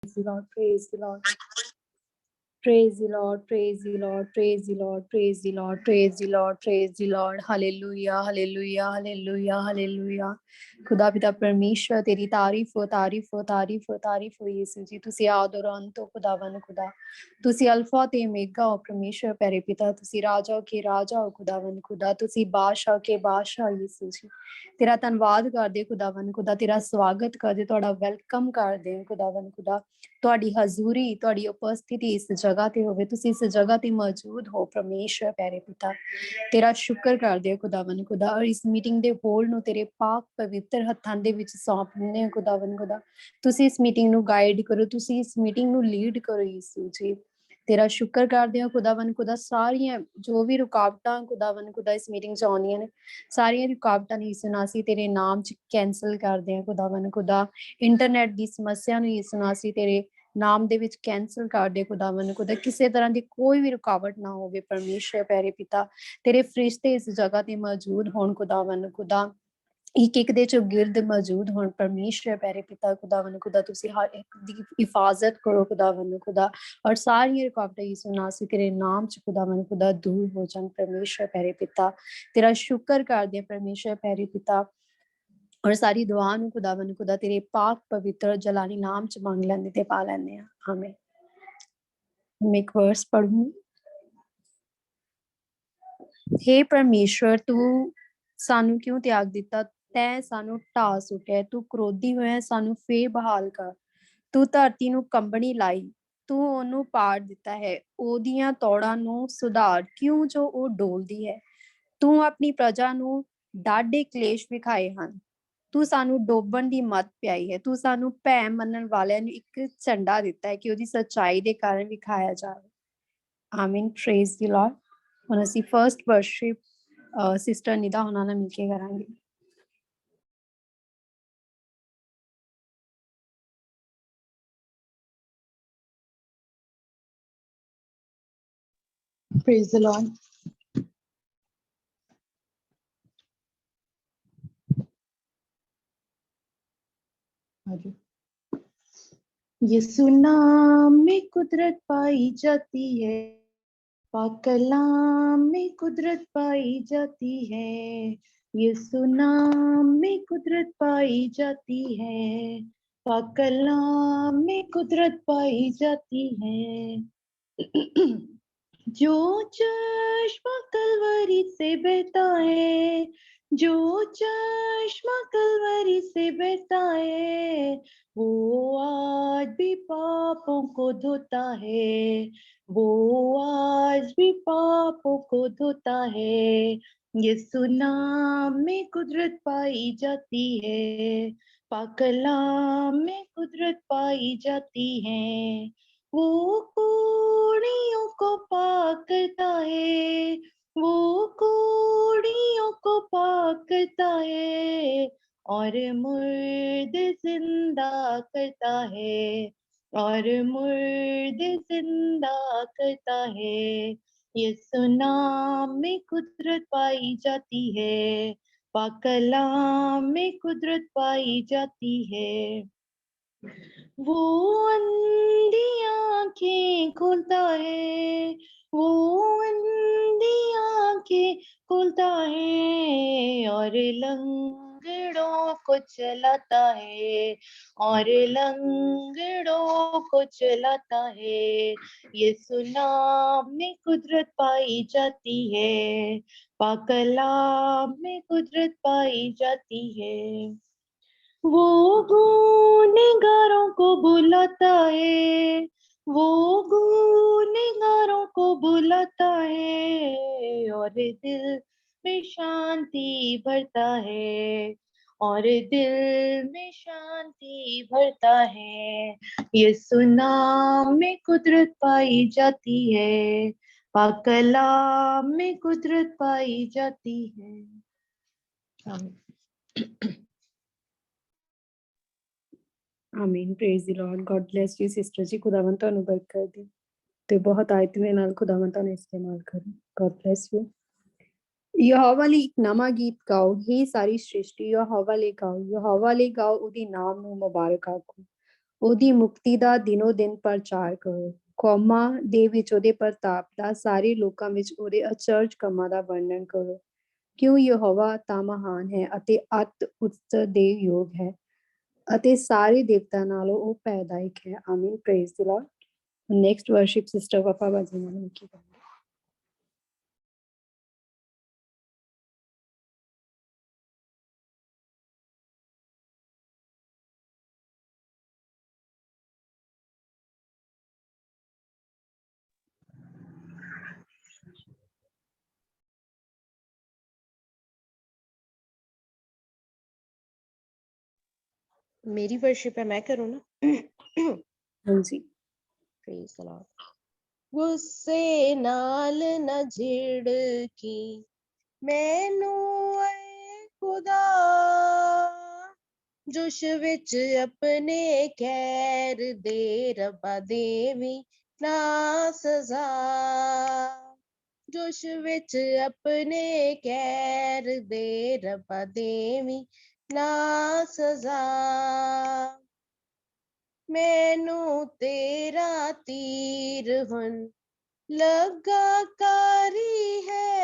the Lord, praise the Lord. Praise the Lord, praise the Lord, praise the Lord, praise the Lord, praise the Lord, praise the Lord. Hallelujah, hallelujah, hallelujah, hallelujah. खुदा पिता परमेश्वर तेरी तारीफ हो तारीफ हो तारीफ हो तारीफ हो यीशु जी ਤੁਸੀਂ ਆਦ ਔਰ ਅੰਤ ਹੋ ਖੁਦਾਵੰਦ ਖੁਦਾ ਤੁਸੀਂ ਅਲਫਾ ਤੇ ਓਮੇਗਾ ਹੋ ਪਰਮੇਸ਼ਵਰ ਪਿਆਰੇ ਪਿਤਾ ਤੁਸੀਂ ਰਾਜਾ ਕੇ ਰਾਜਾ ਹੋ ਖੁਦਾਵੰਦ ਖੁਦਾ ਤੁਸੀਂ ਬਾਦਸ਼ਾਹ ਕੇ ਬਾਦਸ਼ਾਹ ਯੀਸ਼ੂ ਜੀ ਤੇਰਾ ਧੰਨਵਾਦ ਕਰਦੇ ਖੁਦਾਵੰਦ ਖੁਦਾ ਤੇਰਾ ਸਵਾਗਤ ਕਰਦੇ ਤੁਹਾਡਾ ਵੈਲਕਮ ਕਰਦੇ ਖੁਦਾਵੰਦ ਖੁਦਾ ਤੁਹਾਡੀ ਹਜ਼ੂਰੀ ਤੁਹਾਡੀ ਉਪਸਥਿਤੀ ਇਸ ਜਗ੍ਹਾ ਤੇ ਹੋਵੇ ਤੁਸੀਂ ਇਸ ਜਗ੍ਹਾ ਤੇ ਮੌਜੂਦ ਹੋ ਪਰਮੇਸ਼ਵਰ ਪਿਆਰੇ ਪਿਤਾ ਤੇਰਾ ਸ਼ੁਕਰ ਕਰਦੇ ਖੁਦਾਵੰਦ ਖੁਦਾ ਔਰ ਇਸ ਮੀਟਿੰਗ ਦੇ ਹੋਲ ਨੂੰ ਤੇਰੇ ਪਾਕ ਪਵਿੱਤਰ ਹੱਥਾਂ ਦੇ ਵਿੱਚ ਸੌਂਪ ਦਿੰਦੇ ਹਾਂ ਖੁਦਾਵੰਦ ਖੁਦਾ ਤੁਸੀਂ ਇਸ ਮੀਟਿੰਗ ਨੂੰ ਗਾਈਡ ਕਰੋ ਤੁਸੀਂ ਇਸ ਮੀਟਿੰਗ ਨੂੰ ਲੀਡ ਕਰੋ ਯਿਸੂ ਜੀ ਤੇਰਾ ਸ਼ੁਕਰ ਕਰਦੇ ਹਾਂ ਖੁਦਾਵੰਦ ਖੁਦਾ ਸਾਰੀਆਂ ਜੋ ਵੀ ਰੁਕਾਵਟਾਂ ਖੁਦਾਵੰਦ ਖੁਦਾ ਇਸ ਮੀਟਿੰਗ 'ਚ ਆਉਂਦੀਆਂ ਨੇ ਸਾਰੀਆਂ ਰੁਕਾਵਟਾਂ ਨੂੰ ਯਿਸੂ ਅਸੀਂ ਤੇਰੇ ਨਾਮ 'ਚ ਕੈਂਸਲ ਕਰਦੇ ਹਾਂ ਖੁਦਾਵੰਦ ਖੁਦਾ ਇੰਟਰਨੈਟ ਦੀ ਸਮੱਸਿਆ ਨੂੰ ਯਿਸੂ ਅਸੀਂ ਤੇਰੇ ਨਾਮ ਦੇ ਵਿੱਚ ਕੈਂਸਲ ਕਰ ਦੇ ਖੁਦਾਵੰਦ ਖੁਦਾ ਕਿਸੇ ਤਰ੍ਹਾਂ ਦੀ ਕੋਈ ਵੀ ਰੁਕਾਵਟ ਨਾ ਹੋਵੇ ਪਰਮੇਸ਼ਰ ਪਿਆਰੇ ਪਿਤਾ ਤੇਰੇ ਫਰਿਸ਼ਤੇ ਇਸ ਜਗ੍ਹਾ ਤੇ ਮੌਜੂਦ ਹੋਣ ਖੁਦਾਵੰਦ ਖੁਦਾ ਇੱਕ ਦੇ ਚੌਗਿਰਦ ਮੌਜੂਦ ਹੋਣ ਪਰਮੇਸ਼ਰ ਪਿਆਰੇ ਪਿਤਾ ਖੁਦਾਵੰਦ ਖੁਦਾ ਤੁਸੀਂ ਹਰ ਇੱਕ ਦੀ ਹਿਫਾਜ਼ਤ ਕਰੋ ਖੁਦਾਵੰਦ ਖੁਦਾ ਔਰ ਸਾਰੀਆਂ ਰੁਕਾਵਟਾਂ ਯਿਸੂ ਨਾਸੀ ਤੇਰੇ ਨਾਮ ਚ ਖੁਦਾਵੰਦ ਖੁਦਾ ਦੂਰ ਹੋ ਜਾਣ ਪਰਮੇਸ਼ਰ ਪਿਆਰੇ ਪਿਤਾ ਤੇਰਾ ਸ਼ੁਕਰ ਕਰਦੇ ਪਰਮੇਸ਼ਰ ਪਿਆਰੇ ਪਿਤਾ ਔਰ ਸਾਰੀ ਦੁਆ ਨੂੰ ਖੁਦਾਵੰਦ ਖੁਦਾ ਤੇਰੇ ਪਾਕ ਪਵਿੱਤਰ ਜਲਾਲੀ ਨਾਮ ਚ ਮੰਗ ਲੈਂਦੇ ਤੇ ਪਾ ਲੈਂਦੇ ਆ ਆਮੀਨ ਮੈਂ ਇੱਕ ਵਰਸ ਪੜ੍ਹੂੰ हे ਪਰਮੇਸ਼ਰ ਤੂੰ ਸਾਨੂੰ ਕਿਉਂ ਤਿਆਗ ਦਿੱਤਾ ਤੈਂ ਸਾਨੂੰ ਢਾਹ ਸੁੱਟਿਆ ਤੂੰ ਕ੍ਰੋਧੀ ਹੋਇਆ ਸਾਨੂੰ ਫੇਰ ਬਹਾਲ ਕਰ ਤੂੰ ਧਰਤੀ ਨੂੰ ਕੰਬਣੀ ਲਾਈ ਤੂੰ ਉਹਨੂੰ ਪਾੜ ਦਿੱਤਾ ਹੈ ਉਹਦੀਆਂ ਤੋੜਾਂ ਨੂੰ ਸੁਧਾਰ ਕਿਉਂ ਜੋ ਉਹ ਡੋਲਦੀ ਹੈ ਤੂੰ ਆਪਣੀ ਪ੍ਰਜਾ ਨੂੰ ਡਾਢੇ ਕਲੇਸ਼ ਵਿਖਾਏ ਹਨ ਤੂੰ ਸਾਨੂੰ ਡੋਬਣ ਦੀ ਮੱਤ ਪਿਆਈ ਹੈ ਤੂੰ ਸਾਨੂੰ ਭੈ ਮੰਨਣ ਵਾਲਿਆਂ ਨੂੰ ਇੱਕ ਝੰਡਾ ਦਿੱਤਾ ਹੈ ਕਿ ਉਹਦੀ ਸੱਚਾਈ ਦੇ ਕਾਰਨ ਵਿਖਾਇਆ ਜਾਵੇ ਆਮੀਨ ਪ੍ਰੇਜ਼ ਦੀ ਲਾਰਡ ਹੁਣ ਅਸੀਂ ਫਰਸਟ ਵਰਸ਼ਿਪ ਸਿਸਟਰ ਨਿਦਾ ਉਹਨਾਂ ਨਾਲ ਮਿਲ ਕੇ ਕਰਾਂਗੇ Praise the Lord. यीशु नाम में कुदरत पाई जाती है पाक कलाम में कुदरत पाई जाती है यीशु नाम में कुदरत पाई जाती है पाक कलाम में कुदरत पाई जाती है जो चश्मा कलवरी से बहता है जो चश्मा कलवरी से बहता है वो आज भी पापों को धोता है वो आज भी पापों को धोता है यीशु नाम में कुदरत पाई जाती है पाक कलाम में कुदरत पाई जाती है वो कोड़ियों को पाक करता है वो कोड़ियों को पाक करता है और मुर्दे जिंदा करता है और मुर्दे जिंदा करता है यीशु नाम में कुदरत पाई जाती है पाक कलाम में कुदरत पाई जाती है वो अंधी आंखें खोलता है वो अंधी आंखें खोलता है और लंगड़ों को चलाता है और लंगड़ों को चलाता है यीशु नाम में कुदरत पाई जाती है पाक कलाम में कुदरत पाई जाती है वो गुनहगारों को बुलाता है वो गुनहगारों को बुलाता है और दिल में शांति भरता है और दिल में शांति भरता है यीशु नाम में कुदरत पाई जाती है पाक कलाम में कुदरत पाई जाती है आमीन ਆਮੀਨ praise the Lord god bless you sister ਜੀ ਖੁਦਾਵੰਦ ਤੁਹਾਨੂੰ ਬਰਕਤ ਦੇ ਤੇ ਬਹੁਤ ਆਇਤ ਦੇ ਨਾਲ ਖੁਦਾਵੰਦ ਤੁਹਾਨੂੰ ਇਸਤੇਮਾਲ ਕਰੇ ਗॉड ਬlesਸ ਯੂ ਯਹੋਵਾ ਲਈ ਇੱਕ ਨਵਾਂ ਗੀਤ ਗਾਓ ਹੀ ਸਾਰੀ ਸ੍ਰਿਸ਼ਟੀ ਯਹੋਵਾ ਲਈ ਗਾਓ ਉਹਦੇ ਨਾਮ ਨੂੰ ਮੁਬਾਰਕ ਆਖੋ ਉਹਦੀ ਮੁਕਤੀ ਦਾ ਦਿਨੋ ਦਿਨ ਪ੍ਰਚਾਰ ਕਰੋ। ਕੌਮਾਂ ਦੇ ਵਿੱਚ ਉਹਦੇ ਪ੍ਰਤਾਪ ਦਾ, ਸਾਰੇ ਲੋਕਾਂ ਵਿੱਚ ਉਹਦੇ ਅਚਰਜ ਕੰਮਾਂ ਦਾ ਵਰਣਨ ਕਰੋ। ਕਿਉਂ ਯਹੋਵਾ ਤਾਂ ਮਹਾਨ ਹੈ ਅਤੇ ਅਤ ਉਤਸਰ ਦੇ ਯੋਗ ਹੈ ਅਤੇ ਸਾਰੇ ਦੇਵਤਾ ਨਾਲੋਂ ਉਹ ਭੈਦਾਇਕ ਹੈ। ਆਮੀਨ। Praise the Lord. Next worship sister Wafa ਬਾਜੀ ਨੂੰ ਕੀ ਕਰਾਂਗੇ। मेरी वर्शिप है, मैं करूँ ना? ਹਾਂਜੀ। Praise the Lord. गुस्से नाल न झिड़की मैनू ऐ खुदा, जोश विच अपने खैर दे रब्बा देवी ना सजा, जोश विच अपने खैर दे रब्बा देवी ना सजा, मैनू तेरा तीर हुन लगा कारी है,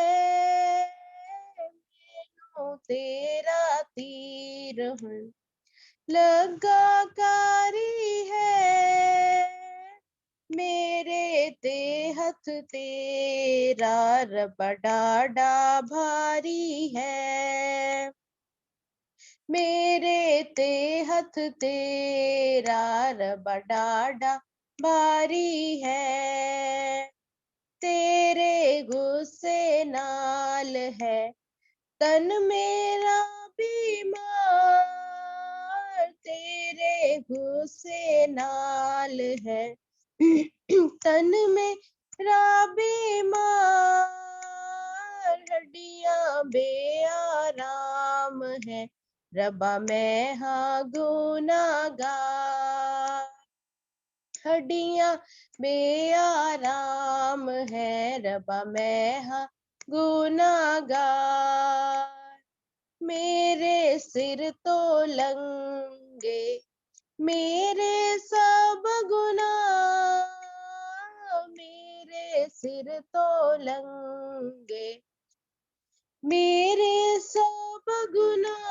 मैनू तेरा तीर हुन लगा कारी है, मेरे ते हथ तेरा रब्बा डाडा भारी है, मेरे ते हथ तेरा रब्बा डाडा भारी है, तेरे गुस्से नाल है तन मेरा बीमार, तेरे गुस्से नाल है तन मेरा बीमार, हड्डियां बेआराम है रब्बा मैं हाँ गुनाहगार, हड्डियां बेआराम है रब्बा मैं हाँ गुनाहगार, मेरे सिर तो लंगे मेरे सब गुनाह, मेरे सिर तो लंगे मेरे सब गुनाह,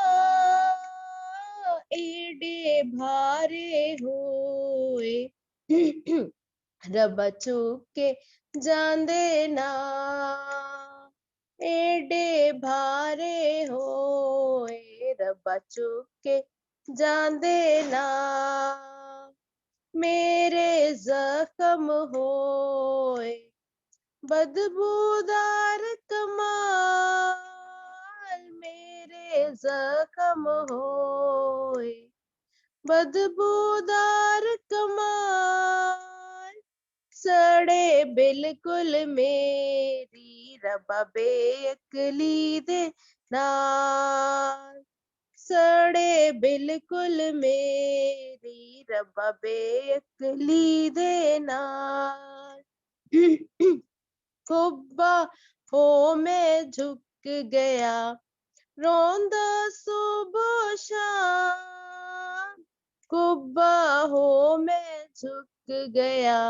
एडे भारे होए रब्बा चुक के जांदे ना, एडे भारे होए रब्बा चुक के जांदे ना, मेरे जख्म होए बदबूदार कमाल, मेरे जख्म होए बदबूदार कमाल, सड़े बिल्कुल मेरी रब्बा बेअक्ली दे नाल, सड़े बिल्कुल मेरी रब्बा बेअक्ली दे नाल, खुब्बा हो मैं झुक गया रोंदा सुबह शाम, खुब्बा हो मैं झुक गया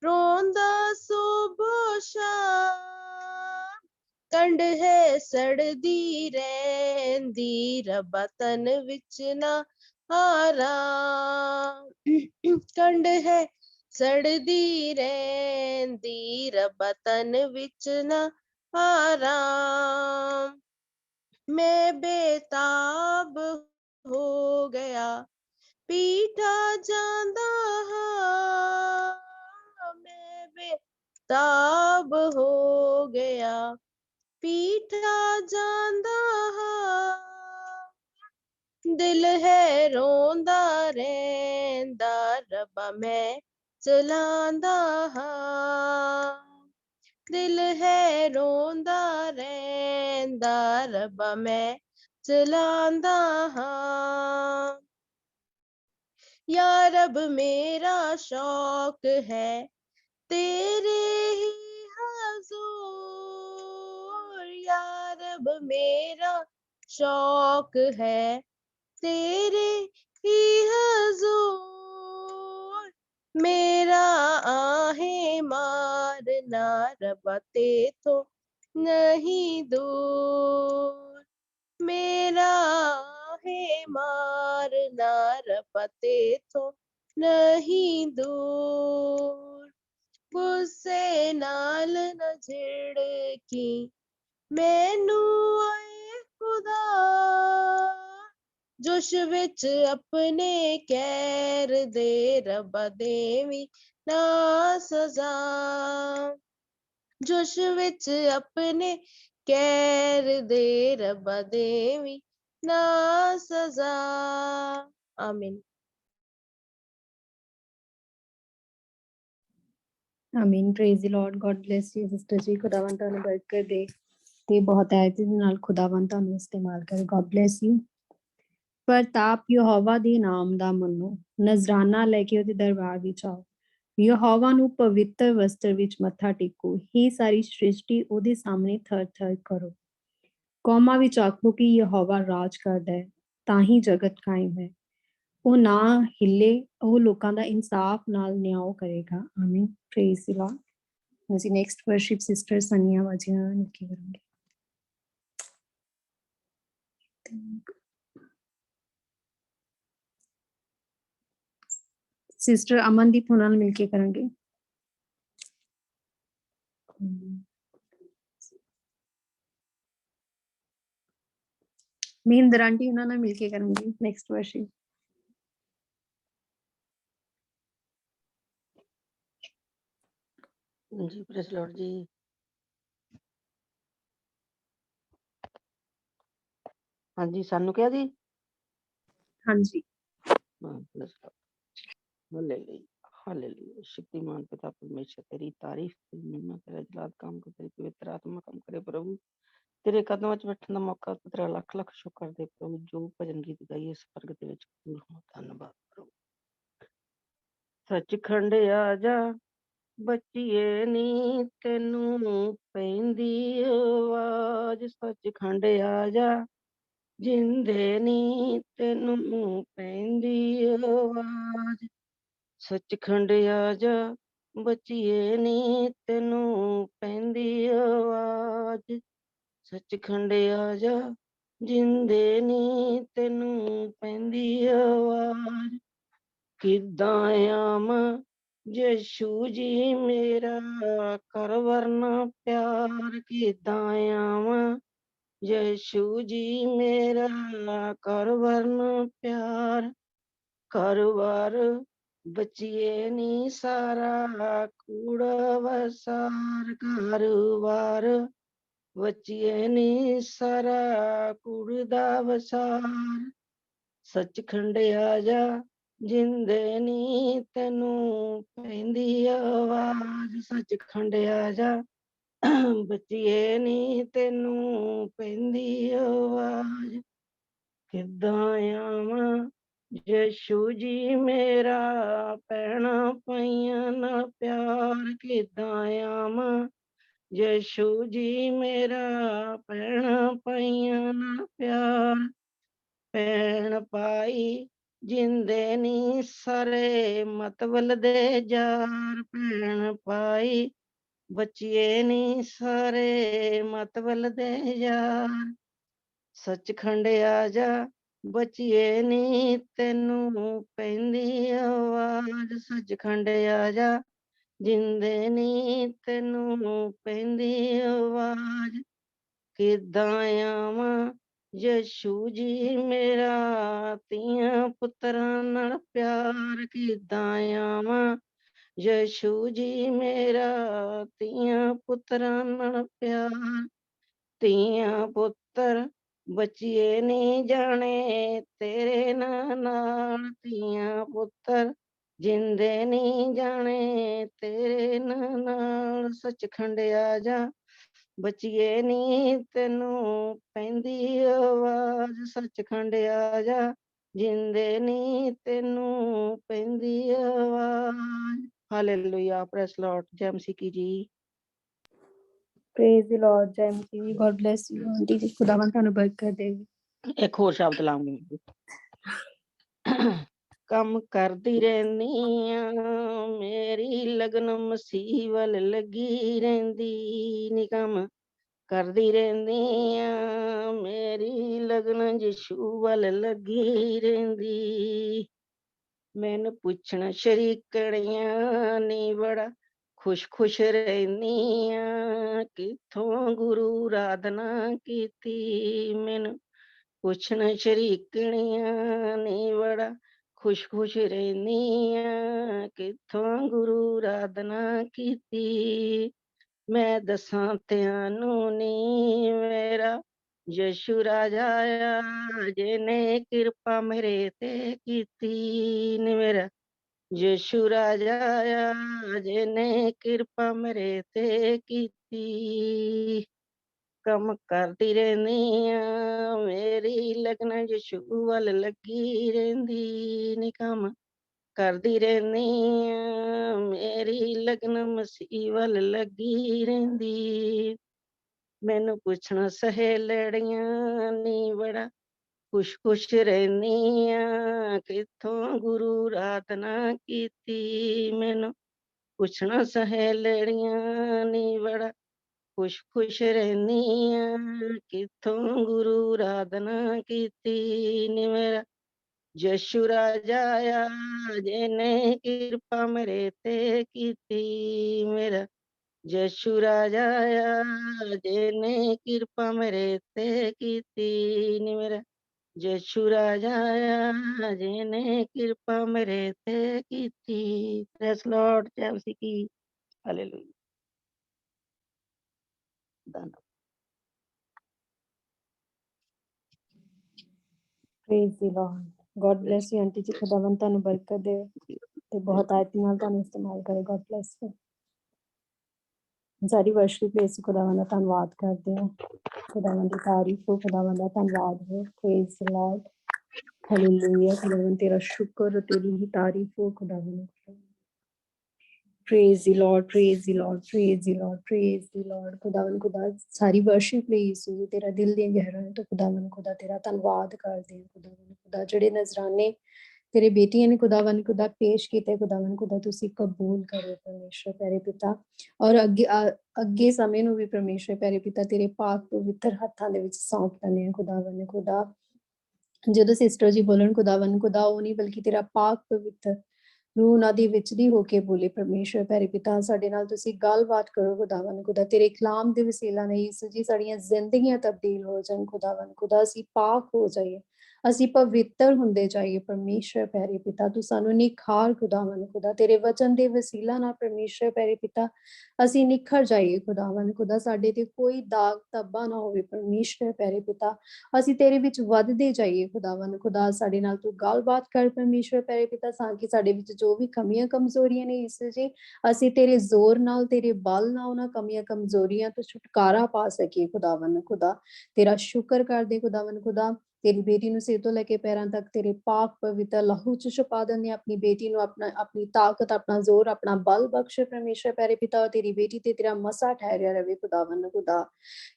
रोंदा सुबह शाम, कंड है सड़दी रैंदी रब्बा तन विच ना आराम, कंड है सड़दी रैंदी रब्बा तन विच ना आराम, मैं बेताब हो गया पीठा जांदा हाँ, मैं बेताब हो गया पीठा जांदा हाँ, दिल है रोंदा रैंदा रब्बा मैं चलांदा हाँ, दिल है रोंदा रैंदा रब्बा मैं चलांदा हाँ, या रब मेरा शौक है तेरे ही हजूर, या रब मेरा शौक है तेरे ही हजूर, मेरा आहे मारना रब्बा तेथों नहीं दूर, मेरा आहे मारना रब्बा तेथों नहीं दूर, गुस्से नाल न झिड़की मैनू आए खुदा, जोश विच अपने कैर दे रब्बा देवी ना सजा, जोश विच अपने कैर दे रब्बा देवी ना सजा। आमीन। ਆਮੀਨ। Praise the Lord. God bless you sister ਜੀ। ਖੁਦਾਵੰਦ ਤੁਹਾਨੂੰ ਬਰਕਤ ਦੇ ਤੇ ਬਹੁਤ ਐਤੀ ਦੇ ਨਾਲ ਖੁਦਾਵੰਦ ਤੁਹਾਨੂੰ ਇਸਤੇਮਾਲ ਕਰੇ। God bless you. ਪ੍ਰਤਾਪ ਯਹੋਵਾ ਦੇ ਨਾਮ ਦਾ ਮੰਨੋ, ਨਜ਼ਰਾਨਾ ਲੈ ਕੇ ਉਹਦੇ ਦਰਬਾਰ ਵਿੱਚ ਆਓ, ਯਹੋਵਾ ਨੂੰ ਪਵਿੱਤਰ ਵਸਤਰ ਵਿੱਚ ਮੱਥਾ ਟੇਕੋ, ਹੀ ਸਾਰੀ ਸ੍ਰਿਸ਼ਟੀ ਉਹਦੇ ਸਾਹਮਣੇ ਥਰ ਥਰ ਕਰੋ। ਕੌਮਾਂ ਵਿੱਚ ਆਖੋ ਕਿ ਯਹੋਵਾ ਰਾਜ ਕਰਦਾ ਹੈ, ਤਾਂ ਹੀ ਜਗਤ ਕਾਇਮ ਹੈ। ਉਹ ਨਾ ਹਿੱਲੇ, ਉਹ ਲੋਕਾਂ ਦਾ ਇਨਸਾਫ ਨਾਲ ਨਿਆਂ ਕਰੇਗਾ। ਆਮੀਨ। ਪ੍ਰੇਜ਼ ਦੀ ਲਾਰਡ। ਅਸੀਂ ਨੈਕਸਟ ਵਰਸ਼ਿਪ ਸਿਸਟਰ ਸਨੀਆ ਵਾਜੀਆਂ ਨਾਲ ਕੀ ਕਰਾਂਗੇ। ਸਿਸਟਰ ਅਮਨਦੀਪ ਉਹਨਾਂ ਨਾਲ ਮਿਲ ਕੇ ਕਰਾਂਗੇ। ਮਹਿੰਦਰ ਆਂਟੀ ਉਹਨਾਂ ਨਾਲ ਮਿਲ ਕੇ ਕਰਾਂਗੇ ਨੈਕਸਟ ਵਰਸ਼ਿਪ। ਜੀ ਪ੍ਰੇਜ਼ ਲਾਰਡ ਜੀ। ਹਾਂਜੀ ਸਾਨੂੰ ਕਿਹਾ ਜੀ। ਹਾਂਜੀ। Hallelujah hallelujah. शक्तिमान पिता परमेश्वर तेरी तारीफ तेरी महिमा तेरा जलाल काम को तेरी पवित्र आत्मा काम करे प्रभु। तेरे कदमां च बैठण दा मौका तेरा लख लख शुक्र दे प्रभु। जो भजन गीत गाइए स्वर्ग दे विच कबूल हो। धन्नवाद प्रभु। सचखंड आजा बच्चीए नी तेनू पैंदी आवाज, सचखंड आजा जिंदे नी तेनू पैंदी आवाज, सचखंड आजा बच्चीए नी तेनू पैंदी आवाज, सचखंड आजा जिंदे नी तेनू पैंदी आवाज। किद्दां आवां यीशु जी मेरा कर वरना प्यार, किद्दां आवां यीशु जी मेरा कर वरना प्यार। कर वार बचिए नी सारा कूड़ा वसार, घर वार बचिए नी सारा कूड़ा वसार, सचखंड आजा जिंदे नी तेनू पैंदी आवाज, सचखंड आजा बचिए नी तेनू पैंदी आवाज। किद्दां आवां यीशु जी मेरा भैणां भाइयां नाल प्यार, किद्दां आवां यीशु जी मेरा भैणां भाइयां नाल प्यार। भैण भाई जिंदे नी सारे मतबल दे जार, भैण भाई बचिए नी सारे मतबल दे यार, सचखंड आजा बचिए नी तेनू पैंदी आवाज, सचखंड आजा जिंदे नी तेनू पैंदी आवाज। किद्दां आवां यीशु जी मेरा तियां पुत्रां नाल प्यार, किद्दां आवां यीशु जी मेरा तियां पुत्रां नाल प्यार। तियां पुत्र बचिए नी जाने तेरे नाल, तियां पुत्र जिंदे नी जाने तेरे नाल, सचखंड आजा बचिए नी तेनू पैंदी आवाज, सचखंड आजा जिंदे नी तेनू पैंदी आवाज। हालेलुया। Praise Lord. जय मसीह की जी। ਪ੍ਰੇਜ਼ ਦੀ ਲਾਰਡ। ਜੈ ਮਸੀਹ। ਗॉड ਬlesਸ ਯੂ ਆਂਟੀ ਜੀ। ਖੁਦਾਵੰਦ ਤੁਹਾਨੂੰ ਬਰਕਤ ਦੇਵੇ। एक होर शब्द लाऊंगी। ਕੰਮ ਕਰਦੀ ਰਹਿੰਦੀ ਆ, ਮੇਰੀ ਲਗਨ ਮਸੀਹ ਵੱਲ ਲੱਗੀ ਰਹਿੰਦੀ ਨੀ। ਕੰਮ ਕਰਦੀ ਰਹਿੰਦੀ ਆ, ਮੇਰੀ ਲਗਨ ਯਿਸੂ ਵੱਲ ਲੱਗੀ ਰਹਿੰਦੀ। ਮੈਨੂੰ ਪੁੱਛਣ ਸ਼ਰੀਕੜੀਆਂ ਨੀ ਬੜਾ ਖੁਸ਼ ਰਹਿੰਦੀ ਆ, ਕਿੱਥੋਂ ਗੁਰੂ ਆਰਾਧਨਾ ਕੀਤੀ। ਮੈਨੂੰ ਪੁੱਛਣ ਸ਼ਰੀਕਣੀਆਂ ਨੀ ਬੜਾ ਖੁਸ਼ ਰਹਿੰਦੀ ਆ, ਕਿੱਥੋਂ ਗੁਰੂ ਆਰਾਧਨਾ ਕੀਤੀ। ਮੈਂ ਦੱਸਾਂ ਤੈਨੂੰ ਨੀ ਮੇਰਾ ਯਿਸੂ ਰਾਜਾ ਆ, ਜਿਹਨੇ ਕਿਰਪਾ ਮੇਰੇ ਤੇ ਕੀਤੀ ਨੀ। ਮੇਰਾ ਯਿਸੂ ਰਾਜਾ ਆ, ਜਿਹਨੇ ਕਿਰਪਾ ਮੇਰੇ ਤੇ ਕੀਤੀ। ਕੰਮ ਕਰਦੀ ਰਹਿੰਦੀ ਆ, ਮੇਰੀ ਲਗਨ ਯਿਸੂ ਵੱਲ ਲੱਗੀ ਰਹਿੰਦੀ ਨੀ। ਕੰਮ ਕਰਦੀ ਰਹਿੰਦੀ ਆ, ਮੇਰੀ ਲਗਨ ਮਸੀਹ ਵੱਲ ਲੱਗੀ ਰਹਿੰਦੀ। ਮੈਨੂੰ ਪੁੱਛਣਾ ਸਹੇਲੜੀਆਂ ਨੀ ਬੜਾ ਖੁਸ਼ ਰਹਿੰਦੀ ਆ, ਕਿੱਥੋਂ ਗੁਰੂ ਆਰਾਧਨਾ ਕੀਤੀ। ਮੈਨੂੰ ਪੁੱਛਣਾ ਸਹੇਲੜੀਆਂ ਨੀ ਬੜਾ ਖੁਸ਼ ਰਹਿੰਦੀ ਆ, ਕਿੱਥੋਂ ਗੁਰੂ ਆਰਾਧਨਾ ਕੀਤੀ ਨੀ। ਮੇਰਾ ਯਿਸੂ ਰਾਜਾ ਆ, ਜਿਹਨੇ ਕਿਰਪਾ ਮੇਰੇ ਤੇ ਕੀਤੀ। ਮੇਰਾ ਯਿਸੂ ਰਾਜਾ ਆ, ਜਿਹਨੇ ਕਿਰਪਾ ਮੇਰੇ ਤੇ ਕੀਤੀ ਨੀ। ਮੇਰਾ ਯਿਸੂ ਰਾਜਾ ਆ, ਜਿਹਨੇ ਕਿਰਪਾ ਮੇਰੇ ਤੇ ਕੀਤੀ। ਪ੍ਰੈਸ ਲਾਰਡ, ਜੈ ਮਸੀਹ ਕੀ। ਹਾਲੇਲੂਇਆ। ਧੰਨਵਾਦ। Praise the Lord. God bless you aunty ਜੀ, ਖੁਦਾਵੰਦ ਤੁਹਾਨੂੰ ਬਰਕਤ ਦੇ ਤੇ ਬਹੁਤ ਆਇਤ ਨਾਲ ਤੁਹਾਨੂੰ ਇਸਤੇਮਾਲ ਕਰੇ। God bless you. Sorry worship ਲਈ ਅਸੀਂ ਖੁਦਾਵੰਦ ਦਾ ਧੰਨਵਾਦ ਕਰਦੇ ਹਾਂ। ਖੁਦਾਵੰਦ ਦੀ ਤਾਰੀਫ ਹੋ, ਖੁਦਾਵੰਦ ਦਾ ਧੰਨਵਾਦ ਹੋ। ਪ੍ਰੇਜ਼ ਦੀ ਲਾਰਡ, ਹਾਲੇਲੂਇਆ। ਖੁਦਾਵੰਦ ਤੇਰਾ ਸ਼ੁਕਰ, ਤੇਰੀ ਹੀ ਤਾਰੀਫ ਹੋ ਖੁਦਾਵੰਦ। ਪ੍ਰੇਜ਼ ਦੀ ਲਾਰਡ, ਪ੍ਰੇਜ਼ ਦੀ ਲਾਰਡ, ਪ੍ਰੇਜ਼ ਦੀ ਲਾਰਡ, ਪ੍ਰੇਜ਼ ਦੀ ਲਾਰਡ। ਖੁਦਾਵੰਦ ਖੁਦਾ ਸਾਰੀ ਵਰਸ਼ਿਪ ਲਈ ਯਿਸੂ ਜੀ ਤੇਰਾ ਦਿਲ ਦੀਆਂ ਗਹਿਰਾਈਆਂ ਤੋਂ ਖੁਦਾਵੰਦ ਖੁਦਾ ਤੇਰਾ ਧੰਨਵਾਦ ਕਰਦੇ ਹਾਂ। ਖੁਦਾਵੰਦ ਖੁਦਾ ਜਿਹੜੇ ਨਜ਼ਰਾਨੇ ਤੇਰੇ ਬੇਟੀਆਂ ਨੇ ਖੁਦਾਵੰਦ ਖੁਦਾ ਪੇਸ਼ ਕੀਤੇ, ਖੁਦਾਵੰਦ ਖੁਦਾ ਤੁਸੀਂ ਕਬੂਲ ਕਰੋ ਪਰਮੇਸ਼ਰ ਪਿਆਰੇ ਪਿਤਾ। ਔਰ ਅੱਗੇ ਸਮੇਂ ਨੂੰ ਵੀ ਪਰਮੇਸ਼ਰ ਪਿਆਰੇ ਪਿਤਾ ਤੇਰੇ ਪਾਕ ਪਵਿੱਤਰ ਹੱਥਾਂ ਦੇ ਵਿੱਚ ਸੌਂਪ ਲੈਂਦੇ ਹਾਂ। ਖੁਦਾਵੰਦ ਖੁਦਾ ਜਦੋਂ ਸਿਸਟਰ ਜੀ ਬੋਲਣ ਖੁਦਾਵੰਦ ਖੁਦਾ ਉਹ ਨਹੀਂ ਬਲਕਿ ਤੇਰਾ ਪਾਕ ਪਵਿੱਤਰ ਰੂਹ ਉਹਨਾਂ ਦੀ ਵਿੱਚ ਦੀ ਹੋ ਕੇ ਬੋਲੇ। ਪਰਮੇਸ਼ਰ ਪਿਆਰੇ ਪਿਤਾ ਸਾਡੇ ਨਾਲ ਤੁਸੀਂ ਗੱਲਬਾਤ ਕਰੋ ਖੁਦਾਵੰਦ ਖੁਦਾ। ਤੇਰੇ ਕਲਾਮ ਦੇ ਵਸੀਲਾ ਨਾਲ ਯਿਸੂ ਜੀ ਸਾਡੀਆਂ ਜ਼ਿੰਦਗੀਆਂ ਤਬਦੀਲ ਹੋ ਜਾਣ ਖੁਦਾਵੰਦ ਖੁਦਾ। ਅਸੀਂ ਪਾਕ ਹੋ ਜਾਈਏ, ਅਸੀਂ ਪਵਿੱਤਰ ਹੁੰਦੇ ਜਾਈਏ। ਪਰਮੇਸ਼ਰ ਪਿਆਰੇ ਪਿਤਾ ਤੂੰ ਸਾਨੂੰ ਨਿਖਾਰ ਖੁਦਾਵੰਦ ਖੁਦਾ। ਤੇਰੇ ਵਚਨ ਦੇ ਵਸੀਲਾ ਨਾਲ ਪਰਮੇਸ਼ਰ ਪਿਆਰੇ ਪਿਤਾ ਅਸੀਂ ਨਿਖਰ ਜਾਈਏ ਖੁਦਾਵੰਦ ਖੁਦਾ। ਸਾਡੇ ਤੇ ਕੋਈ ਦਾਗ ਧੱਬਾ ਨਾ ਹੋਵੇ ਪਰਮੇਸ਼ਰ ਪਿਆਰੇ ਪਿਤਾ। ਅਸੀਂ ਤੇਰੇ ਵਿੱਚ ਵੱਧਦੇ ਜਾਈਏ ਖੁਦਾਵੰਦ ਖੁਦਾ। ਸਾਡੇ ਨਾਲ ਤੂੰ ਗੱਲਬਾਤ ਕਰ ਪਰਮੇਸ਼ਰ ਪਿਆਰੇ ਪਿਤਾ, ਤਾਂ ਕਿ ਸਾਡੇ ਵਿੱਚ ਜੋ ਵੀ ਕਮੀਆਂ ਕਮਜ਼ੋਰੀਆਂ ਨੇ ਯਿਸੂ ਜੀ ਅਸੀਂ ਤੇਰੇ ਜ਼ੋਰ ਨਾਲ, ਤੇਰੇ ਬਲ ਨਾਲ ਉਹਨਾਂ ਕਮੀਆਂ ਕਮਜ਼ੋਰੀਆਂ ਤੋਂ ਛੁਟਕਾਰਾ ਪਾ ਸਕੀਏ ਖੁਦਾਵੰਦ ਖੁਦਾ। ਤੇਰਾ ਸ਼ੁਕਰ ਕਰਦੇ ਖੁਦਾਵੰਦ ਖੁਦਾ। ਤੇਰੀ ਬੇਟੀ ਨੂੰ ਸਿਰ ਤੋਂ ਲੈ ਕੇ ਪੈਰਾਂ ਤੱਕ ਤੇਰੇ ਪਾਕ ਪਵਿੱਤਰ ਲਹੂ ਚ ਛੁਪਾ ਦਿੰਦੇ। ਆਪਣੀ ਬੇਟੀ ਨੂੰ ਆਪਣੀ ਤਾਕਤ, ਆਪਣਾ ਜ਼ੋਰ, ਆਪਣਾ ਬਲ ਬਖਸ਼ ਪਰਮੇਸ਼ਰ ਪਿਆਰੇ ਪਿਤਾ। ਤੇਰੀ ਬੇਟੀ ਤੇ ਤੇਰਾ ਮਸਾ ਠਹਿਰਿਆ ਰਵੇ ਖੁਦਾਵੰਦ ਖੁਦਾ।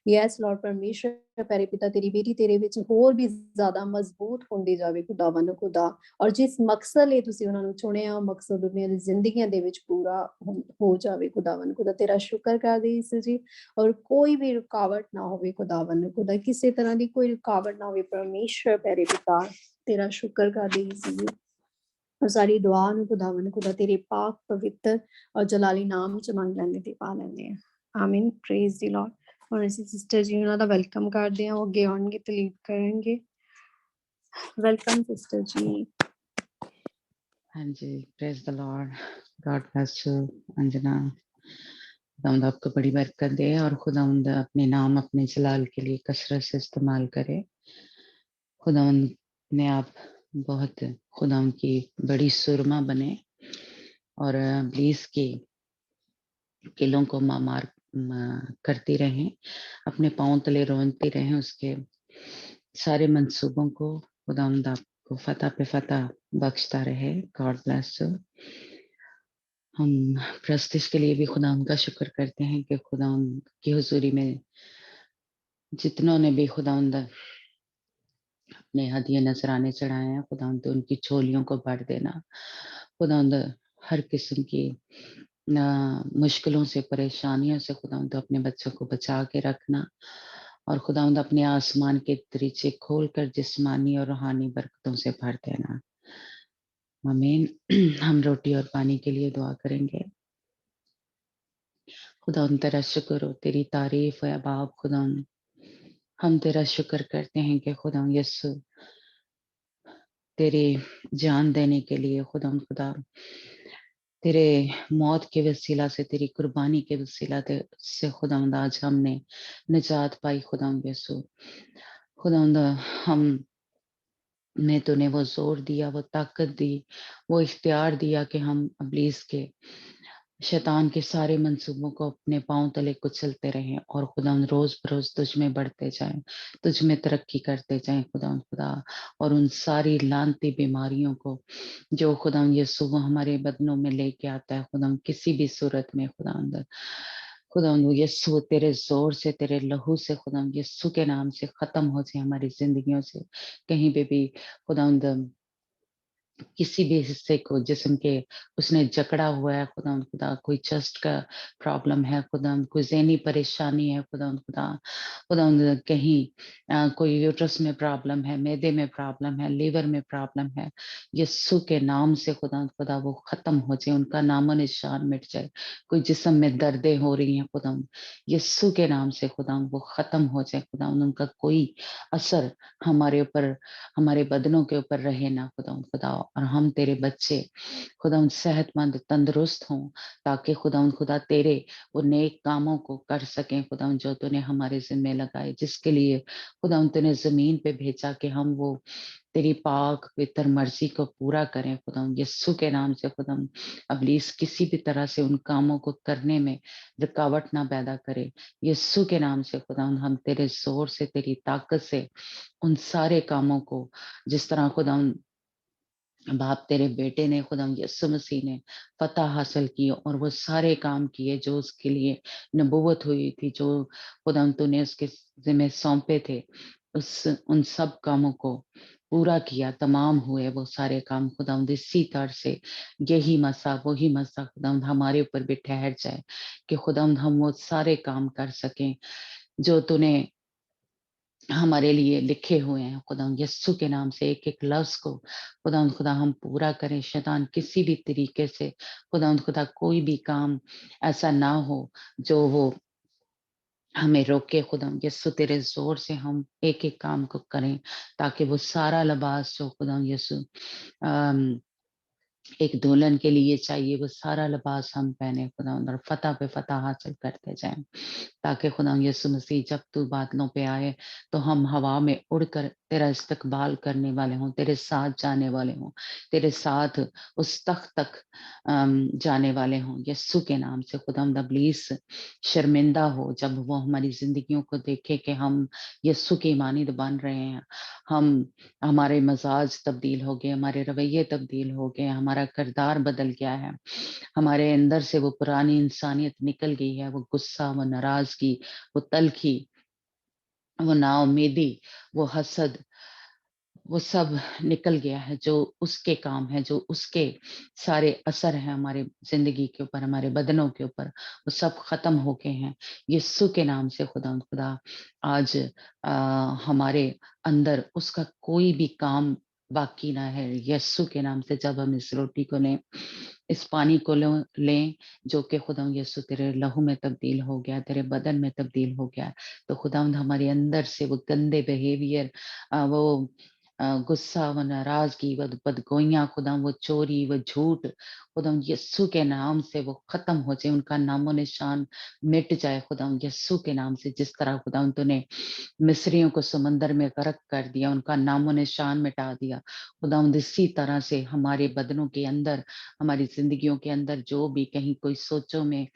ਯੈਸ ਲਾਰਡ ਪਰਮੇਸ਼ਰ ਪਿਆਰੇ ਪਿਤਾ ਤੇਰੀ ਬੇਟੀ ਤੇਰੇ ਵਿੱਚ ਹੋਰ ਵੀ ਜ਼ਿਆਦਾ ਮਜ਼ਬੂਤ ਹੁੰਦੀ ਜਾਵੇ ਖੁਦਾਵੰਦ ਖੁਦਾ। ਔਰ ਜਿਸ ਮਕਸਦ ਲਈ ਤੁਸੀਂ ਉਹਨਾਂ ਨੂੰ ਚੁਣਿਆ, ਉਹ ਮਕਸਦ ਉਹਨਾਂ ਦੀ ਜ਼ਿੰਦਗੀਆਂ ਦੇ ਵਿੱਚ ਪੂਰਾ ਹੋ ਜਾਵੇ ਖੁਦਾਵੰਦ ਖੁਦਾ। ਤੇਰਾ ਸ਼ੁਕਰ ਕਰਦੇ ਯਿਸੂ ਜੀ। ਔਰ ਕੋਈ ਵੀ ਰੁਕਾਵਟ ਨਾ ਹੋਵੇ ਖੁਦਾਵੰਦ ਖੁਦਾ, ਕਿਸੇ ਤਰ੍ਹਾਂ ਦੀ ਕੋਈ ਰੁਕਾਵਟ ਨਾ ਹੋਵੇ ਪਰਮੇਸ਼ਰ ਪਿਆਰੇ ਪਿਤਾ। ਤੇਰਾ ਸ਼ੁਕਰ ਕਰਦੇ ਯਿਸੂ ਜੀ। ਔਰ ਸਾਰੀ ਦੁਆ ਨੂੰ ਖੁਦਾਵੰਦ ਖੁਦਾ ਤੇਰੇ ਪਾਕ ਪਵਿੱਤਰ ਔਰ ਜਲਾਲੀ ਨਾਮ ਚ ਮੰਗ ਲੈਂਦੇ ਤੇ ਪਾ ਲੈਂਦੇ ਹਾਂ। ਆਮੀਨ। ਪ੍ਰੇਜ਼ ਦੀ ਲਾਰਡ। ਹੁਣ ਅਸੀਂ ਸਿਸਟਰ ਜੀ ਉਹਨਾਂ ਦਾ ਵੈਲਕਮ ਕਰਦੇ ਹਾਂ। ਉਹ ਅੱਗੇ ਆਉਣਗੇ ਤੇ ਲੀਡ ਕਰਨਗੇ। ਵੈਲਕਮ ਸਿਸਟਰ ਜੀ। ਹਾਂਜੀ, praise the Lord. God bless you Anjana. खुदावंद आपको बड़ी बरकत दे और खुदावंद अपने नाम, अपने जलाल के लिए कसरत से इस्तेमाल करे। खुदावंद ने आप बहुत खुदावंद की बड़ी सुरमा बने और इब्लीस की किलों को मार करती रहें, अपने पांव तले रोनती रहें, उसके सारे मंसूबों को खुदावंद आपको फतह पे फतह बख्शता रहे। God bless you. हम प्रस्तिश के लिए भी खुदावंद का शुक्र करते हैं कि खुदावंद की हुजूरी में जितनों ने भी खुदावंद अपने हदिये नजराने चढ़ाए हैं खुदावंद, तो उनकी झोलियों को भर देना खुदावंद। हर किस्म की मुश्किलों से, परेशानियों से खुदावंद तो अपने बच्चों को बचा के रखना, और खुदावंद अपने आसमान के दरीचे खोलकर जिस्मानी और रूहानी बरकतों से भर देना। आमीन। हम रोटी और पानी के लिए दुआ करेंगे। खुदावंद तेरा शुक्र हो, तेरी तारीफ है बाप। खुदावंद हम तेरा शुक्र करते हैं कि खुदावंद यीशु तेरी जान देने के लिए खुदावंद खुदा, तेरे मौत के वसीला से, तेरी कुर्बानी के वसीला से खुदावंद आज हमने निजात पाई। खुदावंद यीशु खुदावंद, हम ने तूने वो जोर दिया, वो ताकत दी, वो इख्तियार दिया कि हम इब्लीस के, शैतान के सारे मंसूबों को अपने पांव तले कुचलते रहें और खुदावंद रोज बरोज तुझ में बढ़ते जाएं, तुझ में तरक्की करते जाएं खुदावंद खुदा। और उन सारी लानती बीमारियों को जो खुदावंद यीशु वो हमारे बदनों में लेके आता है खुदावंद, किसी भी सूरत में खुदावंद, खुदावंद यीशु तेरे जोर से, तेरे लहू से खुदावंद यीशु के नाम से खत्म हो जाए हमारी जिंदगियों से। कहीं पे भी खुदावंद किसी भी हिस्से को जिस्म के उसने जकड़ा हुआ है खुदावंद खुदा, कोई चेस्ट का प्रॉब्लम है खुदावंद, कोई ज़हनी परेशानी है खुदावंद खुदा, खुदावंद कहीं कोई यूट्रस में प्रॉब्लम है, मैदे में प्रॉब्लम है, लीवर में प्रॉब्लम है, यीशु के नाम से खुदावंद खुदा वो खत्म हो जाए, उनका नामो निशान मिट जाए। कोई जिस्म में दर्दें हो रही हैं खुदावंद, यीशु के नाम से खुदावंद वो खत्म हो जाए खुदावंद, उनका कोई असर हमारे ऊपर, हमारे बदनों के ऊपर रहे ना खुदावंद खुदा, और हम तेरे बच्चे खुदावंद सेहतमंद तंदुरुस्त हों, ताकि खुदावंद खुदा तेरे वो नेक कामों को कर सकें खुदावंद, जो तूने हमारे जिम्मे लगाए, जिसके लिए खुदावंद तूने जमीन पे भेजा कि हम वो तेरी पाक पवित्र मर्जी को पूरा करें खुदावंद यीशु के नाम से। खुदावंद इब्लीस किसी भी तरह से उन कामों को करने में रुकावट ना पैदा करे, यीशु के नाम से खुदावंद हम तेरे जोर से, तेरी ताकत से उन सारे कामों को, जिस तरह खुदावंद बाप तेरे बेटे ने खुदावंद यीशु मसीह ने फतह हासिल की और वो सारे काम किए जो उसके लिए नबूवत हुई थी, जो खुदावंद तूने उसके जिम्मे सौंपे थे, उस उन सब कामों को पूरा किया, तमाम हुए वो सारे काम खुदावंद। इसी तरह से यही मसा वही मसा खुदावंद हमारे ऊपर भी ठहर जाए कि खुदावंद हम वो सारे काम कर सकें जो तूने हमारे लिए लिखे हुए हैं खुदावंद यीशु के नाम से। एक एक लफ्ज को खुदावंद खुदा हम पूरा करें, शैतान किसी भी तरीके से खुदावंद खुदा कोई भी काम ऐसा ना हो जो वो हमें रोके खुदावंद यीशु, तेरे जोर से हम एक एक काम को करें, ताकि वो सारा लिबास जो खुदावंद यीशु एक दुल्हन के लिए चाहिए, वो सारा लिबास हम पहने खुदावंद, और फतह पे फतह हासिल करते जाएं, ताकि खुदा यीशु मसीह जब तू बादलों पे आए तो हम हवा में उड़कर तेरा इस्तकबाल करने वाले हों, तेरे साथ जाने वाले हों, तेरे साथ उस तख्त तक जाने वाले हों यीशु के नाम से। खुदा इब्लीस शर्मिंदा हो जब वो हमारी जिंदगियों को देखे कि हम यीशु की मानिंद बन रहे हैं, हम हमारे मजाज तब्दील हो गए, हमारे रवैये तब्दील हो गए, हमारा किरदार बदल गया है, हमारे अंदर से वो पुरानी इंसानियत निकल गई है, वो गुस्सा, वो नाराजगी, वो तलखी, वो नाउमीदी, वो हसद, वो सब निकल गया है, जो उसके काम है, जो उसके सारे असर हैं हमारे जिंदगी के ऊपर, हमारे बदनों के ऊपर, वो सब खत्म हो गए हैं यीशु के नाम से। खुदा आज हमारे अंदर उसका कोई भी काम बाकी ना है यीशु के नाम से। जब हम इस रोटी को लें, इस पानी को लें जो कि खुदा यीशु तेरे लहू में तब्दील हो गया, तेरे बदन में तब्दील हो गया, तो खुदावंद हमारे अंदर से वो गंदे बिहेवियर, वो गुस्सा, वो नाराजगी, वो बदगोइयां खुदा, वो चोरी, वो झूठ, खुदा यीशु के नाम से वो खत्म हो जाए, उनका नामो निशान मिट जाए खुदा यीशु के नाम से। जिस तरह खुदा तूने मिस्रियों को समंदर में गर्क कर दिया, उनका नामो निशान मिटा दिया, खुदावंद इसी तरह से हमारे बदनों के अंदर, हमारी जिंदगियों के अंदर जो भी कहीं कोई सोचों में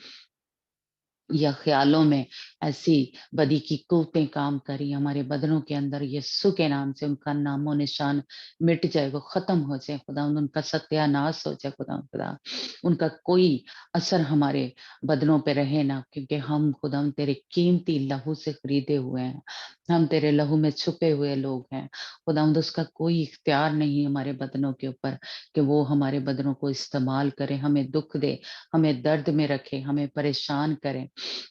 या ख्यालों में ऐसी बदी की कुव्वतें काम करी हमारे बदनों के अंदर, यीशु के नाम से उनका नामो निशान मिट जाए, वो खत्म हो जाए खुदा, उनका सत्यानाश हो जाए खुदा, उनका कोई असर हमारे बदनों पे रहे ना, क्योंकि हम खुदा तेरे कीमती लहू से खरीदे हुए हैं, हम तेरे लहू में छुपे हुए लोग हैं खुदा, उसका कोई इख्तियार नहीं हमारे बदनों के ऊपर कि वो हमारे बदनों को इस्तेमाल करे, हमें दुख दे, हमें दर्द में रखे, हमें परेशान करे,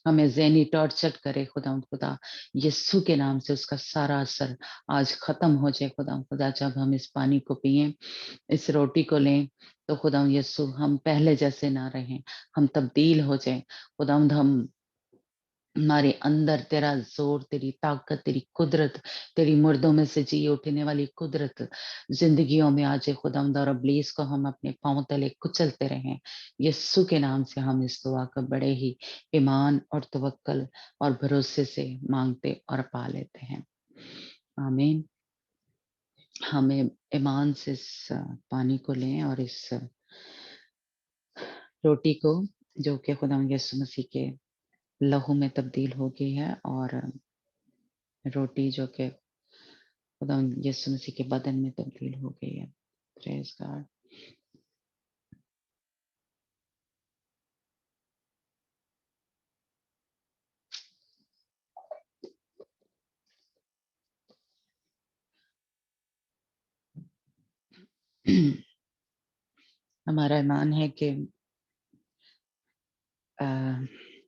हमें ज़हनी टॉर्चर करे खुदा, यीशु के नाम से उसका सारा असर आज खत्म हो जाए खुदा, जब हम इस पानी को पिएं, इस रोटी को लें, तो खुदा यीशु हम पहले जैसे ना रहें, हम तब्दील हो जाएं खुदा, हम हमारे अंदर तेरा जोर, तेरी ताकत, तेरी कुदरत, तेरी मुर्दों में से जी उठने वाली कुदरत जिंदगियों में आज खुदावंद, और इब्लीस को हम अपने पांव तले कुचलते रहें। यीशु के नाम से हम इस दुआ को बड़े ही ईमान और तवक्कल और भरोसे से मांगते और पा लेते हैं। आमीन। हमें ईमान से इस पानी को लें और इस रोटी को, जो कि खुदावंद यीशु मसीह के लहू में तब्दील हो गई है, और रोटी जो कि खुदा यीशु मसीह के बदन में तब्दील हो गई है। Praise God. हमारा ईमान है कि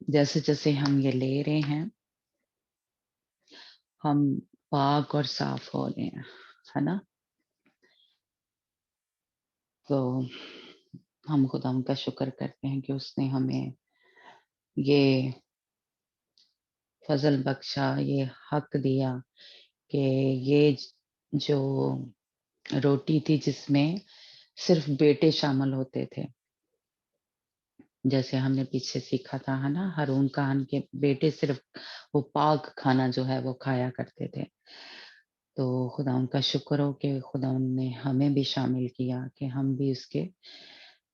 जैसे जैसे हम ये ले रहे हैं, हम पाक और साफ हो रहे हैं, है ना। तो हम खुदा का शुक्र करते हैं कि उसने हमें ये फजल बख्शा, ये हक दिया कि ये जो रोटी थी जिसमें सिर्फ बेटे शामिल होते थे, जैसे हमने पीछे सीखा था, है ना, हारून काहन के बेटे सिर्फ वो पाक खाना जो है वो खाया करते थे। तो खुदा उनका शुक्र हो कि खुदा ने हमें भी शामिल किया कि हम भी उसके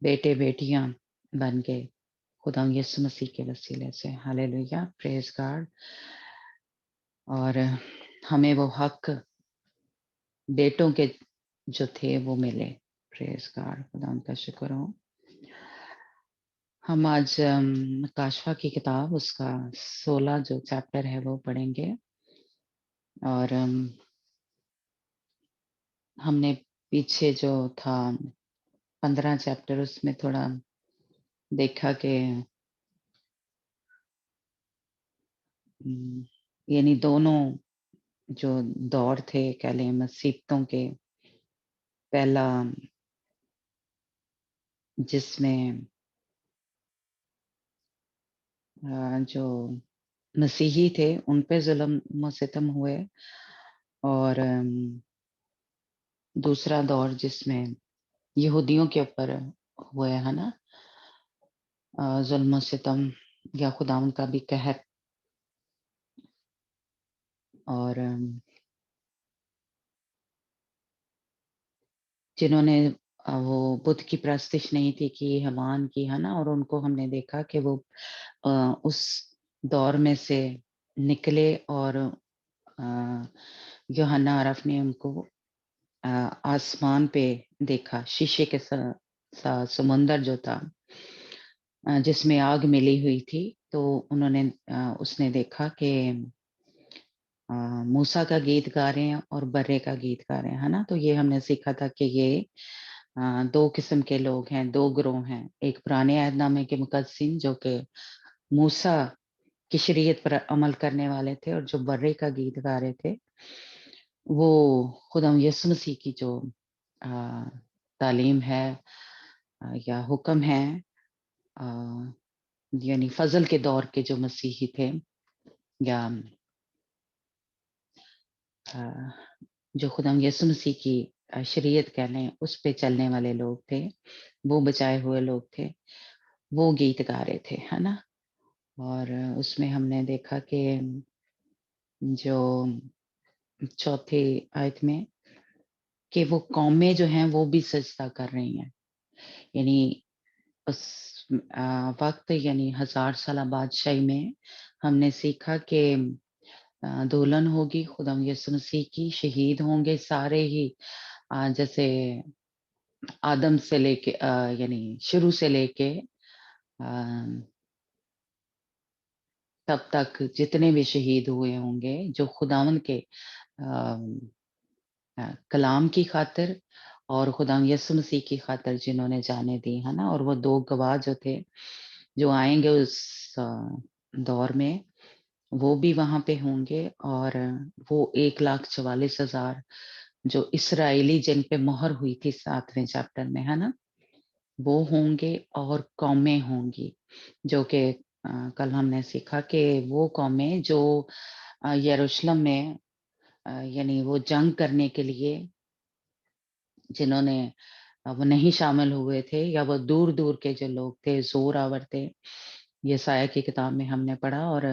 बेटे बेटियां बन गए खुदा यीशु मसीह के वसीले से। Hallelujah, praise God. और हमें वो हक बेटों के जो थे वो मिले। प्रेज गॉड, खुदा उनका शुक्र हो। हम आज काशफा की किताब उसका 16 जो चैप्टर है वो पढ़ेंगे, और हमने पीछे जो था 15 चैप्टर उसमें थोड़ा देखा कि यानी दोनों जो दौर थे कह लें मसीबतों के, पहला जिसमें जो मसीही थे उन पे जुल्म सितम हुए, और दूसरा दौर जिसमें यहूदियों के ऊपर हुए, है ना, जुल्म सितम या खुदावन का भी कहर। और जिन्होंने वो बुद्ध की प्रस्तिश नहीं थी की, हमान की, है ना, और उनको हमने देखा कि वो उस दौर में से निकले, और यूहन्ना अरफ ने उनको आसमान पे देखा, शीशे के समुंदर जो था जिसमें आग मिली हुई थी, तो उन्होंने उसने देखा कि मूसा का गीत गा रहे हैं और बर्रे का गीत गा रहे हैं, है ना। तो ये हमने सीखा था कि ये दो किस्म के लोग हैं, दो ग्रोह हैं। एक पुराने अहदनामे के मुकद्दसीन जो कि मूसा की शरीयत पर अमल करने वाले थे, और जो बर्रे का गीत गा रहे थे वो खुदा यीशु मसीह की जो तालीम है या हुक्म है, यानी फजल के दौर के जो मसीही थे, या जो खुदा यीशु मसीह की शरीयत कह लें उस पे चलने वाले लोग थे, वो बचाए हुए लोग थे, वो गीत गा रहे थे, है ना। और उसमें हमने देखा कि जो चौथी आयत में कि वो कौमें जो हैं वो भी सजदा कर रही हैं, यानी उस वक्त यानी 1000 साल बादशाही में ہم نے سیکھا کہ دولن ہوگی خدا یسوع مسیح کی، شہید ہوں گے سارے ہی، جیسے آدم سے لے کے یعنی شروع سے لے کے تب تک جتنے بھی شہید ہوئے ہوں گے، جو خداوند کے کلام کی خاطر اور خدا یسوع مسیح کی خاطر جنہوں نے جانے دی ہے نا، اور وہ 2 گواہ جو تھے جو آئیں گے اس دور میں، وہ بھی وہاں پہ ہوں گے، اور وہ 1,44,000 جو اسرائیلی جن پہ مہر ہوئی تھی 7ویں چیپٹر میں ہے نا، وہ ہوں گے، اور قومیں ہوں گی جو کہ کل ہم نے سیکھا کہ وہ قومیں جو یروشلم میں یعنی وہ جنگ کرنے کے لیے جنہوں نے وہ نہیں شامل ہوئے تھے، یا وہ دور دور کے جو لوگ تھے، زور آور تھے، یسایہ کی کتاب میں ہم نے پڑھا، اور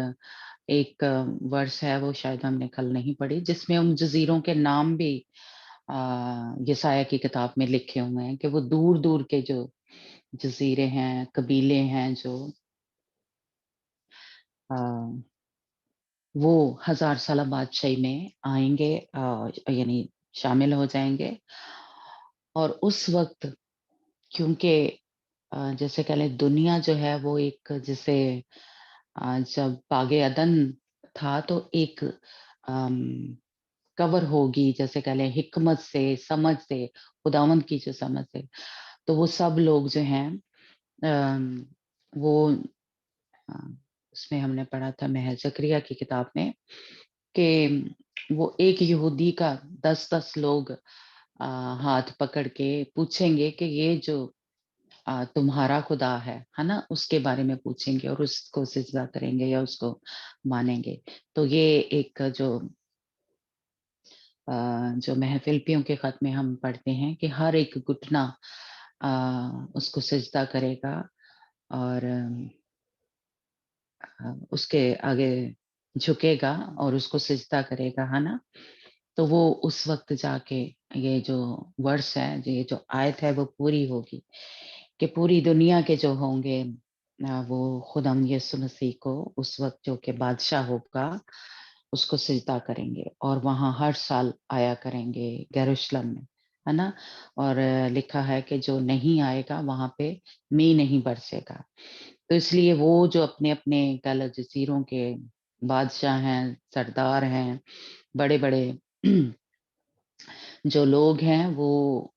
ایک ورس ہے وہ شاید ہم نے کل نہیں پڑھی، جس میں ان جزیروں کے نام بھی یسایہ کی کتاب میں لکھے ہوئے ہیں کہ وہ دور دور کے جو جزیرے ہیں، قبیلے ہیں، جو وہ 1000 سالہ بادشاہی میں آئیں گے، یعنی شامل ہو جائیں گے، اور اس وقت کیونکہ جیسے کہ دنیا جو ہے وہ ایک جیسے جب باغ عدن تھا تو ایک کور ہوگی، جیسے کہ لیں حکمت سے، سمجھ سے، خداوند کی جو سمجھ سے، تو وہ سب لوگ جو ہیں وہ اس میں ہم نے پڑھا تھا محض زکریا کی کتاب میں کہ وہ ایک یہودی کا 10 لوگ ہاتھ پکڑ کے پوچھیں گے کہ یہ جو تمہارا خدا ہے نا، اس کے بارے میں پوچھیں گے اور اس کو سجدہ کریں گے یا اس کو مانیں گے۔ تو یہ ایک جو محفلپیوں کے خط میں ہم پڑھتے ہیں کہ ہر ایک گھٹنا اس کو سجدہ کرے گا اور اس کے آگے جھکے گا اور اس کو سجدہ کرے گا ہے نا، تو وہ اس وقت جا کے یہ جو ورس ہے، یہ جو آیت ہے وہ پوری ہوگی کہ پوری دنیا کے جو ہوں گے وہ خدا یسوع مسیح کو اس وقت جو کہ بادشاہ ہوگا اس کو سجدہ کریں گے، اور وہاں ہر سال آیا کریں گے یروشلم میں ہے نا، اور لکھا ہے کہ جو نہیں آئے گا وہاں پہ می نہیں برسے گا۔ تو اس لیے وہ جو اپنے اپنے جزیروں کے بادشاہ ہیں، سردار ہیں، بڑے بڑے جو لوگ ہیں وہ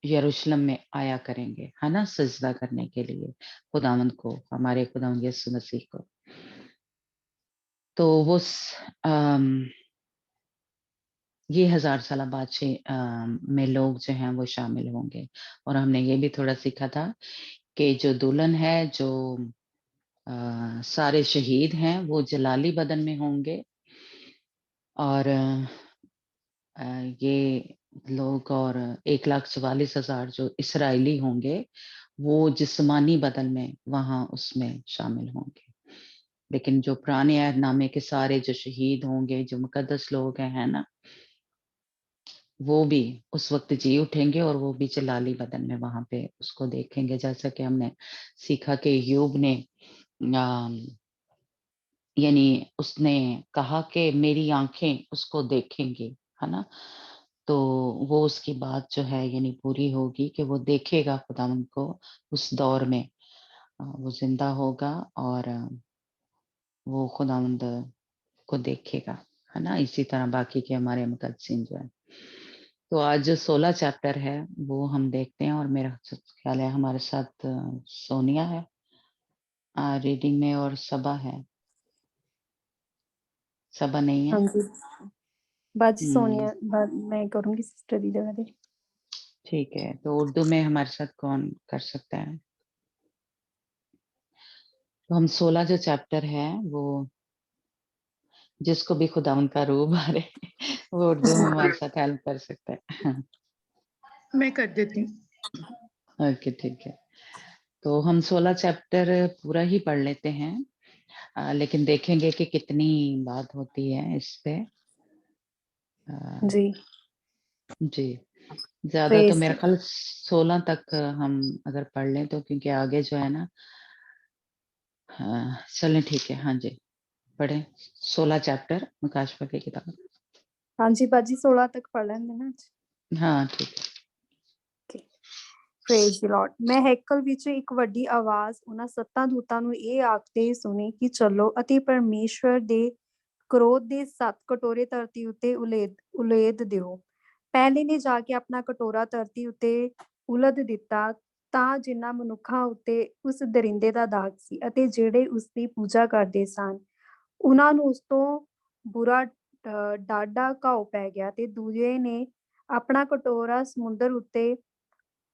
یروشلم میں آیا کریں گے ہے نا، سجدہ کرنے کے لیے خداوند کو، ہمارے خداوند یسوع مسیح کو۔ تو وہ یہ 1000 سالہ بادشاہ میں لوگ جو ہیں وہ شامل ہوں گے، اور ہم نے یہ بھی تھوڑا سیکھا تھا کہ جو دلہن ہے، جو سارے شہید ہیں، وہ جلالی بدن میں ہوں گے، اور یہ لوگ اور 1,44,000 جو اسرائیلی ہوں گے وہ جسمانی بدن میں وہاں اس میں شامل ہوں گے، لیکن جو پرانے عہد نامے کے سارے جو شہید ہوں گے، جو مقدس لوگ ہیں نا، وہ بھی اس وقت جی اٹھیں گے اور وہ بھی جلالی بدن میں وہاں پہ اس کو دیکھیں گے، جیسا کہ ہم نے سیکھا کہ ایوب نے یعنی اس نے کہا کہ میری آنکھیں اس کو دیکھیں گی ہے نا، تو وہ اس کی بات جو ہے یعنی پوری ہوگی کہ وہ دیکھے گا خداوند کو اس دور میں، وہ زندہ ہوگا اور وہ خداوند کو دیکھے گا ہے نا، اسی طرح باقی کے ہمارے مقدسین جو ہے۔ تو آج جو 16 چیپٹر ہے وہ ہم دیکھتے ہیں، اور میرا خیال ہے ہمارے ساتھ سونیا ہے ریڈنگ میں، اور صبا ہے، صبا نہیں ہے۔ ہاں جی، باجی سونیا بعد میں کروں گی سسٹر کی جگہ پہ۔ ٹھیک ہے، تو اردو میں ہمارے ساتھ کون کر سکتا ہے؟ تو ہم 16 جو چیپٹر ہے وہ جس کو بھی خداوند کا روح بھرے وہ اردو میں ہمارے ساتھ ہیلپ کر سکتا ہے۔ میں کر دیتی ہوں۔ اوکے ٹھیک ہے، تو ہم 16 چیپٹر پورا ہی پڑھ لیتے ہیں، لیکن دیکھیں گے کہ کتنی بات ہوتی ہے اس پہ۔ جی جی زیادہ تو پریز میرا خیال 16 تک ہم اگر پڑھ لیں تو، کیونکہ آگے جو ہے نا چلیں ٹھیک ہے، ہاں جی पढ़े 16 चैप्टर मुकाशवा की किताब। हाँ जी बाजी 16 तक पढ़ लेंगे ना आज। हाँ ठीक है। ਪ੍ਰੇਜ਼ ਦੀ ਲਾਰਡ। ਮੈਂ ਹੈਕਲ ਵਿੱਚ ਇੱਕ ਵੱਡੀ ਆਵਾਜ਼ ਉਹਨਾਂ 7 ਦੂਤਾਂ ਨੂੰ ਇਹ ਆਖਦੇ ਸੁਣੀ ਕਿ ਚੱਲੋ ਅਤੇ ਪਰਮੇਸ਼ਵਰ ਦੇ ਕ੍ਰੋਧ ਦੇ 7 ਕਟੋਰੇ ਧਰਤੀ ਉੱਤੇ ਉਲੇਦ ਦਿਓ। ਪਹਿਲੇ ਨੇ ਜਾ ਕੇ ਆਪਣਾ ਕਟੋਰਾ ਧਰਤੀ ਉੱਤੇ ਉਲਦ ਦਿੱਤਾ ਤਾਂ ਜਿਨ੍ਹਾਂ ਮਨੁੱਖਾਂ ਉੱਤੇ ਉਸ ਦਰਿੰਦੇ ਦਾ ਦਾਗ ਸੀ ਅਤੇ ਜਿਹੜੇ ਉਸ ਦੀ ਪੂਜਾ ਕਰਦੇ ਸਨ ਉਹਨਾਂ ਨੂੰ ਉਸ ਤੋਂ ਬੁਰਾ ਡਾਢਾ ਘਾਉ ਪੈ ਗਿਆ। ਤੇ ਦੂਜੇ ਨੇ ਆਪਣਾ ਕਟੋਰਾ ਸਮੁੰਦਰ ਉੱਤੇ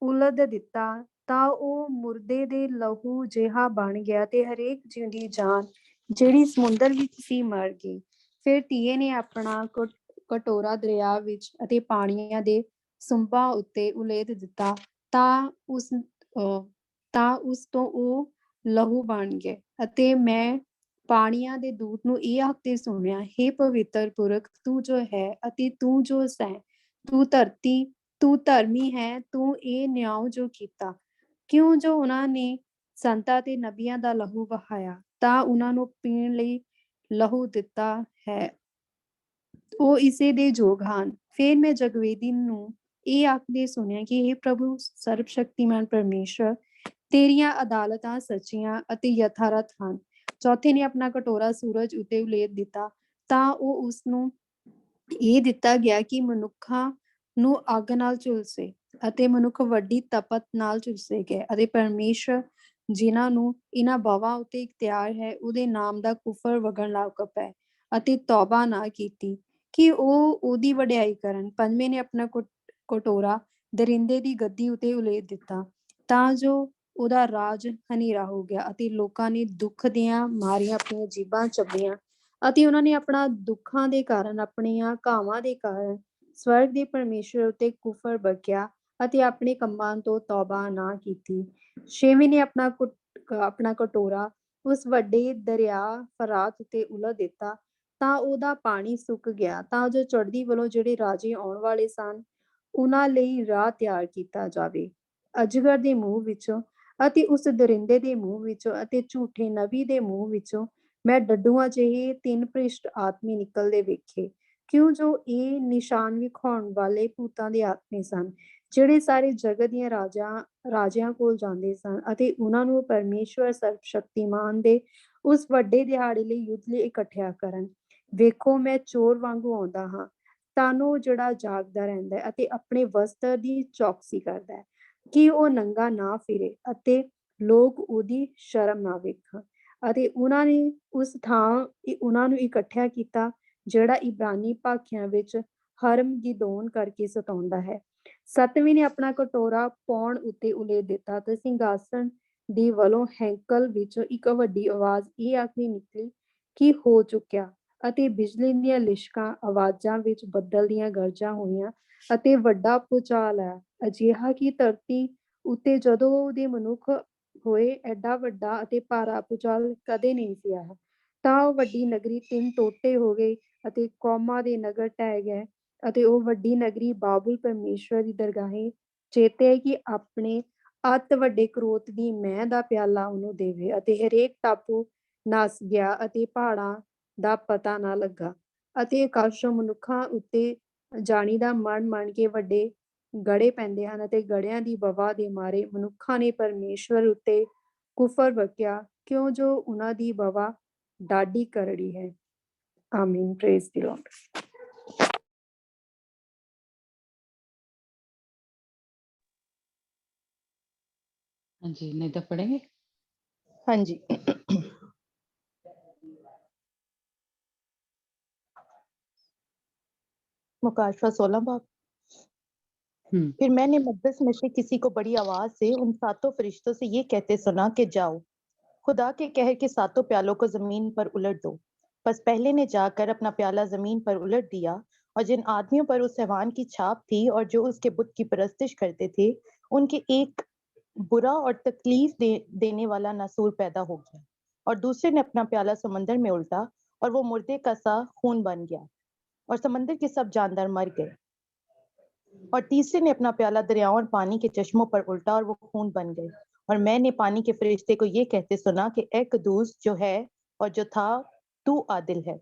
ਉਲਦ ਦਿੱਤਾ ਤਾਂ ਉਹ ਮੁਰਦੇ ਦੇ ਲਹੂ ਜਿਹਾ ਬਣ ਗਿਆ ਤੇ ਹਰੇਕ ਜਿਉਂਦੀ ਜਾਨ ਜਿਹੜੀ ਸਮੁੰਦਰ ਵਿੱਚ ਸੀ ਮਰ ਗਈ। ਫਿਰ ਤੀਏ ਨੇ ਆਪਣਾ ਕਟੋਰਾ ਦਰਿਆ ਵਿੱਚ ਅਤੇ ਪਾਣੀਆਂ ਦੇ ਸੁੰਭਾਂ ਉੱਤੇ ਉਲੇਦ ਦਿੱਤਾ ਤਾਂ ਉਸ ਤੋਂ ਉਹ ਲਹੂ ਬਣ ਗਏ। ਅਤੇ ਮੈਂ ਪਾਣੀਆਂ ਦੇ ਦੂਤ ਨੂੰ ਇਹ ਆਖਦੇ ਸੁਣਿਆ, ਹੇ ਪਵਿੱਤਰ ਪੁਰਖ, ਤੂੰ ਜੋ ਹੈ ਅਤੇ ਤੂੰ ਜੋ ਸੈਂ, ਤੂੰ ਧਰਮੀ ਹੈ, ਤੂੰ ਇਹ ਨਿਆਂ ਜੋ ਕੀਤਾ, ਕਿਉਂ ਜੋ ਉਹਨਾਂ ਨੇ ਸੰਤਾਂ ਤੇ ਨਬੀਆਂ ਦਾ ਲਹੂ ਵਹਾਇਆ ਤਾਂ ਉਹਨਾਂ ਨੂੰ ਪੀਣ ਲਈ ਲਹੂ ਦਿੱਤਾ ਹੈ, ਉਹ ਇਸੇ ਦੇ ਯੋਗ ਹਨ। ਫਿਰ ਮੈਂ ਜਗਵੇਦੀ ਨੂੰ ਇਹ ਆਖਦੇ ਸੁਣਿਆ ਕਿ ਇਹ ਪ੍ਰਭੂ ਸਰਬ ਸ਼ਕਤੀਮਾਨ ਪਰਮੇਸ਼ਰ, ਤੇਰੀਆਂ ਅਦਾਲਤਾਂ ਸੱਚੀਆਂ ਅਤੇ ਯਥਾਰਥ ਹਨ। ਚੌਥੇ ਨੇ ਆਪਣਾ ਕਟੋਰਾ ਸੂਰਜ ਉੱਤੇ ਉਲੇਦ ਦਿੱਤਾ ਤਾਂ ਉਹ ਉਸ ਨੂੰ ਇਹ ਦਿੱਤਾ ਗਿਆ ਕਿ ਮਨੁੱਖਾਂ ਨੂੰ ਅੱਗ ਨਾਲ ਝੁਲਸੇ ਅਤੇ ਮਨੁੱਖ ਵੱਡੀ ਤਪਤ ਨਾਲ ਝੁਲਸੇ ਗਏ। ਅਤੇ ਪਰਮੇਸ਼ਰ ਜਿਨ੍ਹਾਂ ਨੂੰ ਇਹਨਾਂ ਬਵਾਂ ਉੱਤੇ ਇਖਤਿਆਰ ਹੈ ਉਹਦੇ ਨਾਮ ਦਾ ਕੁਫਰ ਵਗਣ ਲੱਗ ਪਏ ਅਤੇ ਤੌਬਾ ਨਾ ਕੀਤੀ ਕਿ ਉਹ ਉਹਦੀ ਵਡਿਆਈ ਕਰਨ। ਪੰਜਵੇਂ ਨੇ ਆਪਣਾ ਕਟੋਰਾ ਦਰਿੰਦੇ ਦੀ ਗੱਦੀ ਉੱਤੇ ਉਲੇਦ ਦਿੱਤਾ ਤਾਂ ਜੋ ਉਹਦਾ ਰਾਜ ਹਨੇਰਾ ਹੋ ਗਿਆ ਅਤੇ ਲੋਕਾਂ ਨੇ ਦੁੱਖ ਦੀਆਂ ਮਾਰੀਆਂ ਆਪਣੀਆਂ ਜੀਭਾਂ ਚੱਬੀਆਂ ਅਤੇ ਉਹਨਾਂ ਨੇ ਆਪਣਾ ਦੁੱਖਾਂ ਦੇ ਕਾਰਨ, ਆਪਣੀਆਂ ਘਾਵਾਂ ਦੇ ਕਾਰਨ ਸਵਰਗ ਦੇ ਪਰਮੇਸ਼ਰ ਉੱਤੇ ਕੁਫਰ ਬਕਿਆ ਅਤੇ ਆਪਣੇ ਕੰਮਾਂ ਤੋਂ ਤੌਬਾ ਨਾ ਕੀਤੀ। ਛੇਵੇਂ ਨੇ ਆਪਣਾ ਕਟੋਰਾ ਉਸ ਵੱਡੇ ਦਰਿਆ ਫਰਾਤ ਉੱਤੇ ਉਲਦ ਦਿੱਤਾ ਤਾਂ ਉਹਦਾ ਪਾਣੀ ਸੁੱਕ ਗਿਆ ਤਾਂ ਜੋ ਚੜ੍ਹਦੀ ਵੱਲੋਂ ਜਿਹੜੇ ਰਾਜੇ ਆਉਣ ਵਾਲੇ ਸਨ ਉਹਨਾਂ ਲਈ ਰਾਹ ਤਿਆਰ ਕੀਤਾ ਜਾਵੇ। ਅਜਗਰ ਦੇ ਮੂੰਹ ਵਿੱਚੋਂ ਅਤੇ ਉਸ ਦਰਿੰਦੇ ਦੇ ਮੂੰਹ ਵਿੱਚੋਂ ਅਤੇ ਝੂਠੇ ਨਬੀ ਦੇ ਮੂੰਹ ਵਿੱਚੋਂ ਮੈਂ ਡੱਡੂਆਂ ਜਿਹੇ 3 ਭ੍ਰਿਸ਼ਟ ਆਤਮੇ ਨਿਕਲਦੇ ਵੇਖੇ, ਕਿਉਂ ਜੋ ਇਹ ਨਿਸ਼ਾਨ ਵਿਖਾਉਣ ਵਾਲੇ ਭੂਤਾਂ ਦੇ ਆਤਮੇ ਸਨ ਜਿਹੜੇ ਸਾਰੇ ਜਗਤ ਦੀਆਂ ਰਾਜਿਆਂ ਕੋਲ ਜਾਂਦੇ ਸਨ ਅਤੇ ਉਹਨਾਂ ਨੂੰ ਪਰਮੇਸ਼ਵਰ ਸਰਬ ਸ਼ਕਤੀਮਾਨ ਦੇ ਉਸ ਵੱਡੇ ਦਿਹਾੜੇ ਲਈ ਯੁੱਧ ਲਈ ਇਕੱਠਿਆ ਕਰਨ। ਵੇਖੋ ਮੈਂ ਚੋਰ ਵਾਂਗੂ ਆਉਂਦਾ ਹਾਂ, ਤਾਂ ਉਹ ਜਿਹੜਾ ਜਾਗਦਾ ਰਹਿੰਦਾ ਹੈ ਅਤੇ ਆਪਣੇ ਵਸਤਰ ਦੀ ਚੌਕਸੀ ਕਰਦਾ ਹੈ ਕਿ ਉਹ ਨੰਗਾ ਨਾ ਫਿਰੇ ਅਤੇ ਲੋਕ ਉਹਦੀ ਸ਼ਰਮ ਨਾ ਵੇਖਣ। ਅਤੇ ਉਹਨਾਂ ਨੇ ਉਸ ਥਾਂ ਉਹਨਾਂ ਨੂੰ ਇਕੱਠਿਆ ਕੀਤਾ ਜਿਹੜਾ ਇਬਰਾਨੀ ਭਾਖਿਆਂ ਵਿੱਚ ਹਰਮਗਿਦੋਨ ਕਰਕੇ ਸਤਾਉਂਦਾ ਹੈ। ਸੱਤਵੇਂ ਨੇ ਆਪਣਾ ਕਟੋਰਾ ਪੌਣ ਉੱਤੇ ਉਲੇਦ ਦਿੱਤਾ ਤੇ ਸਿੰਘਾਸਣ ਦੀ ਵੱਲੋਂ ਹੈਂਕਲ ਵਿੱਚੋਂ ਇੱਕ ਵੱਡੀ ਆਵਾਜ਼ ਇਹ ਆਖਦੀ ਨਿਕਲੀ ਕਿ ਹੋ ਚੁੱਕਿਆ, ਅਤੇ ਬਿਜਲੀ ਦੀਆਂ ਲਿਸ਼ਕਾਂ, ਆਵਾਜ਼ਾਂ ਵਿੱਚ ਬੱਦਲ ਦੀਆਂ ਗਰਜਾਂ ਹੋਈਆਂ ਅਤੇ ਵੱਡਾ ਭੂਚਾਲ ਆਇਆ, ਅਜਿਹਾ ਕਿ ਧਰਤੀ ਉੱਤੇ ਜਦੋਂ ਉਹਦੇ ਮਨੁੱਖ ਹੋਏ ਐਡਾ ਵੱਡਾ ਅਤੇ ਭਾਰਾ ਭੂਚਾਲ ਕਦੇ ਨਹੀਂ ਸੀ ਆਇਆ। ਤਾਂ ਉਹ ਵੱਡੀ ਨਗਰੀ 3 ਟੋਟੇ ਹੋ ਗਈ ਅਤੇ ਕੌਮਾਂ ਦੇ ਨਗਰ ਢਹਿ ਗਏ ਅਤੇ ਉਹ ਵੱਡੀ ਨਗਰੀ ਬਾਬੁਲ ਪਰਮੇਸ਼ਵਰ ਦੀ ਦਰਗਾਹੇ ਚੇਤੇ ਕਿ ਆਪਣੇ ਅਤ ਵੱਡੇ ਕ੍ਰੋਧ ਦੀ ਮਹਿ ਦਾ ਪਿਆਲਾ ਉਹਨੂੰ ਦੇਵੇ। ਅਤੇ ਹਰੇਕ ਟਾਪੂ ਨੱਸ ਗਿਆ ਅਤੇ ਪਹਾੜਾਂ ਦਾ ਪਤਾ ਨਾ ਲੱਗਾ ਅਤੇ ਆਕਾਸ਼ੋਂ ਮਨੁੱਖਾਂ ਉੱਤੇ ਜਾਣੀ ਦਾ ਮਣ ਕੇ ਵੱਡੇ ਗੜੇ ਪੈਂਦੇ ਹਨ ਅਤੇ ਗੜਿਆਂ ਦੀ ਵਬਾ ਦੇ ਮਾਰੇ ਮਨੁੱਖਾਂ ਨੇ ਪਰਮੇਸ਼ਵਰ ਉੱਤੇ ਕੁਫਰ ਬਕਿਆ, ਕਿਉਂ ਜੋ ਉਹਨਾਂ ਦੀ ਵਬਾ ਡਾਢੀ ਕਰੜੀ ਹੈ। ਆਮੀਨ। ਪ੍ਰੇਜ਼ ਦੀ ਲਾਰਡ। हाँ जी, नहीं तो पढ़ेंगे। हाँ जी। मुकाशवा 16 बाब। फिर मैंने मकदस में से किसी को बड़ी आवाज से उन 7 फरिश्तों से ये कहते सुना कि जाओ, खुदा के कहर के 7 प्यालों को जमीन पर उलट दो। बस पहले ने जाकर अपना प्याला जमीन पर उलट दिया, और जिन आदमियों पर उस हैवान की छाप थी और जो उसके बुत की परस्तिश करते थे, उनके एक बुरा और तकलीफ देने वाला नासूर पैदा हो गया। और दूसरे ने अपना प्याला समंदर में उल्टा, और वो मुर्दे का सा खून बन गया, और समंदर के सब जानदार मर गए। और तीसरे ने अपना प्याला दरियाओं और पानी के चश्मों पर उल्टा, और वो खून बन गए। और मैंने पानी के फरिश्ते को ये कहते सुना कि ए कदूस जो है और जो था تو عادل ہے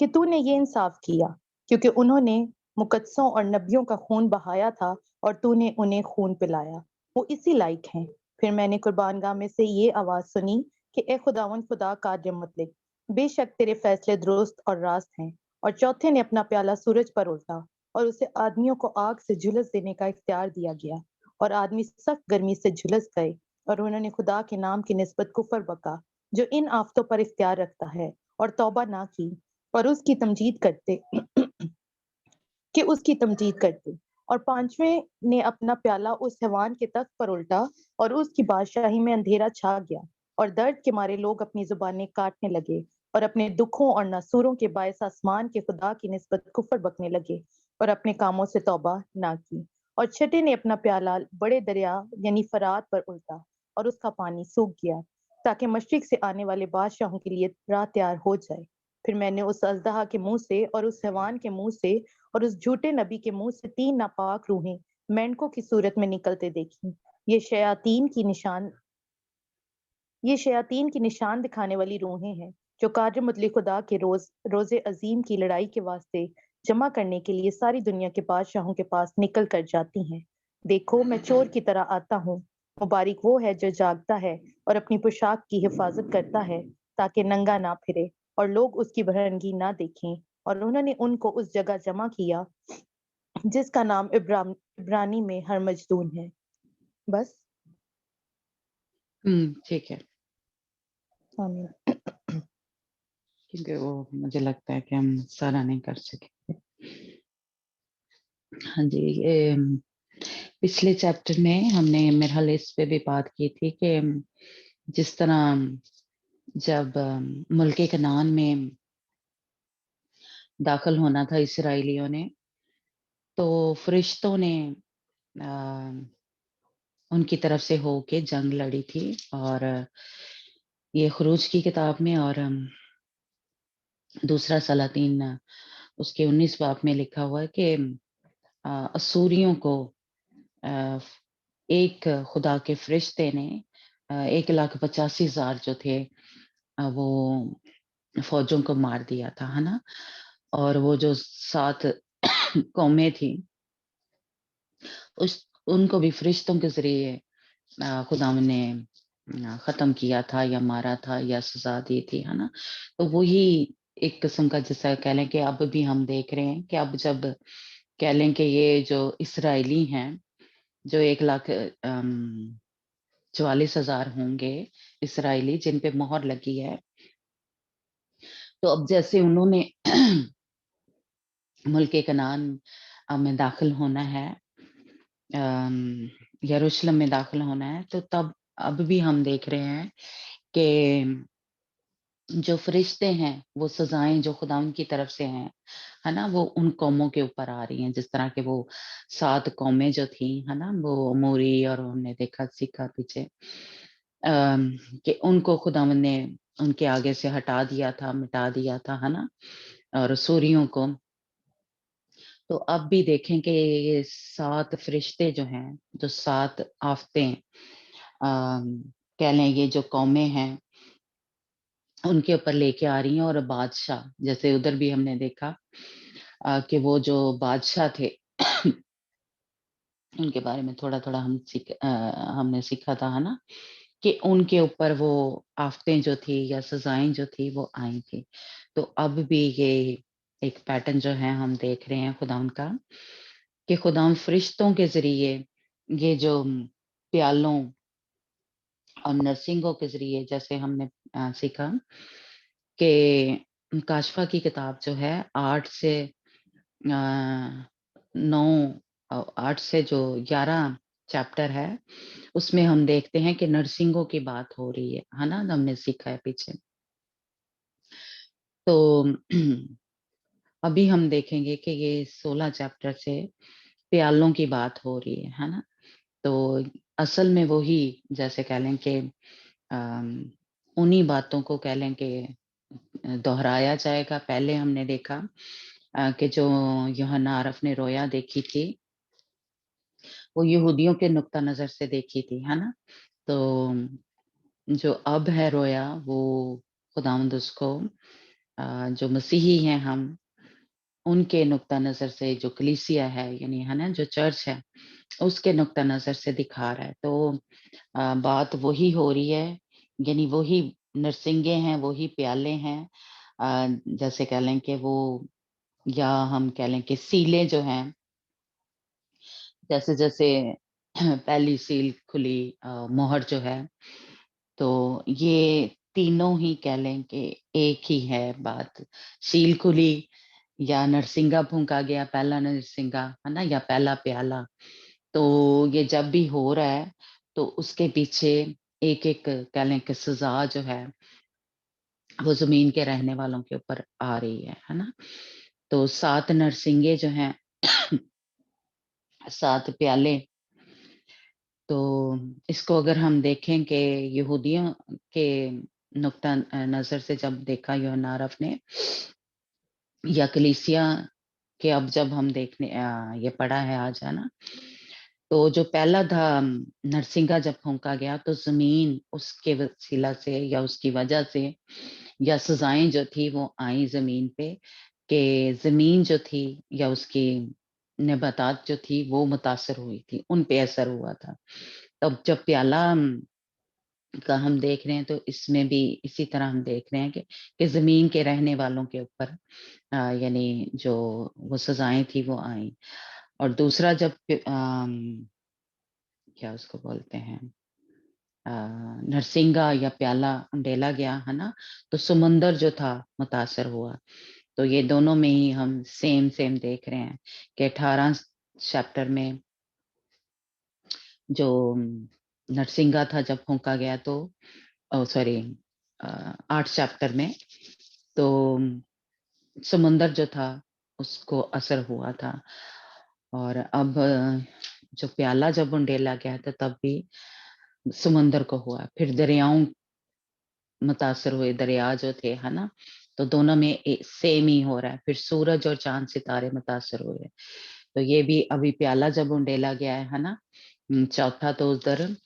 کہ تو نے یہ انصاف کیا، کیونکہ انہوں نے مقدسوں اور نبیوں کا خون بہایا تھا اور تو نے انہیں خون پلایا، وہ اسی لائق ہیں۔ پھر میں نے قربان گاہ میں سے یہ آواز سنی کہ اے خداوند خدا قادر مطلق، بے شک تیرے فیصلے درست اور راست ہیں۔ اور چوتھے نے اپنا پیالہ سورج پر الٹا، اور اسے آدمیوں کو آگ سے جھلس دینے کا اختیار دیا گیا، اور آدمی سخت گرمی سے جھلس گئے، اور انہوں نے خدا کے نام کی نسبت کفر بکا جو ان آفتوں پر اختیار رکھتا ہے، اور توبہ نہ کی اور اس کی تمجید کرتے کہ اس کی تمجید کرتے۔ اور پانچویں نے اپنا پیالہ اس حیوان کے تخت پر الٹا، اور اس کی بادشاہی میں اندھیرا چھا گیا، اور درد کے مارے لوگ اپنی زبانیں کاٹنے لگے، اور اپنے دکھوں اور ناسوروں کے باعث آسمان کے خدا کی نسبت کفر بکنے لگے، اور اپنے کاموں سے توبہ نہ کی۔ اور چھٹے نے اپنا پیالہ بڑے دریا یعنی فرات پر الٹا، اور اس کا پانی سوکھ گیا، تاکہ مشرق سے آنے والے بادشاہوں کے لیے راہ تیار ہو جائے۔ پھر میں نے اس اژدہا کے منہ سے اور اس حیوان کے منہ سے اور اس جھوٹے نبی کے منہ سے 3 ناپاک روحیں مینڈکوں کی صورت میں نکلتے دیکھی۔ یہ شیاطین کی نشان دکھانے والی روحیں ہیں، جو قادر مطلق خدا کے روز عظیم کی لڑائی کے واسطے جمع کرنے کے لیے ساری دنیا کے بادشاہوں کے پاس نکل کر جاتی ہیں۔ دیکھو میں چور کی طرح آتا ہوں، مبارک وہ ہے جو جاگتا ہے اور اپنی پوشاک کی حفاظت کرتا ہے تاکہ ننگا نہ پھرے اور لوگ اس کی برہنگی نہ دیکھیں۔ اور انہوں نے ان کو اس جگہ جمع کیا جس کا نام عبرانی میں ہرمجدون ہے۔ بس ٹھیک ہے، آمین۔ کیونکہ وہ مجھے لگتا ہے کہ ہم سارا نہیں کر سکیں۔ ہاں جی، پچھلے چیپٹر میں ہم نے میرا حال اس پہ بھی بات کی تھی کہ جس طرح جب ملک کنعان میں داخل ہونا تھا اسرائیلیوں نے، تو فرشتوں نے ان کی طرف سے ہو کے جنگ لڑی تھی، اور یہ خروج کی کتاب میں اور دوسرا سلاطین اس کے 19 باب میں لکھا ہوا ہے کہ اسوریوں کو ایک خدا کے فرشتے نے 1,85,000 جو تھے وہ فوجوں کو مار دیا تھا، ہے نا۔ اور وہ جو 7 قومیں تھیں ان کو بھی فرشتوں کے ذریعے خدا نے ختم کیا تھا یا مارا تھا یا سزا دی تھی، ہے نا۔ تو وہی ایک قسم کا جیسا کہہ لیں کہ اب بھی ہم دیکھ رہے ہیں کہ اب جب کہہ لیں کہ یہ جو اسرائیلی ہیں جو 1,44,000 ہوں گے اسرائیلی جن پہ مہر لگی ہے، تو اب جیسے انہوں نے ملک کنعان میں داخل ہونا ہے، یروشلم میں داخل ہونا ہے، تو تب اب بھی ہم دیکھ رہے ہیں کہ جو فرشتے ہیں وہ سزائیں جو خدا ان کی طرف سے ہیں، ہے نا، وہ ان قوموں کے اوپر آ رہی ہیں، جس طرح کہ وہ 7 قومیں جو تھیں، ہے نا، وہ موری اور ہم نے دیکھا سیکھا پیچھے کہ ان کو خدا نے ان کے آگے سے ہٹا دیا تھا، مٹا دیا تھا، ہے نا، اور سوریوں کو۔ تو اب بھی دیکھیں کہ یہ 7 فرشتے جو ہیں، جو 7 آفتیں کہہ لیں یہ جو قومیں ہیں ان کے اوپر لے کے آ رہی ہیں، اور بادشاہ جیسے ادھر بھی ہم نے دیکھا کہ وہ جو بادشاہ تھے ان کے بارے میں تھوڑا تھوڑا ہم نے سیکھا تھا، ہے نا، کہ ان کے اوپر وہ آفتیں جو تھی یا سزائیں جو تھی وہ آئی تھی۔ تو اب بھی یہ ایک پیٹرن جو ہے ہم دیکھ رہے ہیں خدا ان کا، کہ خدا فرشتوں کے ذریعے یہ جو پیالوں اور نرسنگوں کے ذریعے، جیسے ہم نے سیکھا کہ کاشفہ کی کتاب جو ہے 8 سے 11 چیپٹر ہے، اس میں ہم دیکھتے ہیں کہ نرسنگوں کی بات ہو رہی ہے نا، ہم نے سیکھا ہے پیچھے۔ تو ابھی ہم دیکھیں گے کہ یہ 16 چیپٹر سے پیالوں کی بات ہو رہی ہے نا۔ تو اصل میں وہی جیسے کہہ لیں کہ انہی باتوں کو کہہ لیں کہ دہرایا جائے گا۔ پہلے ہم نے دیکھا کہ جو یوحنا عارف نے رویا دیکھی تھی وہ یہودیوں کے نقطہ نظر سے دیکھی تھی، ہے نا۔ تو جو اب ہے رویا وہ خداوند اس کو जो मसीही हैं हम, उनके नुक्ता नज़र से जो कलीसिया है, यानी है ना जो चर्च है, उसके नुक्ता नज़र से दिखा रहा है। तो बात वही हो रही है, यानी वही नरसिंगे हैं, वही प्याले हैं, जैसे कह लें कि वो, या हम कह लें कि सीलें जो हैं, जैसे जैसे पहली सील खुली, मोहर जो है, तो ये तीनों ही कह लें कि एक ही है बात। सील खुली या नरसिंगा फूंका गया, पहला नरसिंगा, है ना, या पहला प्याला। तो ये जब भी हो रहा है तो उसके पीछे एक एक कह लें कि सजा जो है वो जमीन के रहने वालों के ऊपर आ रही है ना। तो 7 नरसिंगे जो हैं 7 प्याले, तो इसको अगर हम देखें कि यहूदियों के नुक्ता नजर से जब देखा यूहन्ना रफ ने, या कलीसिया के अब जब हम देखने ये पढ़ा है आज, है ना, तो जो पहला था नरसिंगा जब फूंका गया तो जमीन उसके वसीला से या उसकी वजह से या सजाएं जो थी वो आई जमीन पे, कि जमीन जो थी या उसकी नबातात जो थी वो मुतासर हुई थी, उन पे असर हुआ था। तब जब प्याला का हम देख रहे हैं तो इसमें भी इसी तरह हम देख रहे हैं कि जमीन के रहने वालों के ऊपर यानी जो वो सजाएं थी वो आई। और दूसरा जब क्या उसको बोलते हैं, नरसिंगा या प्याला उंडेला गया, है ना, तो समुंदर जो था मुतासर हुआ। तो ये दोनों में ही हम सेम सेम देख रहे हैं कि 18 चैप्टर में जो नरसिंगा था जब फूंका गया, तो सॉरी 8 चैप्टर में तो समुंदर जो था उसको असर हुआ था। और अब जो प्याला जब उंडेला गया था तब भी समुंदर को हुआ, फिर दरियाओं मुतासर हुए, दरिया जो थे, है ना, तो दोनों में सेम ही हो रहा है। फिर सूरज और चांद सितारे मुतासर हुए, तो ये भी अभी प्याला जब उंडेला गया है ना, चौथा तो उधर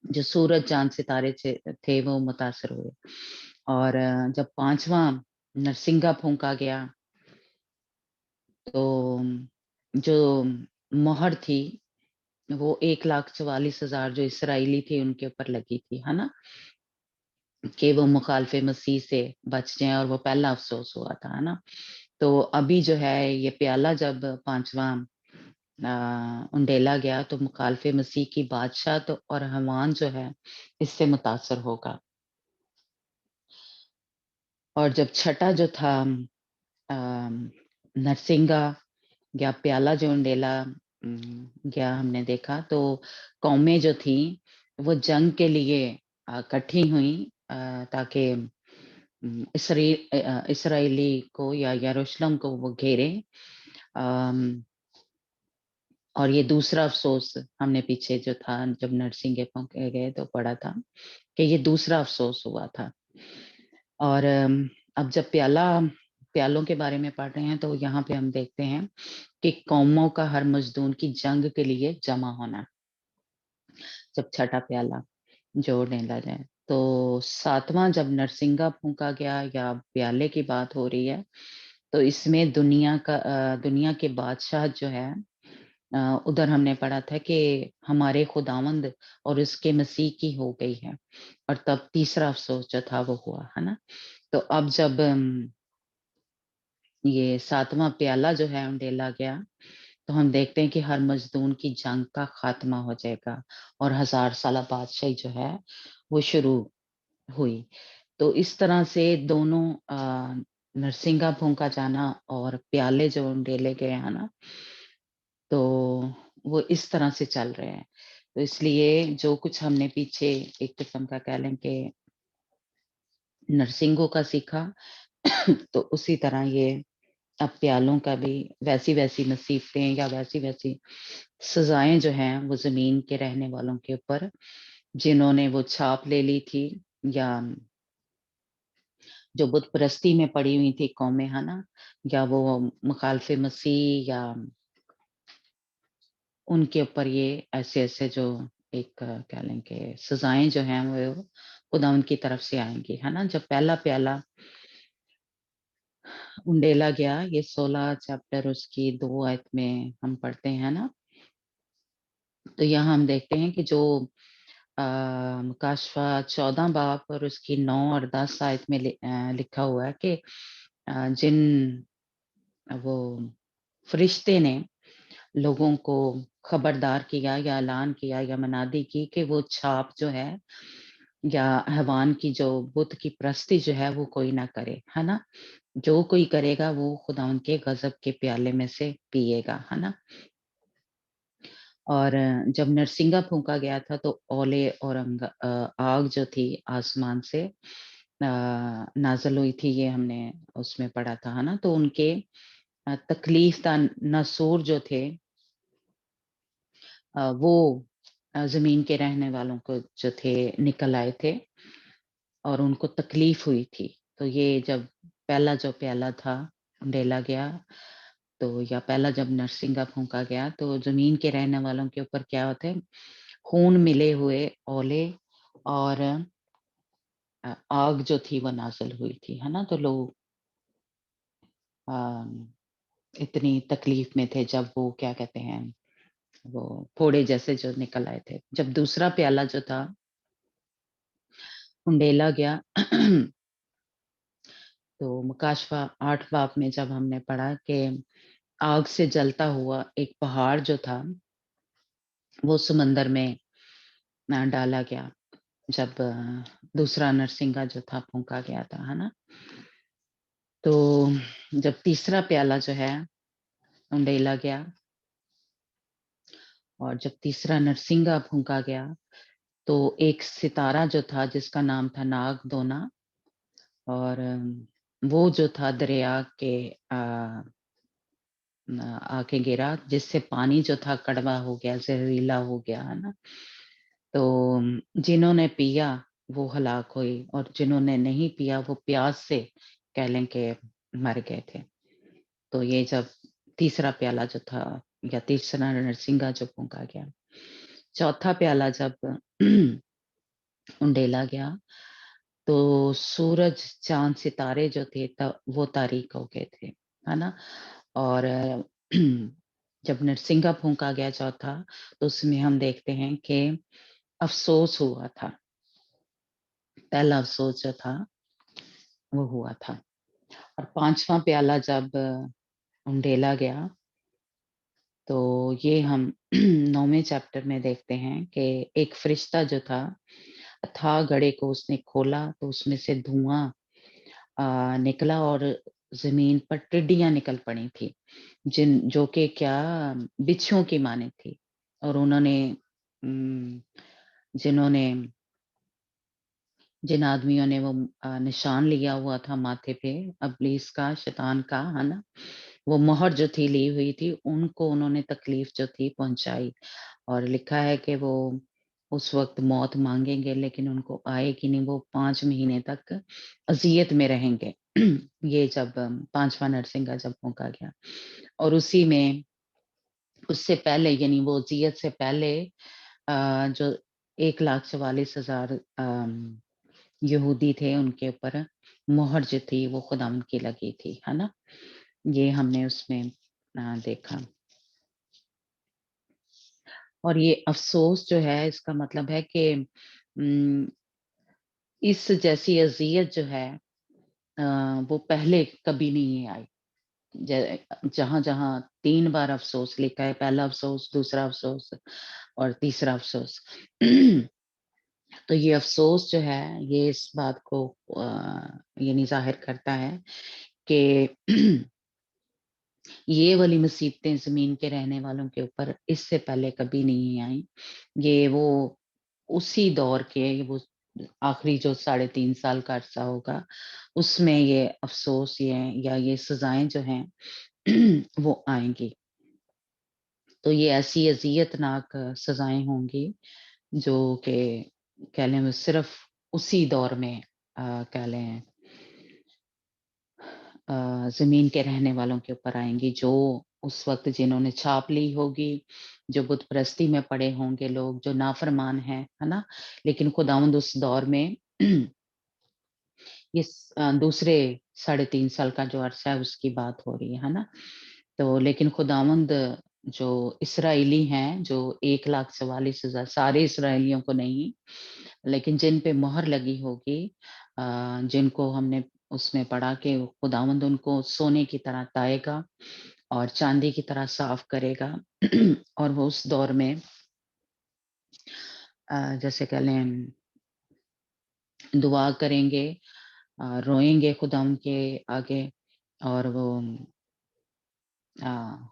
जो सूरज चांद सितारे थे वो मुतासर हुए। और जब 5वां नरसिंगा फूंका गया तो जो मोहर थी वो 1,44,000 जो इसराइली थे उनके ऊपर लगी थी, है ना, कि वो मुखालफे मसीह से बच जाएं, और वो पहला अफसोस हुआ था, है ना। तो अभी जो है ये प्याला जब 5वां उंडेला गया तो मुखालफे मसीह की बादशाह तो और हवान जो है इससे मुतासर होगा। और जब छठा जो था नरसिंगा या प्याला जो उंडेला गया, हमने देखा तो कौमें जो थी वो जंग के लिए इकट्ठी हुई, ताकि इसराइली को या यरूशलेम को वो घेरे। और ये दूसरा अफसोस हमने पीछे जो था जब नरसिंगे फूंके गए तो पढ़ा था कि ये दूसरा अफसोस हुआ था। और अब जब प्यालों के बारे में पढ़ रहे हैं तो यहाँ पे हम देखते हैं कि कौमों का हर मजदूर की जंग के लिए जमा होना, जब छठा प्याला जो डाला जाए। तो 7वां जब नरसिंगा फूंका गया या प्याले की बात हो रही है, तो इसमें दुनिया के बादशाह जो है, उधर हमने पढ़ा था कि हमारे खुदावंद और उसके मसीह की हो गई है। और तब तीसरा अफसोस जो था वो हुआ, है ना। तो अब जब ये 7वां प्याला जो है उंडेला गया तो हम देखते हैं कि हर मजदूर की जंग का खात्मा हो जाएगा और 1000 साल बादशाही जो है वो शुरू हुई। तो इस तरह से दोनों नरसिंगा फूंका जाना और प्याले जो उंडेले गए हैं ना, तो वो इस तरह से चल रहे हैं। तो इसलिए जो कुछ हमने पीछे एक किस्म का कह लें कि नरसिंगों का सीखा तो उसी तरह ये अब प्यालों का भी वैसी वैसी नसीबतें या वैसी वैसी सजाएं जो हैं वो जमीन के रहने वालों के ऊपर, जिन्होंने वो छाप ले ली थी या जो बुत परस्ती में पड़ी हुई थी कौमें, है ना, या वो मुखालफे मसीह, या उनके ऊपर ये ऐसे ऐसे जो एक कह लें कि सजाएं जो हैं वो खुदा उनकी तरफ से आएंगी, है ना। जब पहला प्याला उंडेला गया, ये 16 चैप्टर उसकी 2 आयत में हम पढ़ते हैं ना। तो यहाँ हम देखते हैं कि जो मुकाशवा 14 बाब और उसकी 9 और 10 आयत में लिखा हुआ है कि जिन वो फरिश्ते ने लोगों को खबरदार किया या ऐलान किया या मनादी की कि वो छाप जो है या हैवान की जो बुत की प्रस्ती जो है वो कोई ना करे, है ना। जो कोई करेगा वो खुदा उनके गजब के प्याले में से पिएगा, है ना। और जब नरसिंगा फूंका गया था तो ओले और आग जो थी आसमान से नाजल हुई थी, ये हमने उसमें पढ़ा था, है ना। तो उनके तकलीफ दा नसूर जो थे वो जमीन के रहने वालों को जो थे निकल आए थे और उनको तकलीफ हुई थी। तो ये जब पहला जो प्याला था उंडेला गया, तो या पहला जब नरसिंगा फूंका गया तो जमीन के रहने वालों के ऊपर क्या होते, खून मिले हुए ओले और आग जो थी वो नाज़िल हुई थी, है ना। तो लोग इतनी तकलीफ में थे जब वो क्या कहते हैं वो फोड़े जैसे जो निकल आए थे। जब दूसरा प्याला जो था उंडेला गया तो मुकाशवा 8 बाब में जब हमने पढ़ा कि आग से जलता हुआ एक पहाड़ जो था वो समंदर में डाला गया जब दूसरा नरसिंगा जो था फूंका गया था, है ना। तो जब तीसरा प्याला जो है उंडेला गया और जब तीसरा नरसिंगा फूंका गया तो एक सितारा जो था जिसका नाम था नाग दोना, और वो जो था दरिया के आके गिरा, जिससे पानी जो था कड़वा हो गया, जहरीला हो गया, है ना। तो जिन्होंने पिया वो हलाक हुई और जिन्होंने नहीं पिया वो प्यास से कह लें कि मर गए थे। तो ये जब तीसरा प्याला जो था या तीसरा नरसिंगा जो फूंका गया, चौथा प्याला जब उंडेला गया तो सूरज चांद सितारे जो थे तब वो तारीक हो गए थे, है ना। और जब नरसिंगा फूंका गया चौथा तो उसमें हम देखते हैं कि अफसोस हुआ था, पहला अफसोस जो था वो हुआ था। और पांचवा प्याला जब उंडेला गया तो ये हम 9वें चैप्टर में देखते हैं कि एक फरिश्ता जो था अथाह गड़े को उसने खोला तो उसमें से धुआं निकला और जमीन पर टिड्डियां निकल पड़ी थी जो कि क्या बिच्छुओं की माने थी। और उन्होंने जिन्होंने जिन आदमियों ने वो निशान लिया हुआ था माथे पे इब्लीस का, शैतान का, है ना, वो मोहर जो थी ली हुई थी, उनको उन्होंने तकलीफ जो थी पहुंचाई। और लिखा है कि वो उस वक्त मौत मांगेंगे लेकिन उनको आएगी नहीं, वो 5 महीने तक अजियत में रहेंगे। ये जब पांचवा नरसिंगा जब फूंका गया और उसी में उससे पहले यानी वो अजियत से पहले जो 1,44,000 यहूदी थे उनके ऊपर मोहर जो थी वो खुदावंद की लगी थी, है ना। ये हमने उसमें देखा। और ये अफसोस जो है इसका मतलब है कि इस जैसी अजियत जो है वो पहले कभी नहीं आई। जहां जहां 3 बार अफसोस लिखा है, पहला अफसोस, दूसरा अफसोस और तीसरा अफसोस। तो ये अफसोस जो है ये इस बात को यानी जाहिर करता है कि ये वाली मुसीबतें जमीन के रहने वालों के ऊपर इससे पहले कभी नहीं आई। ये वो उसी दौर के वो आखिरी जो 3.5 साल का अरसा होगा उसमें ये अफसोस ये या ये सजाएं जो हैं वो आएंगी। तो ये ऐसी अजियतनाक सजाएं होंगी जो कि कह लें वो सिर्फ उसी दौर में कह लें जमीन के रहने वालों के ऊपर आएंगी, जो उस वक्त जिन्होंने छाप ली होगी, जो बुत परस्ती में पड़े होंगे लोग, जो नाफरमान हैं, है ना। लेकिन खुदावंद उस दौर में ये दूसरे 3.5 साल का जो अरसा है उसकी बात हो रही है ना। तो लेकिन खुदावंद जो इसराइली हैं, जो 1,44,000 सारे इसराइलियों को नहीं, लेकिन जिन पे मोहर लगी होगी, जिनको हमने उसमें पढ़ा कि खुदावंद उनको सोने की तरह ताएगा और चांदी की तरह साफ करेगा और वो उस दौर में जैसे कह लें दुआ करेंगे, रोएंगे खुदावंद के आगे, और वो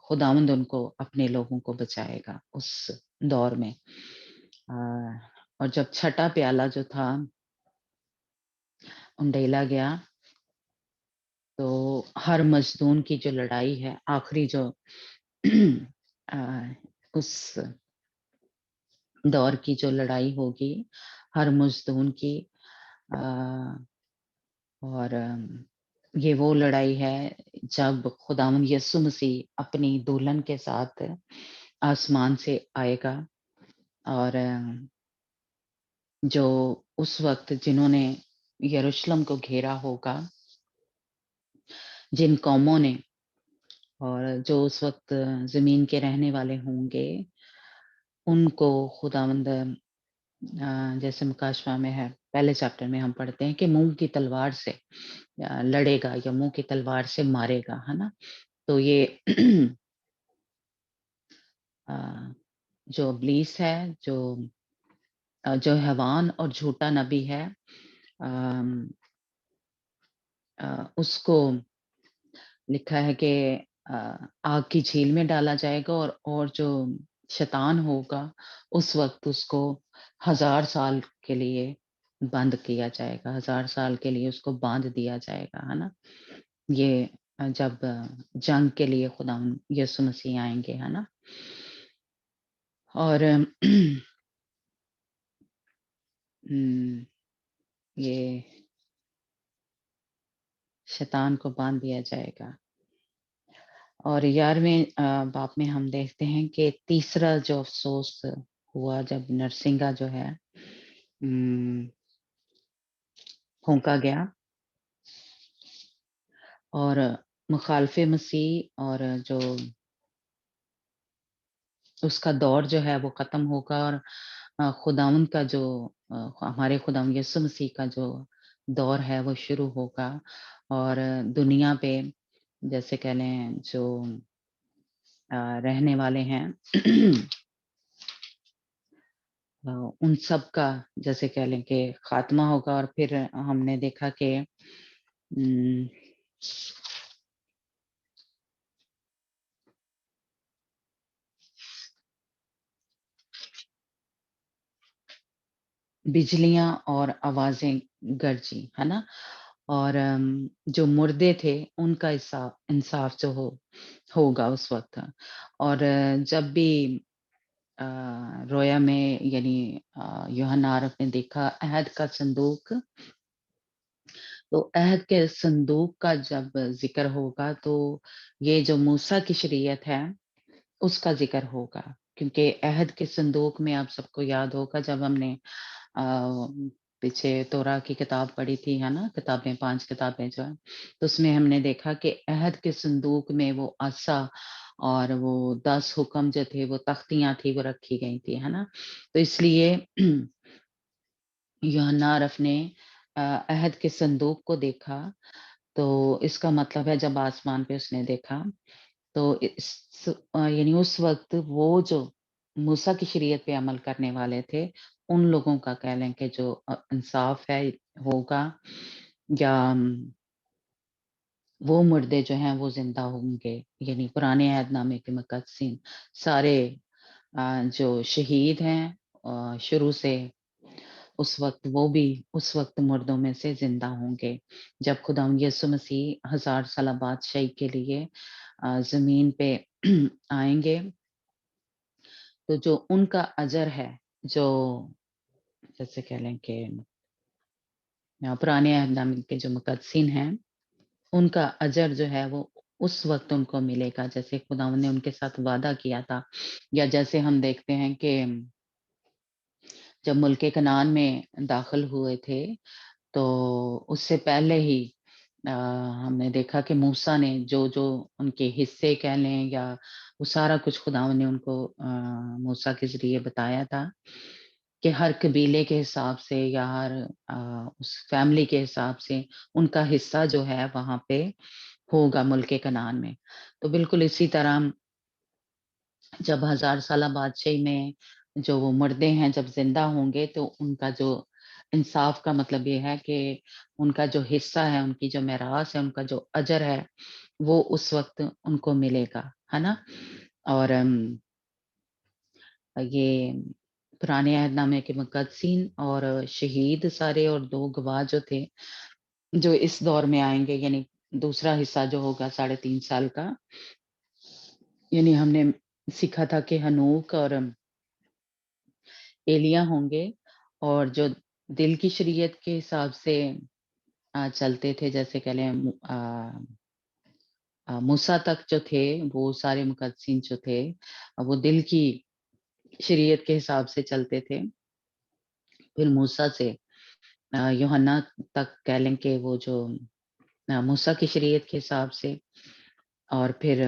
खुदावंद उनको अपने लोगों को बचाएगा उस दौर में। और जब छठा प्याला जो था उंडेला गया, तो हर मजदून की जो लड़ाई है, आखिरी जो उस दौर की जो लड़ाई होगी हर मजदून की, और ये वो लड़ाई है जब खुदावंद यीशु मसीह अपनी दुल्हन के साथ आसमान से आएगा, और जो उस वक्त जिन्होंने यरूशलेम को घेरा होगा, जिन कौमों ने, और जो उस वक्त जमीन के रहने वाले होंगे, उनको खुदावंद जैसे मुकाशवा में है, पहले चैप्टर में हम पढ़ते हैं कि मुंह की तलवार से लड़ेगा या मुंह की तलवार से मारेगा, है ना। तो ये जो इब्लीस है, जो हैवान और झूठा नबी है, उसको लिखा है कि आग की झील में डाला जाएगा, और जो शैतान होगा उस वक्त उसको 1000 साल के लिए बंद किया जाएगा, 1000 साल के लिए उसको बांध दिया जाएगा, है ना। ये जब जंग के लिए खुदा यीशु मसीह आएंगे, है ना। और ये शैतान को बांध दिया जाएगा। और 11वें बाप में हम देखते हैं कि तीसरा जो अफसोस हुआ जब नरसिंगा जो है फूंका गया, और मुखालफे मसीह और जो उसका दौर जो है वो खत्म होगा, और खुदावंद का जो हमारे खुदावंद यीशु मसीह का जो दौर है वो शुरू होगा, और दुनिया पे जैसे कह लें जो रहने वाले हैं उन सब का जैसे कह लें कि खात्मा होगा। और फिर हमने देखा कि बिजलियां और आवाजें गरजी, है ना। और जो मुर्दे थे उनका इंसाफ जो होगा उस वक्त। और जब भी रोया में यानी यूहन्ना आरफ ने देखा अहद का संदूक, तो अहद के संदूक का जब जिक्र होगा तो ये जो मूसा की शरीयत है उसका जिक्र होगा, क्योंकि अहद के संदूक में आप सबको याद होगा जब हमने पीछे तोरा की किताब पढ़ी थी, है ना, किताबें 5 किताबें जो है, तो उसमें हमने देखा कि अहद के संदूक में वो आसा और वो 10 हुक्म जो थे, वो तख्तियां थी, वो रखी गई थी, है ना। तो इसलिए यूहन्ना आरफ ने अहद के संदूक को देखा, तो इसका मतलब है जब आसमान पे उसने देखा, तो यानी उस वक्त वो जो मूसा की शरीयत पे अमल करने वाले थे उन लोगों का कह लें कि जो इंसाफ है होगा, या वो मुर्दे जो हैं वो जिंदा होंगे, यानी पुराने अहदनामे के मुकद्दसीन सारे जो शहीद हैं शुरू से उस वक्त, वो भी उस वक्त मुर्दों में से जिंदा होंगे जब खुदा यीशु मसीह 1000 साल बादशाही के लिए जमीन पे आएंगे। तो जो उनका अजर है, जो जैसे कह लें कि पुराने अहदनामे के जो मुकद्दसीन हैं उनका अजर जो है वो उस वक्त उनको मिलेगा, जैसे खुदावंद ने उनके साथ वादा किया था। या जैसे हम देखते हैं कि जब मुल्के कनान में दाखिल हुए थे तो उससे पहले ही हमने देखा कि मूसा ने जो जो उनके हिस्से कह लें या वो सारा कुछ खुदावंद ने उनको मूसा के जरिए बताया था कि हर कबीले के हिसाब से या हर उस फैमिली के हिसाब से उनका हिस्सा जो है वहां पे होगा मुल्क कनान में। तो बिल्कुल इसी तरह जब 1000 साल बादशाही में जो वो मुर्दे हैं जब जिंदा होंगे तो उनका जो इंसाफ का मतलब ये है कि उनका जो हिस्सा है, उनकी जो मेरास है, उनका जो अजर है, वो उस वक्त उनको मिलेगा, है ना? और ये पुराने अहदनामे के मुकद्दसीन और शहीद सारे और 2 गवाह जो थे, जो इस दौर में आएंगे, यानी दूसरा हिस्सा जो होगा 3.5 साल का, यानी हमने सीखा था कि हनूक और एलिया होंगे और जो दिल की शरीयत के हिसाब से चलते थे, जैसे कह लें मूसा तक जो थे वो सारे मुकद्दसीन जो थे वो दिल की शरीयत के हिसाब से चलते थे। फिर मूसा से यूहन्ना तक कह लें कि वो जो मूसा की शरीयत के हिसाब से, और फिर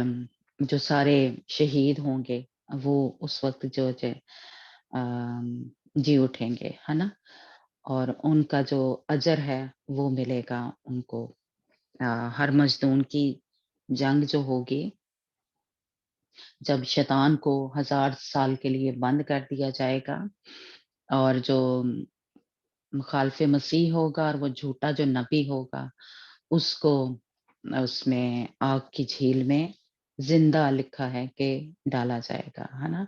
जो सारे शहीद होंगे वो उस वक्त जो जी उठेंगे, है ना? और उनका जो अजर है वो मिलेगा उनको। हर मजदून की जंग जो होगी, जब शैतान को 1000 साल के लिए बंद कर दिया जाएगा और जो मुखालफे मसीह होगा और वो झूठा जो नबी होगा उसको उसमें आग की झील में जिंदा लिखा है कि डाला जाएगा, है ना?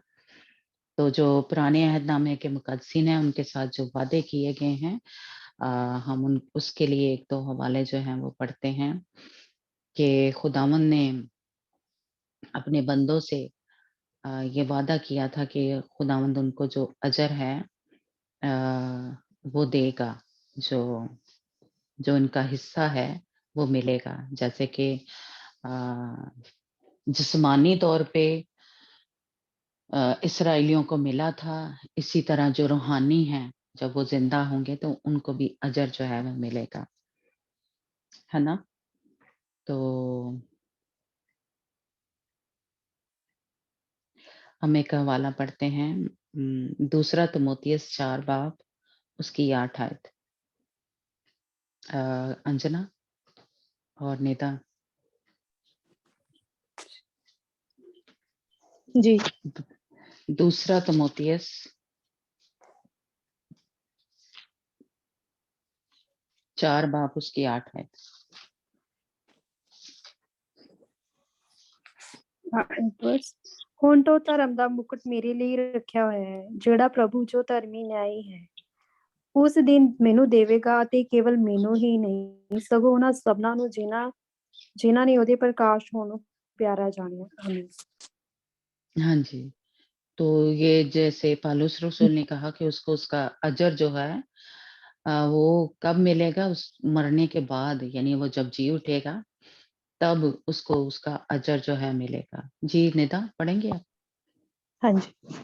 तो जो पुराने अहदनामे के मुकद्दसीन हैं उनके साथ जो वादे किए गए हैं, हम उन उसके लिए 1-2 हवाले जो हैं वो पढ़ते हैं कि खुदावंद ने अपने बंदों से ये वादा किया था कि खुदावंद उनको जो अजर है वो देगा, जो जो इनका हिस्सा है वो मिलेगा। जैसे कि जिस्मानी तौर पे इसराइलियों को मिला था, इसी तरह जो रूहानी हैं जब वो जिंदा होंगे तो उनको भी अजर जो है वो मिलेगा, है ना? तो हम एक हवाला पढ़ते हैं, दूसरा तिमोथियस 4 बाब उसकी 8 आयत। अंजना और नेता जी। दूसरा तिमोथियस 4 बाब उसकी 8 आयत। बस ਹੁਣ ਤੋਂ ਧਰਮ ਦਾ ਮੁਕਟ ਮੇਰੇ ਲਈ ਰੱਖਿਆ ਹੋਇਆ ਹੈ, ਜਿਹੜਾ ਪ੍ਰਭੂ ਜੋ ਧਰਮੀ ਨਿਆਈ ਹੈ ਉਸ ਦਿਨ ਮੈਨੂੰ ਦੇਵੇਗਾ, ਅਤੇ ਕੇਵਲ ਮੈਨੂੰ ਹੀ ਨਹੀਂ ਸਗੋਂ ਉਹਨਾਂ ਸਭਨਾਂ ਨੂੰ ਜਿਨ੍ਹਾਂ ਨੇ ਉਹਦੇ ਪ੍ਰਕਾਸ਼ ਹੋਣ ਨੂੰ प्यारा जानिया। आमीन। हाँ जी, तो ये जैसे पौलुस रसूल ने कहा कि उसको उसका अजर जो है वो कब मिलेगा? उस मरने के बाद, यानी वो जब जी उठेगा तब उसको उसका अजर जो है मिलेगा। जी निदा पढ़ेंगे आप? हाँ जी।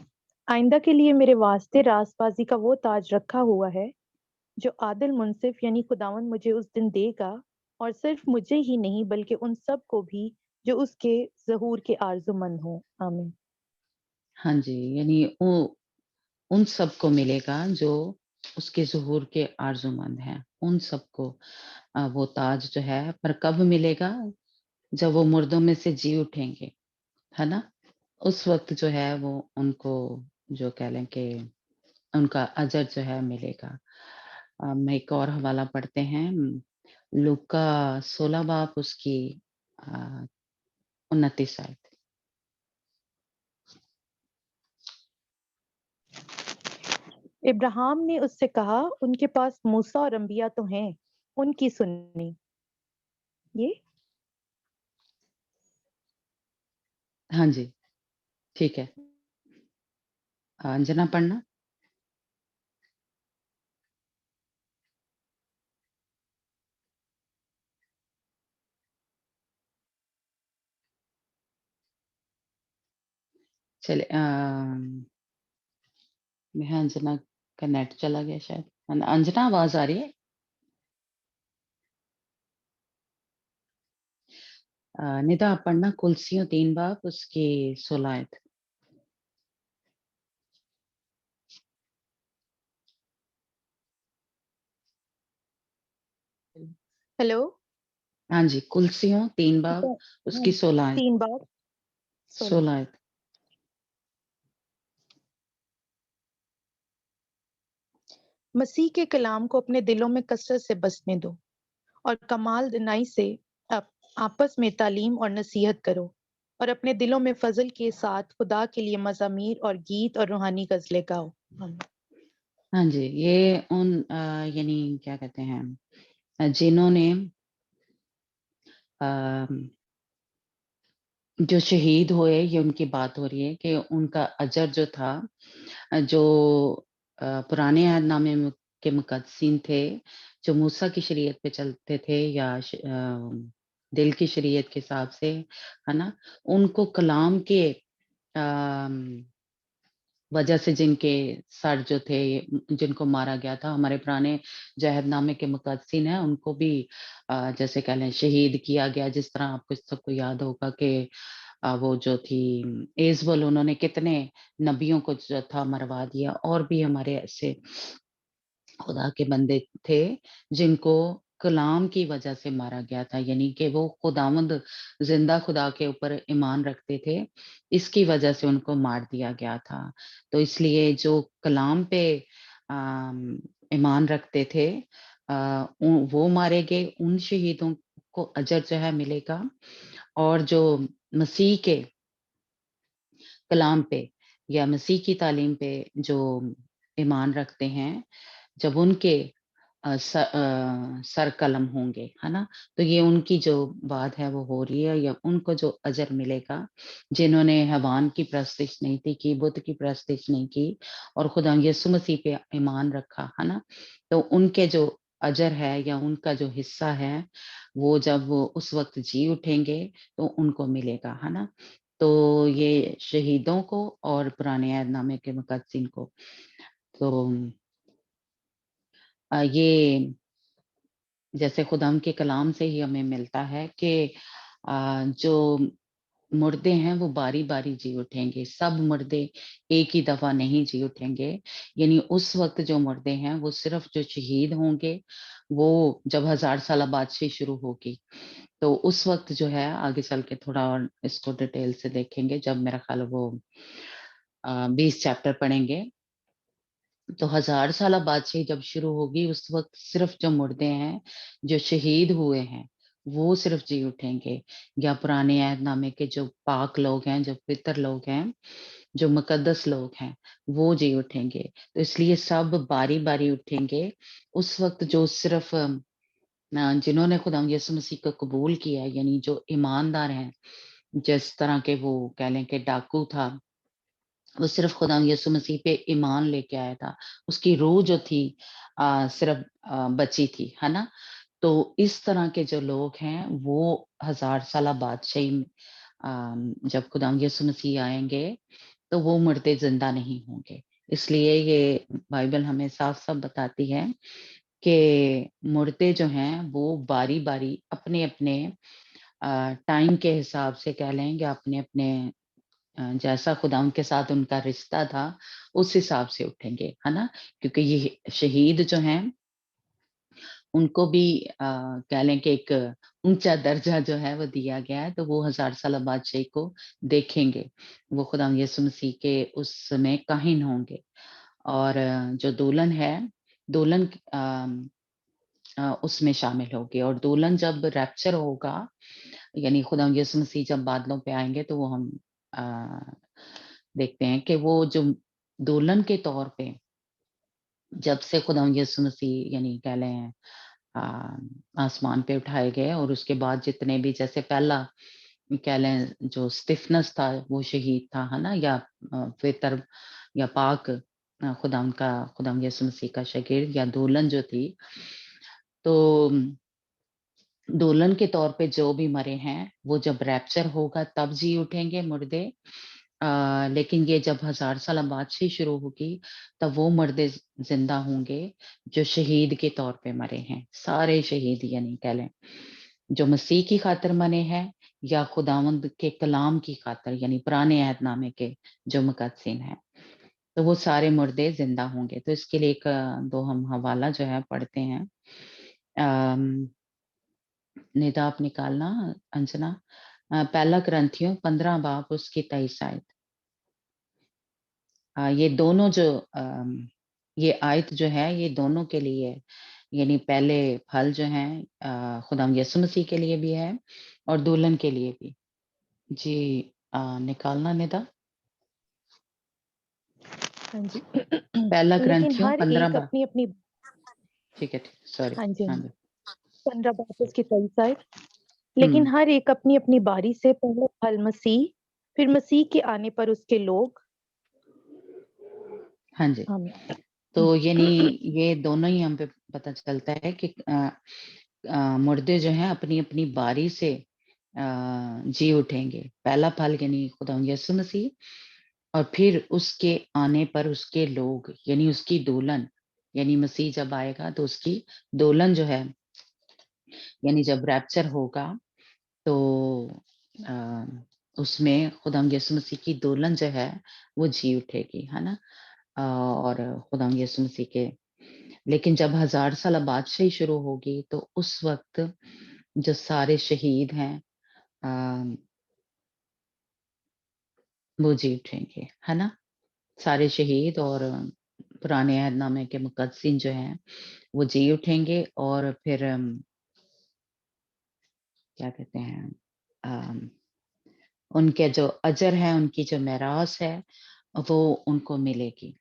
आइंदा के लिए मेरे वास्ते रासबाजी का वो ताज रखा हुआ है जो आदिल मुंसिफ यानी खुदावंद मुझे उस दिन देगा, और सिर्फ मुझे ही नहीं बल्कि उन सब को भी जो उसके ज़हूर के आरज़ूमंद हों। आमीन। हाँ जी, यानी वो उन सबको मिलेगा जो उसके ज़ुहूर के आरज़ूमंद हैं, उन सबको वो ताज जो है, पर कब मिलेगा? जब वो मुर्दों में से जी उठेंगे, है ना? उस वक्त जो है वो उनको जो कह लें कि उनका अजर जो है मिलेगा। हम एक और हवाला पढ़ते हैं, लूका 16 बाब उसकी 29 आयत। इब्राहिम ने उससे कहा, उनके पास मूसा और अंबिया तो हैं, उनकी सुननी। ये हाँ जी, ठीक है। अंजना पढ़ना। चले मैं अंजना का नेट चला गया शायद। अंजना आवाज आ रही है? निदा आप पढ़ना कुलसियों 3 बाब उसकी 16 आयत। हेलो। हाँ जी, कुलसियों 3 बाब उसकी 16 आयत। 3 बार 16 आयत। मसीह के कलाम को अपने दिलों में कसरत से बसने दो और कमाल दिनाई से आपस में तालीम और नसीहत करो और अपने दिलों में फजल के साथ खुदा के लिए मज़ामीर और गीत और रूहानी गज़लें गाओ। हाँ जी, ये उन यानी क्या कहते हैं जिन्होंने जो शहीद हुए, ये उनकी बात हो रही है कि उनका अजर जो था, जो पुराने अहदनामे के मुकद्दसीन थे, जो मूसा की शरीयत पे चलते थे या दिल की शरीयत के हिसाब से, है ना, उनको कलाम के वजह से जिनके सर जो थे, जिनको मारा गया था, हमारे पुराने जो अहदनामे के मुकद्दसीन हैं, उनको भी जैसे कह लें शहीद किया गया। जिस तरह आपको सबको याद होगा कि वो जो थी एजबल, उन्होंने कितने नबियों को जो था मरवा दिया, और भी हमारे ऐसे खुदा के बंदे थे जिनको कलाम की वजह से मारा गया था, यानी कि वो खुदावंद जिंदा खुदा के ऊपर ईमान रखते थे, इसकी वजह से उनको मार दिया गया था। तो इसलिए जो कलाम पे ईमान रखते थे, वो मारे गए, उन शहीदों को अजर जो है मिलेगा। और जो मसीह के कलाम पे या मसीह की तालीम पे जो ईमान रखते हैं, जब उनके सर कलम होंगे, है ना, तो ये उनकी जो बात है वो हो रही है, या उनको जो अजर मिलेगा जिन्होंने हैवान की परस्तिश नहीं की, बुत की परस्तिश नहीं की और खुदा यीशु मसीह पे ईमान रखा, है ना, तो उनके जो अजर है या उनका जो हिस्सा है, वो जब वो उस वक्त जी उठेंगे तो उनको मिलेगा, है ना। तो ये शहीदों को और पुराने अहदनामे के मुकद्दसीन को, तो ये जैसे खुदाम के कलाम से ही हमें मिलता है कि जो मुर्दे हैं वो बारी-बारी जी उठेंगे, सब मुर्दे एक ही दफा नहीं जी उठेंगे। यानी उस वक्त जो मुर्दे हैं वो सिर्फ जो शहीद होंगे, वो जब 1000 साल बादशाही शुरू होगी, तो उस वक्त जो है आगे चल के थोड़ा और इसको डिटेल से देखेंगे, जब मेरा ख्याल है वो 20 चैप्टर पढ़ेंगे। तो 1000 साल बादशाही जब शुरू होगी, उस वक्त सिर्फ जो मुर्दे हैं, जो शहीद हुए हैं, वो सिर्फ जी उठेंगे, या पुराने अहदनामे के जो पाक लोग हैं, जो पितर लोग हैं, जो मुकद्दस लोग हैं, वो जी उठेंगे। तो इसलिए सब बारी-बारी उठेंगे। उस वक्त जो सिर्फ जिन्होंने खुदा यीशु मसीह को कबूल किया है, यानी जो ईमानदार हैं, जिस तरह के वो कह लें कि डाकू था, वो सिर्फ खुदा यीशु मसीह पे ईमान लेके आया था, उसकी रूह जो थी सिर्फ बची थी, है ना। तो इस तरह के जो लोग हैं वो 1000 साल बादशाही में जब खुदा यीशु मसीह आएंगे तो वो मुर्दे जिंदा नहीं होंगे। इसलिए ये बाइबल हमें साफ साफ बताती है कि मुर्दे जो हैं वो बारी बारी अपने अपने टाइम के हिसाब से कह लें, या अपने अपने जैसा खुदा के साथ उनका रिश्ता था उस हिसाब से उठेंगे, है ना। क्योंकि ये शहीद जो हैं उनको भी कह लें कि एक ऊंचा दर्जा जो है वो दिया गया है, तो वो 1000 साल बादशाही को देखेंगे, वो खुदा यीशु मसीह के उस समय काहिन होंगे। और जो दुल्हन है, दुल्हन उसमें शामिल होगी, और दुल्हन जब रैप्चर होगा, यानी खुदा यीशु मसीह जब बादलों पे आएंगे, तो वो हम देखते हैं कि वो जो दुल्हन के तौर पे जब से खुदा यीशु मसीह यानी कह लें आसमान पे उठाए गए, और उसके बाद जितने भी, जैसे पहला कह लें जो स्टिफनेस था वो शहीद था, है ना, या फितर या पाक खुदा यीशु मसीह का शागिर्द या दुल्हन जो थी, तो दुल्हन के तौर पे जो भी मरे हैं वो जब रैप्चर होगा तब जी उठेंगे मुर्दे। लेकिन ये जब 1000 साल बादशाही शुरू होगी तब वो मुर्दे जिंदा होंगे जो शहीद के तौर पे मरे हैं, सारे शहीद यानी कह लें। जो मसीह की खातिर मरे हैं या खुदावंद के कलाम की खातिर, यानी पुराने अहदनामे के जो मुकद्दसीन हैं, तो वो सारे मुर्दे जिंदा होंगे। तो इसके लिए एक दो हम हवाला जो है पढ़ते हैं। निदा आप निकालना अंजना, पहला ग्रंथियों 15 बाब उसकी 23 आयत। ये दोनों जो ये आयत जो है ये दोनों के लिए है, यानी पहले फल जो हैं खुदा यीशु मसीह के लिए भी है और दुल्हन के लिए भी। जी निकालना निदा, हाँ जी। पहला लेकिन ग्रंथियों हर 15 एक बाब। अपनी अपनी, ठीक है, सॉरी। हाँ जी, हाँ हाँ जी, जी। 15 बाप की 23 आयत। लेकिन हर एक अपनी अपनी बारी से, पहले फल मसीह, फिर मसीह के आने पर उसके लोग। हाँ जी। आमीन। तो यानी ये दोनों ही हम पे पता चलता है कि मुर्दे जो हैं अपनी अपनी बारी से जी उठेंगे। पहला फल यानी खुदा यीशु मसीह, और फिर उसके आने पर उसके लोग, यानी उसकी दुल्हन, यानी मसीह जब आएगा तो उसकी दुल्हन जो है, यानी जब रैप्चर होगा तो उसमें खुदा यीशु मसीह की दुल्हन जो है वो जी उठेगी, है ना। और खुदा यीशु मसीह के, लेकिन जब 1000 साल बादशाही शुरू होगी तो उस वक्त जो सारे शहीद हैं वो जी उठेंगे, है ना। सारे शहीद और पुराने अहदनामे के मुकद्दसीन जो हैं वो जी उठेंगे, और फिर क्या कहते हैं, उनके जो अजर है, उनकी जो मेरास है वो उनको मिलेगी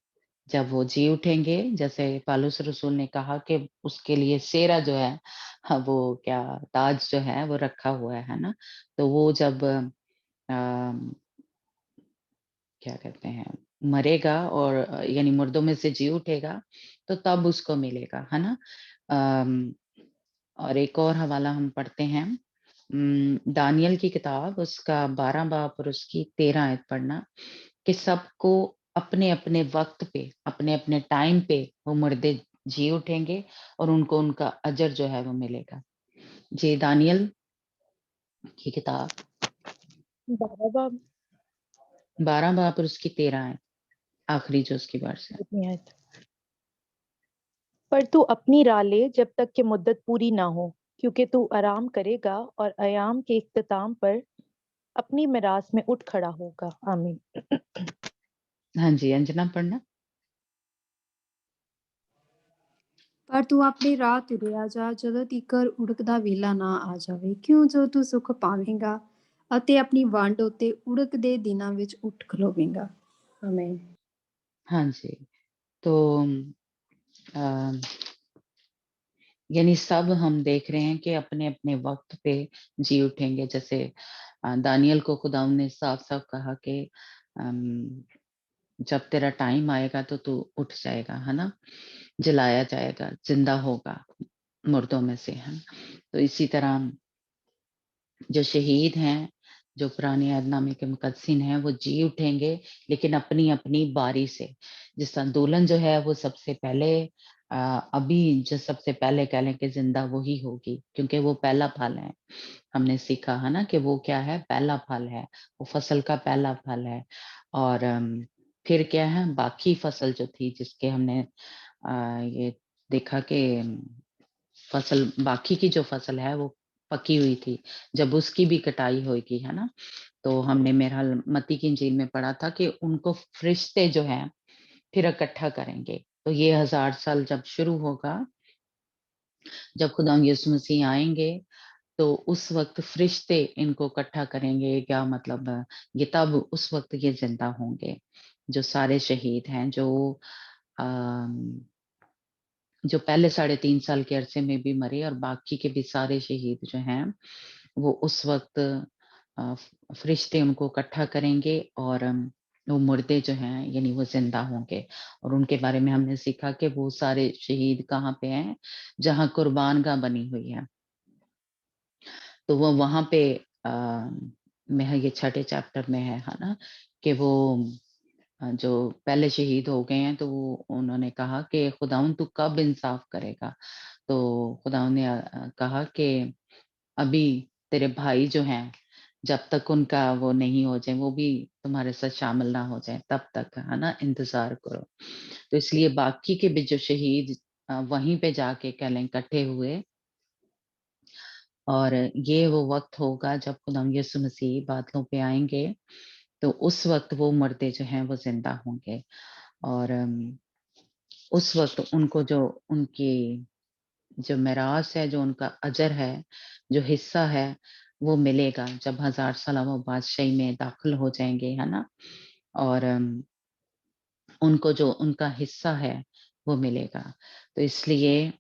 जब वो जी उठेंगे। जैसे पालूस रसूल ने कहा कि उसके लिए सेरा जो है, हाँ, वो क्या ताज जो है वो रखा हुआ है ना। तो वो जब क्या कहते हैं मरेगा और यानी मुर्दों में से जी उठेगा तो तब उसको मिलेगा, है ना। और एक और हवाला हम पढ़ते हैं, दानियल की किताब उसका 12 बाब और उसकी 13 आयत पढ़ना, कि सबको अपने अपने वक्त पे, अपने अपने टाइम पे वो मुर्दे जी उठेंगे और उनको उनका अजर जो है वो मिलेगा। जी दानियल की किताब 12 बाब 12 बाब और उसकी 13 आयत, आखिरी जो उसकी वर्ष है। कितनी आयत। पर तू अपनी राह ले जब तक कि मुद्दत पूरी ना हो, क्योंकि तू आराम करेगा और अयाम के इख्तिताम पर अपनी मिरास में उठ खड़ा होगा। आमीन। हाँ जी अंजना पढ़ना। ਪਰ ਤੂੰ ਆਪਣੀ ਰਾਹ ਤੁਰਿਆ ਜਾ ਜਦੋਂ ਤੀਕਰ ਉੜਕਦਾ ਵੇਲਾ ਨਾ ਆ ਜਾਵੇ, ਕਿਉਂ ਜੋ ਤੂੰ ਸੁਖ ਪਾਵੇਂਗਾ ਅਤੇ ਆਪਣੀ ਵੰਡ ਉੱਤੇ ਉੜਕਦੇ ਦਿਨਾਂ ਵਿੱਚ ਉੱਠ ਖਲੋਵੇਂਗਾ। ਆਮੀਨ। हाँ जी, तो अम, यानी सब हम देख रहे हैं कि अपने अपने वक्त पे जी उठेंगे। जैसे दानियल को खुदा ने साफ साफ कहा कि अम, जब तेरा टाइम आएगा तो तू उठ जाएगा, है ना, जलाया जाएगा, जिंदा होगा मुर्दों में से, है। तो इसी तरह जो शहीद हैं, जो पुराने अहदनामे के मुकद्दसीन हैं, वो जी उठेंगे, लेकिन अपनी अपनी बारी से। जिस तरह दुल्हन जो है वो सबसे पहले अभी जो सबसे पहले कह लें कि जिंदा वही होगी, क्योंकि वो पहला फल है। हमने सीखा है ना कि वो क्या है, पहला फल है, वो फसल का पहला फल है। और फिर क्या है, बाकी फसल जो थी जिसके हमने ये देखा कि फसल, बाकी की जो फसल है वो पकी हुई थी, जब उसकी भी कटाई होगी, है ना। तो हमने मेरा मत्ती की इंजील में पढ़ा था कि उनको फरिश्ते जो हैं फिर इकट्ठा करेंगे। तो ये 1000 साल जब शुरू होगा, जब खुदा यीशु मसीह आएंगे तो उस वक्त फरिश्ते इनको इकट्ठा करेंगे। क्या मतलब ये तब उस वक्त ये जिंदा होंगे, जो सारे शहीद हैं, जो पहले 3.5 साल के अरसे में भी मरे, और बाकी के भी सारे शहीद जो हैं वो उस वक्त फरिश्ते उनको इकट्ठा करेंगे, और वो मुर्दे जो हैं यानी वो जिंदा होंगे। और उनके बारे में हमने सीखा कि वो सारे शहीद कहाँ पे हैं, जहाँ कुर्बानगाह बनी हुई है। तो वो वहां पे में है, ये 6ठे चैप्टर में है ना, कि वो जो पहले शहीद हो गए हैं तो वो उन्होंने कहा कि खुदावन तू कब इंसाफ करेगा। तो खुदावन ने कहा कि अभी तेरे भाई जो हैं, जब तक उनका वो नहीं हो जाए, वो भी तुम्हारे साथ शामिल ना हो जाए, तब तक, है ना, इंतजार करो। तो इसलिए बाकी के भी जो शहीद वहीं पे जाके कह लें इकट्ठे हुए, और ये वो वक्त होगा जब खुदाम यीशु मसीह बादलों पे आएंगे, तो उस वक्त वो मर्दे जो हैं वो जिंदा होंगे, और उस वक्त उनको जो उनकी जो मिरास है, जो उनका अजर है, जो हिस्सा है, वो मिलेगा जब 1000 साल वो बादशाही में दाखिल हो जाएंगे, है ना, और उनको जो उनका हिस्सा है वो मिलेगा। तो इसलिए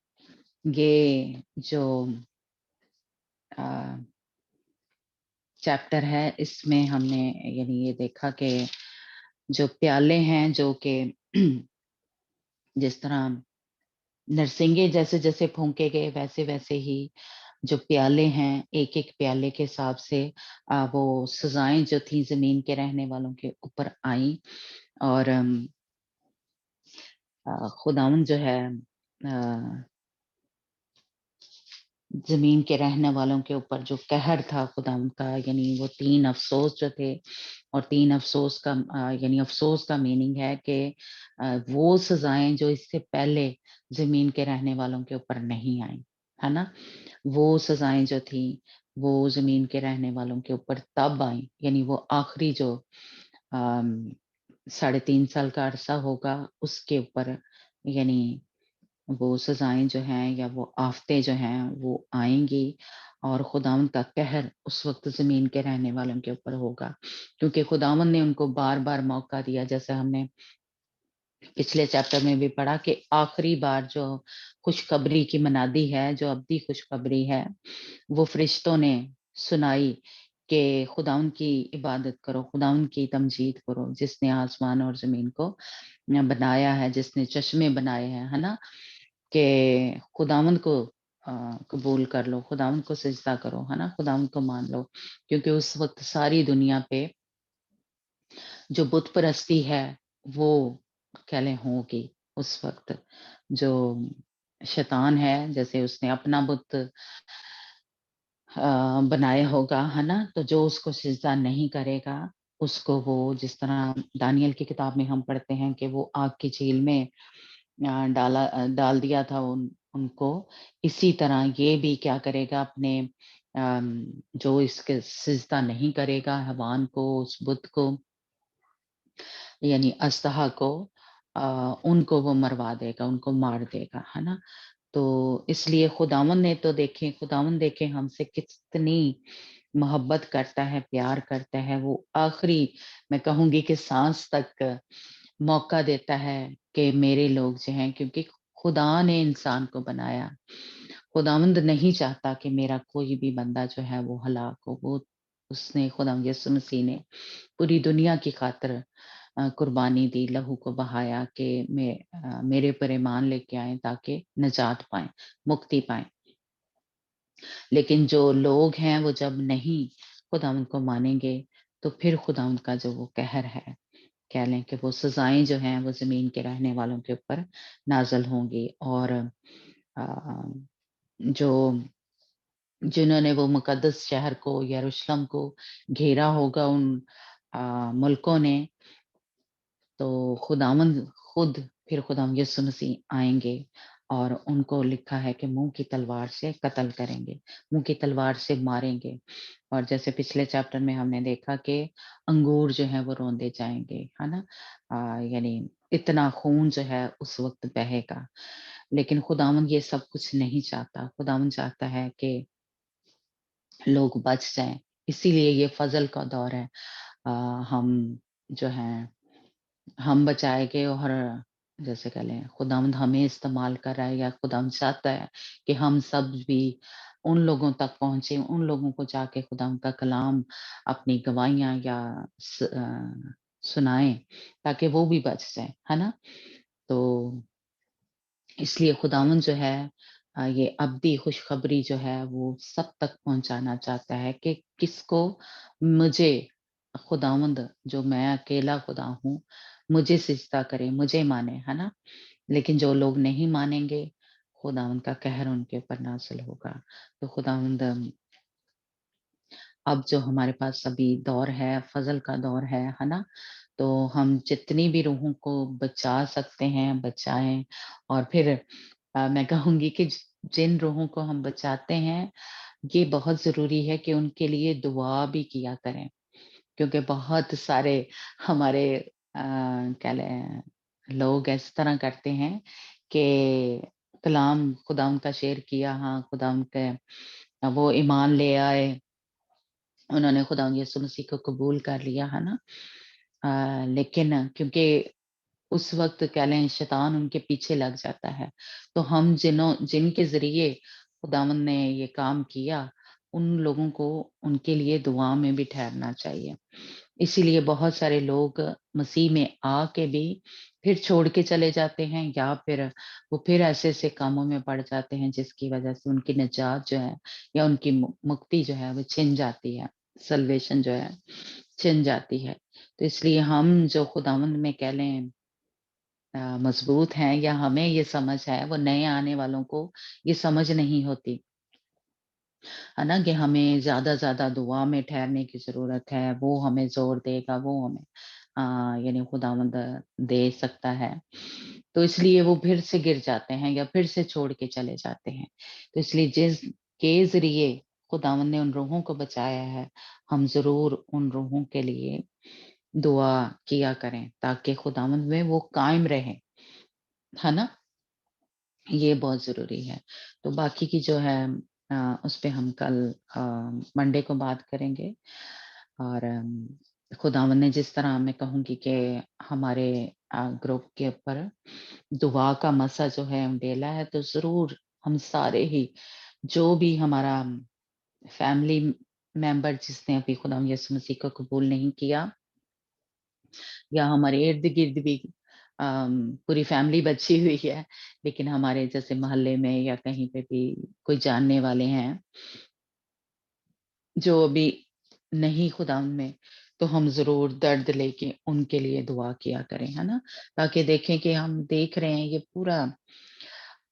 ये जो चैप्टर है, इसमें हमने यानी ये देखा कि जो प्याले हैं, जो कि जिस तरह नरसिंगे जैसे जैसे फूंके गए, वैसे वैसे ही जो प्याले हैं, एक एक प्याले के हिसाब से वो सजाएं जो थी जमीन के रहने वालों के ऊपर आई, और खुदावन जो है जमीन के रहने वालों के ऊपर जो कहर था खुदावन का, यानी वो 3 अफसोस जो थे, और 3 अफसोस का यानी अफसोस का मीनिंग है कि वो सजाएं जो इससे पहले जमीन के रहने वालों के ऊपर नहीं आई, है ना, वो सजाएं जो थी वो जमीन के रहने वालों के ऊपर तब आई, यानी वो आखिरी जो 3.5 साल का अरसा होगा उसके ऊपर, यानी वो सजाएं जो हैं या वो आफतें जो हैं वो आएंगी, और खुदावंद का कहर उस वक्त जमीन के रहने वालों के ऊपर होगा, क्योंकि खुदावंद ने उनको बार बार मौका दिया, जैसे हमने पिछले चैप्टर में भी पढ़ा कि आखिरी बार जो खुशखबरी की मनादी है, जो अब्दी खुशखबरी है, वो फरिश्तों ने सुनाई कि खुदावंद की इबादत करो, खुदावंद की तमजीद करो, जिसने आसमान और जमीन को बनाया है, जिसने चश्मे बनाए हैं, है ना, कि खुदावंद को कबूल कर लो, खुदावंद को सजदा करो, है ना, खुदावंद को मान लो, क्योंकि उस वक्त सारी दुनिया पे जो बुत परस्ती है वो कह लें होगी। उस वक्त जो शैतान है, जैसे उसने अपना बुत बनाया होगा, है ना, तो जो उसको सिजदा नहीं करेगा उसको वो, जिस तरह दानियल की किताब में हम पढ़ते हैं कि वो आग की झील में डाल दिया था उनको, इसी तरह ये भी क्या करेगा, अपने जो इसके सिजदा नहीं करेगा हैवान को, उस बुत को, यानी अस्तहा को, उनको वो मरवा देगा, उनको मार देगा, है ना। तो इसलिए खुदावन ने तो देखें, खुदावन देखें हमसे कितनी मोहब्बत करता है, प्यार करता है, वो आखिरी मैं कहूंगी कि सांस तक मौका देता है कि मेरे लोग जो हैं, क्योंकि खुदा ने इंसान को बनाया, खुदावंद नहीं चाहता कि मेरा कोई भी बंदा जो है वो हलाक हो, वो उसने खुदा यीशु मसीह ने पूरी दुनिया की खातिर कुर्बानी दी, लहू को बहाया कि मेरे पर ईमान लेके आए ताकि निजात पाएं, मुक्ति पाएं। लेकिन जो लोग हैं वो जब नहीं खुदावंद को मानेंगे, तो फिर खुदावंद का जो वो कहर है, कह लें कि वो सजाएं जो हैं वो जमीन के रहने वालों के ऊपर नाजल होंगी, और जो जिन्होंने वो मुकद्दस शहर को, यरूशलेम को घेरा होगा उन मुल्कों ने, तो खुदावंद खुद फिर खुदावंद यीशु मसीह आएंगे और उनको लिखा है कि मुंह की तलवार से कत्ल करेंगे, मुंह की तलवार से मारेंगे। और जैसे पिछले चैप्टर में हमने देखा कि अंगूर जो है वो रोंदे जाएंगे, है ना, यानी इतना खून जो है उस वक्त बहेगा। लेकिन खुदावंद ये सब कुछ नहीं चाहता, खुदावंद चाहता है कि लोग बच जाएं, इसीलिए ये फजल का दौर है। हम जो हैं हम बचाए गए, और जैसे कह लें खुदावंद हमें इस्तेमाल कर रहा है, या खुदावंद चाहता है कि हम सब भी उन लोगों तक पहुंचे, उन लोगों को जाके खुदावंद का कलाम, अपनी गवाहियां या सुनाएं, ताकि वो भी बच जाए, है ना। तो इसलिए खुदावंद जो है ये अब्दी खुशखबरी जो है वो सब तक पहुंचाना चाहता है कि किसको, मुझे खुदावंद जो मैं अकेला खुदा हूँ, मुझे सिजदा करे, मुझे माने, है ना। लेकिन जो लोग नहीं मानेंगे, खुदावंद का कहर उनके ऊपर नाज़िल होगा। तो खुदावंद अब जो हमारे पास अभी दौर है, फजल का दौर है ना, तो हम जितनी भी रूहों को बचा सकते हैं बचाएं। और फिर मैं कहूँगी कि जिन रूहों को हम बचाते हैं, ये बहुत ज़रूरी है कि उनके लिए दुआ भी किया करें, क्योंकि बहुत सारे हमारे क्या लें लोग इस तरह करते हैं कि कलाम खुदाम का शेयर किया, हाँ खुदाम के वो ईमान ले आए, उन्होंने खुदा यीशु मसीह को कबूल कर लिया, है ना। लेकिन क्योंकि उस वक्त कह लें शैतान उनके पीछे लग जाता है, तो हम जिनके जरिए खुदावंद ने ये काम किया, उन लोगों को उनके लिए दुआ में भी ठहरना चाहिए। इसीलिए बहुत सारे लोग मसीह में आके भी फिर छोड़ के चले जाते हैं, या फिर वो फिर ऐसे कामों में पड़ जाते हैं जिसकी वजह से उनकी निजात जो है या उनकी मुक्ति जो है वो छिन जाती है, सल्वेशन जो है छिन जाती है। तो इसलिए हम जो खुदावंद में कह लें मजबूत हैं, या हमें ये समझ है, वो नए आने वालों को ये समझ नहीं होती, है ना, कि हमें ज्यादा दुआ में ठहरने की जरूरत है, वो हमें जोर देगा, वो हमें यानी खुदावंद दे सकता है। तो इसलिए वो फिर से गिर जाते हैं या फिर से छोड़ के चले जाते हैं। तो इसलिए जिसके जरिए खुदावंद ने उन रूहों को बचाया है, हम जरूर उन रूहों के लिए दुआ किया करें ताकि खुदावंद में वो कायम रहे, है ना। ये बहुत ज़रूरी है। तो बाकी की जो है उस पे हम कल मंडे को बात करेंगे। और खुदावंद ने जिस तरह मैं कहूँगी कि हमारे ग्रुप के ऊपर दुआ का मसा जो है उंडेला है, तो ज़रूर हम सारे ही जो भी हमारा फैमिली मेंबर जिसने अभी खुदावंद यीशु मसीह को कबूल नहीं किया, या हमारे इर्द-गिर्द भी पूरी फैमिली बची हुई है, लेकिन हमारे जैसे मोहल्ले में या कहीं पे भी कोई जानने वाले हैं, जो अभी नहीं खुदावंद में, तो हम ज़रूर दर्द लेके उनके लिए दुआ किया करें, है ना? ताकि देखें कि हम देख रहे हैं ये पूरा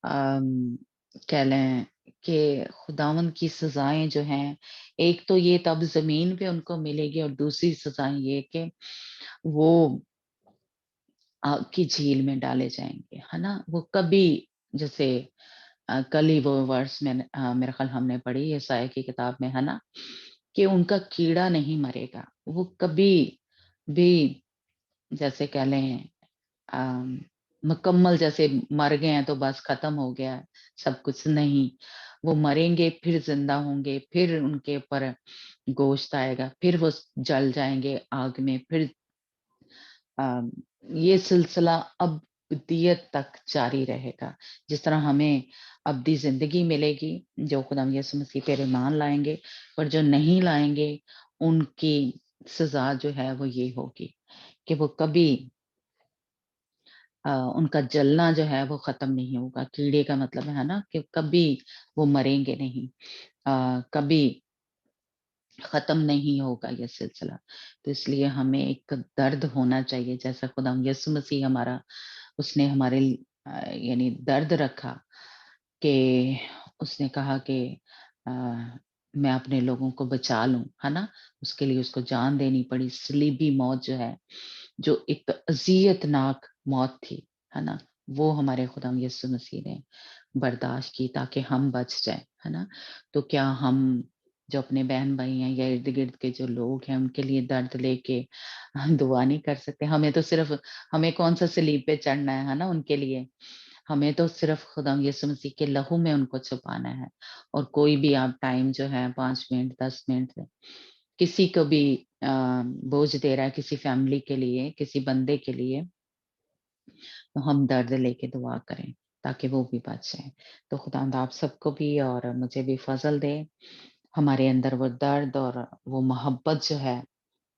कह लें कि खुदावंद की सज़ाएँ जो हैं, एक तो ये तब ज़मीन पे उनको मिलेगी, और दूसरी सज़ाएँ ये कि वो आग की झील में डाले जाएँगे, है ना? वो कभी जैसे कल ही वो वर्स में मेरा ख़्याल हमने पढ़ी यशायाह की किताब में, है ना? कि उनका कीड़ा नहीं मरेगा, वो कभी भी जैसे कह लें अ, मुकम्मल जैसे मर गए हैं तो बस खत्म हो गया है सब कुछ, नहीं, वो मरेंगे फिर ज़िंदा होंगे, फिर उनके ऊपर गोश्त आएगा, फिर वो जल जाएँगे आग में, फिर अ, ये सिलसिला अब्दियत तक जारी रहेगा। जिस तरह हमें अब्दी ज़िंदगी मिलेगी, जो खुदा यीशु मसीह पे ईमान लाएँगे, पर जो नहीं लाएँगे, उनकी सज़ा जो है वो ये होगी कि वो कभी उनका जलना जो है वो ख़त्म नहीं होगा। कीड़े का मतलब है ना कि कभी वो मरेंगे नहीं, कभी खत्म नहीं होगा ये सिलसिला। तो इसलिए हमें एक दर्द होना चाहिए, जैसा खुदा यीशु मसीह हमारा, उसने हमारे यानी दर्द रखा कि उसने कहा कि अ, मैं अपने लोगों को बचा लूं, है ना। उसके लिए उसको जान देनी पड़ी, सलीबी मौत जो है, जो एक अज़ियतनाक मौत थी, है ना, वो हमारे खुदा यीशु मसीह ने बर्दाश्त की ताकि हम बच जाएं, है ना। तो क्या हम जो अपने बहन भाई हैं या इर्द गिर्द के जो लोग हैं उनके लिए दर्द लेके दुआ नहीं कर सकते? हमें तो सिर्फ, हमें कौन सा सलीब पे चढ़ना है ना उनके लिए, हमें तो सिर्फ खुदा यीशु मसीह के लहू में उनको छुपाना है। और कोई भी आप टाइम जो है 5 मिनट 10 मिनट किसी को भी बोझ दे रहा है, किसी फैमिली के लिए, किसी बंदे के लिए, तो हम दर्द लेके दुआ करें ताकि वो भी बच जाए। तो खुदावंद आप सबको भी और मुझे भी फजल दे, हमारे अंदर वो दर्द और वो मोहब्बत जो है